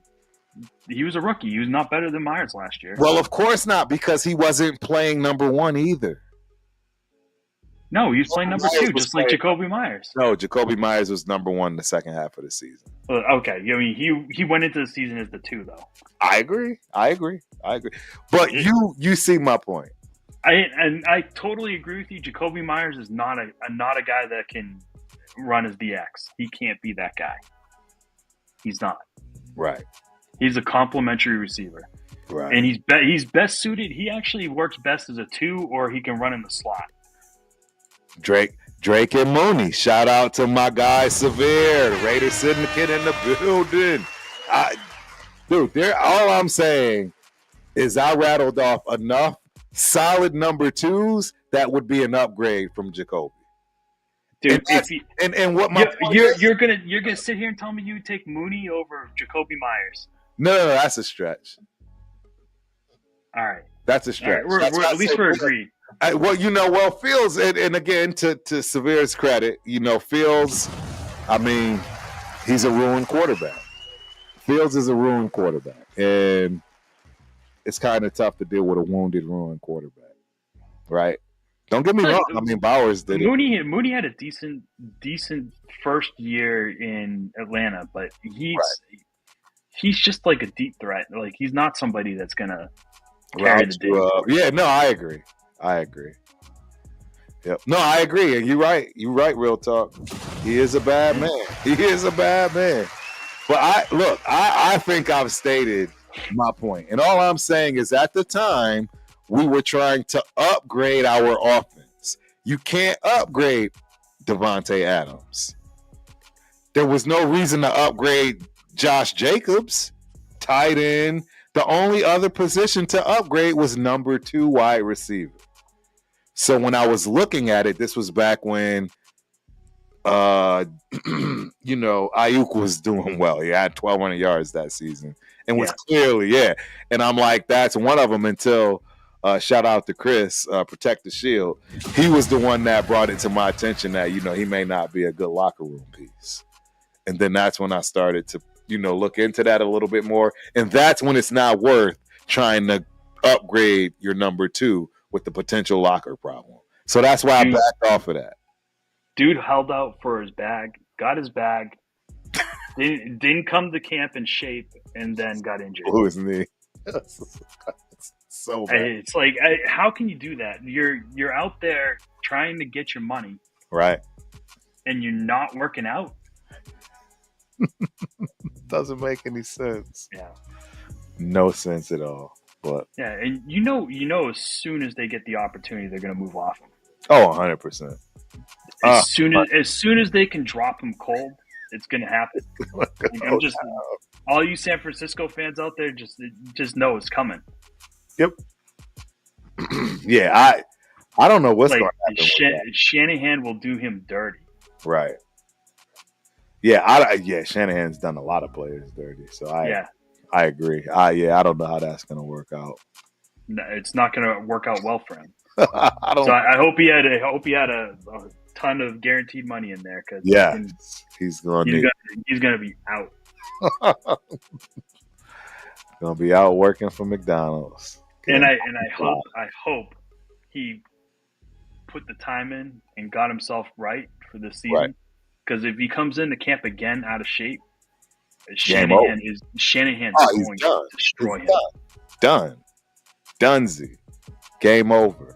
he was a rookie. He was not better than Myers last year. Well, of course not, because he wasn't playing number 1 either. No, he was playing number 2, just like Jacoby Myers. No, Jacoby Myers was number 1 the second half of the season. Okay, I mean he went into the season as the 2 though. I agree. But you see my point. I totally agree with you. Jacoby Myers is not a guy that can run as the X. He can't be that guy. He's not. Right. He's a complimentary receiver. Right. And he's best suited. He actually works best as a 2, or he can run in the slot. Drake and Mooney. Shout out to my guy Severe, the Raider Syndicate in the building. Dude, all I'm saying is I rattled off enough solid number 2s that would be an upgrade from Jacoby. Dude, and what my you're gonna sit here and tell me you would take Mooney over Jacoby Myers? No, that's a stretch. All right. That's a stretch. All right, at least we're agreed. Well, Fields, and again, to Severe's credit, Fields, I mean, he's a ruined quarterback. Fields is a ruined quarterback, and it's kind of tough to deal with a wounded, ruined quarterback, right? Don't get me wrong. I mean, Bowers did it. Mooney had a decent first year in Atlanta, but he's just like a deep threat. Like, he's not somebody that's gonna carry the day. Yeah, no, I agree. Yep. No, I agree. And you're right. Real talk. He is a bad man. But I think I've stated my point. And all I'm saying is at the time, we were trying to upgrade our offense. You can't upgrade Devontae Adams. There was no reason to upgrade Josh Jacobs, tight end. The only other position to upgrade was number 2 wide receiver. So when I was looking at it, this was back when, Ayuk was doing well. He had 1,200 yards that season and was clearly, And I'm like, that's one of them until, shout out to Chris, Protect the Shield. He was the one that brought it to my attention that, he may not be a good locker room piece. And then that's when I started to, look into that a little bit more. And that's when it's not worth trying to upgrade your number 2 with the potential locker problem. So that's why I backed off of that. Dude held out for his bag, got his bag, didn't come to camp in shape, and then got injured. Who is me? So bad. It's like, how can you do that? You're out there trying to get your money, right? And you're not working out. Doesn't make any sense. Yeah, no sense at all. But and as soon as they get the opportunity, they're going to move off him. Oh, 100%. As soon as they can drop him cold, it's going to happen. All you San Francisco fans out there, just know it's coming. Yep. Yeah, I don't know what's going to happen. Shanahan will do him dirty. Right. Yeah, Shanahan's done a lot of players dirty. So I agree. I don't know how that's going to work out. No, it's not going to work out well for him. I hope he had a ton of guaranteed money in there because he's going to be out. Going to be out working for McDonald's. And I hope he put the time in and got himself right for this season. Right. Because if he comes into camp again out of shape, Shanahan's going to destroy him. Done. Dunzy. Game over.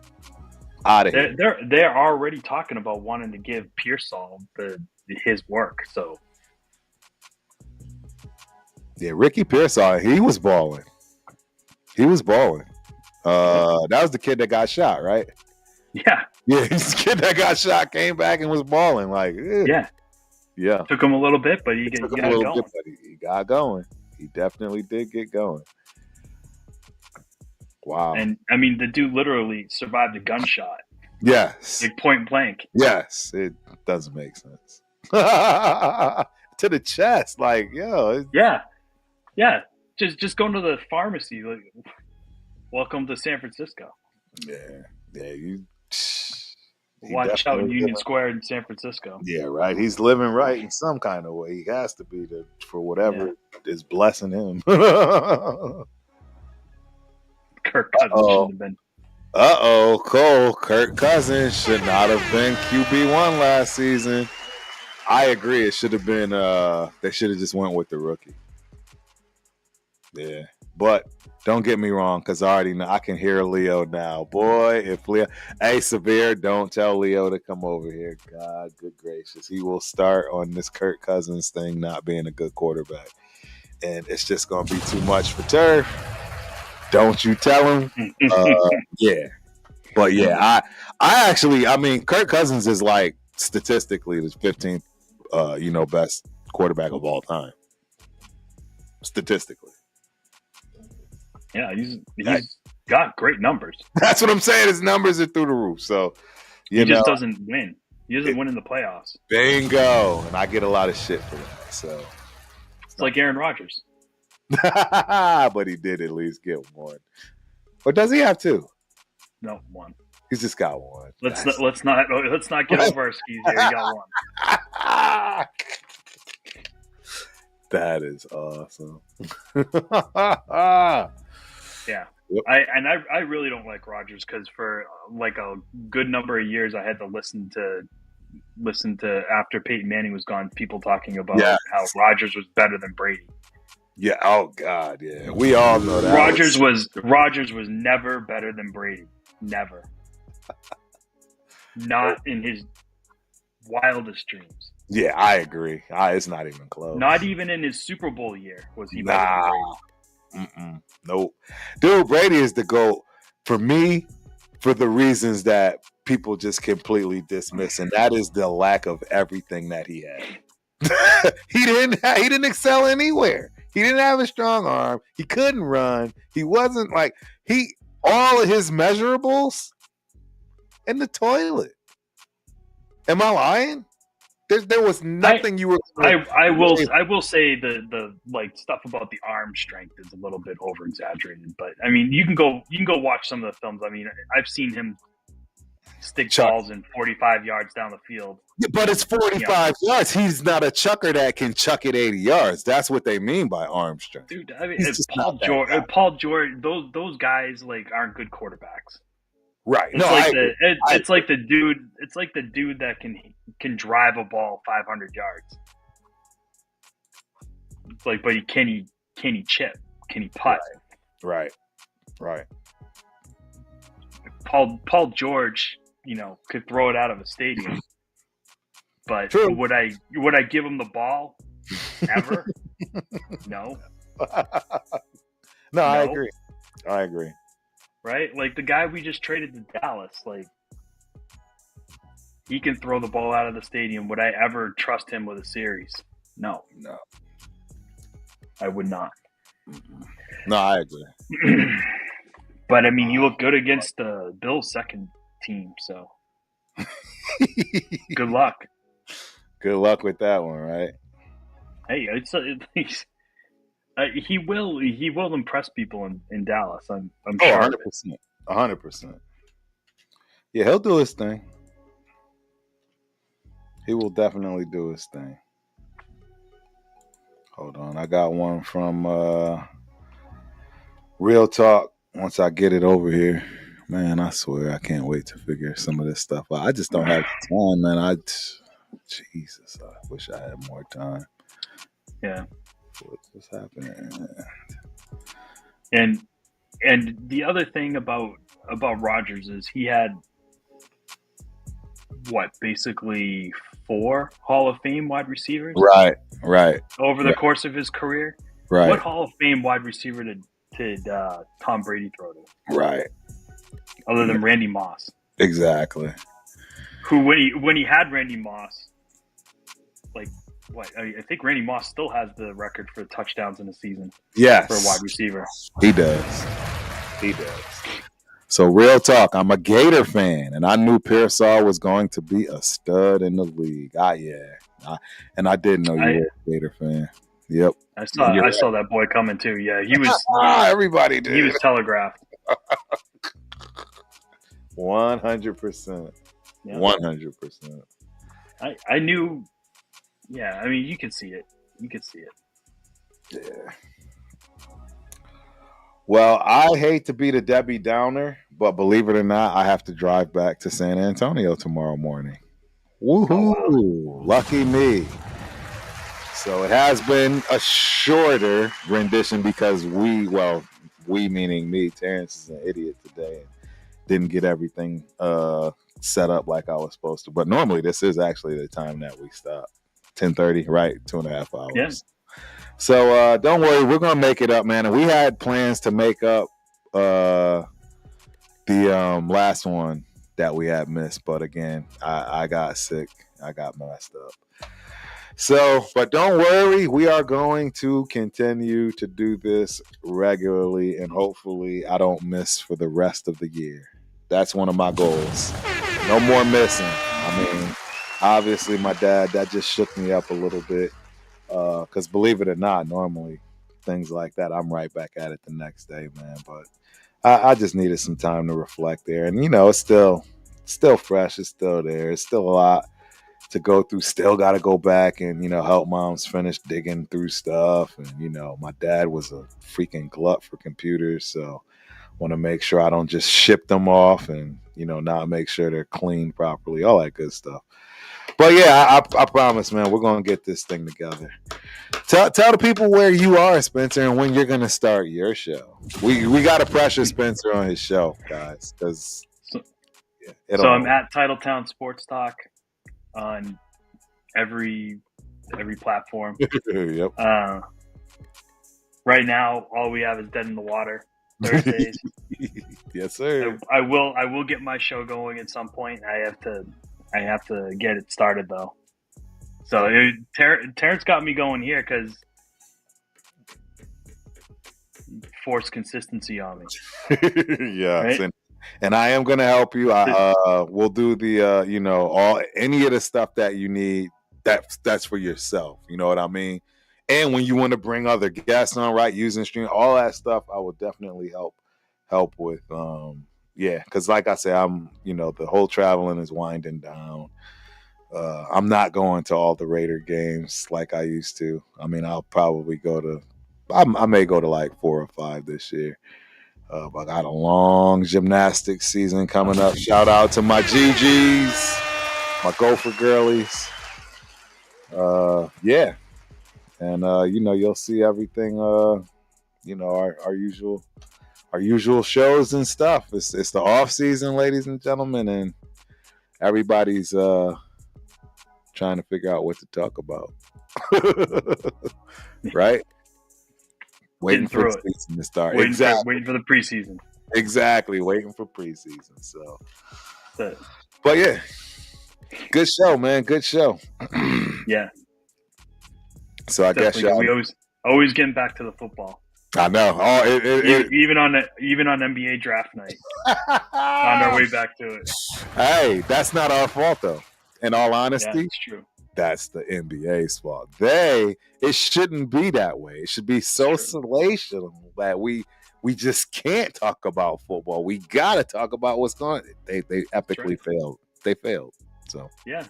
Out of here. They're already talking about wanting to give Pearsall his work. So Ricky Pearsall, he was balling. That was the kid that got shot, right? Yeah. Yeah, he's the kid that got shot, came back and was balling. Like, yeah. Took him a little bit, but he got going. He got going. He definitely did get going. Wow. And I mean, the dude literally survived a gunshot. Yes. Like point blank. Yes, it doesn't make sense. To the chest, like, yo. Yeah. Just going to the pharmacy. Like, welcome to San Francisco. Yeah. Watch out in Union Square in San Francisco. Yeah, right. He's living right in some kind of way. He has to be for whatever is blessing him. Kirk Cousins shouldn't have been. Cole. Kirk Cousins should not have been QB1 last season. I agree. It should have been. They should have just went with the rookie. Yeah, but don't get me wrong, because I already know I can hear Leo now. Boy, if Leo, Severe, don't tell Leo to come over here. God, good gracious, he will start on this Kirk Cousins thing not being a good quarterback, and it's just gonna be too much for Turf. Don't you tell him? Yeah, but I mean, Kirk Cousins is like statistically the 15th, best quarterback of all time, statistically. Yeah, he's got great numbers. That's what I'm saying. His numbers are through the roof. So he just doesn't win. He doesn't win in the playoffs. Bingo. And I get a lot of shit for that. So it's like Aaron Rodgers. But he did at least get one. Or does he have two? No, one. He's just got one. Let's not get over our skis here. He got one. That is awesome. Yeah. Yep. I really don't like Rodgers because for like a good number of years I had to listen to after Peyton Manning was gone, people talking about how Rodgers was better than Brady. Yeah. Oh God. Yeah. We all know that. Rodgers was never better than Brady. Never. Not in his wildest dreams. Yeah, I agree. It's not even close. Not even in his Super Bowl year was he better than Brady. Nope. Dude, Brady is the GOAT for me for the reasons that people just completely dismiss, and that is the lack of everything that he had. He didn't excel anywhere. He didn't have a strong arm. He couldn't run. He wasn't like all of his measurables in the toilet. Am I lying? There was nothing you were. I will say the like stuff about the arm strength is a little bit over exaggerated, but I mean you can go watch some of the films. I mean I've seen him stick balls in 45 yards down the field. But it's 45 yards. He's not a chucker that can chuck it 80 yards. That's what they mean by arm strength. Dude, I mean Paul George, those guys like aren't good quarterbacks. Right. It's like the dude that can drive a ball 500 yards. It's like, but can he chip? Can he putt? Right. Paul George, could throw it out of a stadium. But True. would I give him the ball ever? No. No, I agree. Right? Like the guy we just traded to Dallas, like he can throw the ball out of the stadium. Would I ever trust him with a series? No. I would not. No, I agree. But I mean, you look good against the Bills' second team, so good luck. Good luck with that one, right? Hey, he will impress people in Dallas. I'm sure. 100%. Yeah, he'll do his thing. He will definitely do his thing. Hold on, I got one from Real Talk. Once I get it over here, man, I swear I can't wait to figure some of this stuff out. I just don't have the time, man. Jesus, I wish I had more time. Yeah. What's happening? And the other thing about Rodgers is he had basically 4 Hall of Fame wide receivers? Right. Over the course of his career? Right. What Hall of Fame wide receiver did Tom Brady throw to? Right. Other than Randy Moss. Exactly. Who, when he had Randy Moss, I think Randy Moss still has the record for touchdowns in a season. Yes. For a wide receiver. He does. So Real Talk, I'm a Gator fan, and I knew Pearsall was going to be a stud in the league. And I did know you were a Gator fan. Yep. I saw that boy coming too. Yeah, he was. Everybody did. He was telegraphed. 100%. 100%. I knew. Yeah, I mean, you could see it. Yeah. Well, I hate to be the Debbie Downer, but believe it or not, I have to drive back to San Antonio tomorrow morning. Woohoo! Oh, wow. Lucky me. So it has been a shorter rendition because we meaning me, Terrence is an idiot today and didn't get everything set up like I was supposed to. But normally this is actually the time that we stop. 10:30, right? 2.5 hours. Yes. So don't worry, we're gonna make it up, man. And we had plans to make up the last one that we had missed, but again, I got sick. I got messed up. So, but don't worry, we are going to continue to do this regularly, and hopefully I don't miss for the rest of the year. That's one of my goals. No more missing. I mean, obviously my dad, that just shook me up a little bit. Because believe it or not, normally things like that, I'm right back at it the next day, man. But I just needed some time to reflect there. And, it's still fresh. It's still there. It's still a lot to go through. Still got to go back and, help moms finish digging through stuff. And, my dad was a freaking glut for computers. So want to make sure I don't just ship them off and, not make sure they're cleaned properly, all that good stuff. But yeah, I promise, man, we're going to get this thing together. Tell the people where you are, Spencer, and when you're going to start your show. We got to pressure Spencer on his show, guys. So I'm at Titletown Sports Talk on every platform. Yep. Right now, all we have is Dead in the Water Thursdays. Yes, sir. I will get my show going at some point. I have to get it started though. So Terrence got me going here because forced consistency on me. Yeah, right? and I am going to help you. We'll do the any of the stuff that you need. That's for yourself. You know what I mean? And when you want to bring other guests on, right, using stream, all that stuff, I will definitely help with. Because like I said, I'm the whole traveling is winding down. I'm not going to all the Raider games like I used to. I mean, I'll probably I may go to like 4 or 5 this year. But I got a long gymnastics season coming up. Shout out to my GGs, my Gopher girlies. Yeah. And, you'll see everything, our usual shows and stuff. It's the off season, ladies and gentlemen, and everybody's trying to figure out what to talk about. Right? Waiting for the season to start. Waiting for the preseason. Exactly. Waiting for preseason. So, but yeah, good show, man. Good show. Yeah. So I guess we always getting back to the football. I know. Even on NBA draft night, on our way back to it. Hey, that's not our fault though. In all honesty, yeah, it's true. That's the NBA's fault. It shouldn't be that way. It should be so salacious that we just can't talk about football. We gotta talk about what's going on. They epically failed. They failed. So yeah,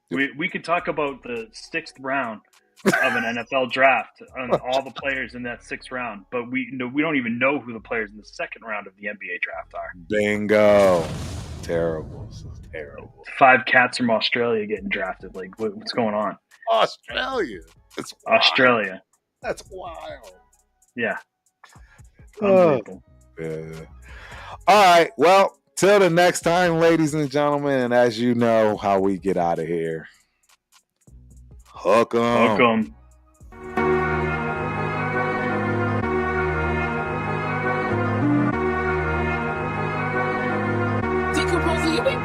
we could talk about the 6th round of an NFL draft and all the players in that 6th round, but we don't even know who the players in the 2nd round of the NBA draft are. Bingo. Terrible. So terrible. 5 cats from Australia getting drafted. Like, what's going on? Australia. It's wild. Australia. That's wild. Yeah. Unbelievable. Yeah. All right. Well, till the next time, ladies and gentlemen, and as you know how we get out of here. Hook 'em. Hook 'em. Decomposing your big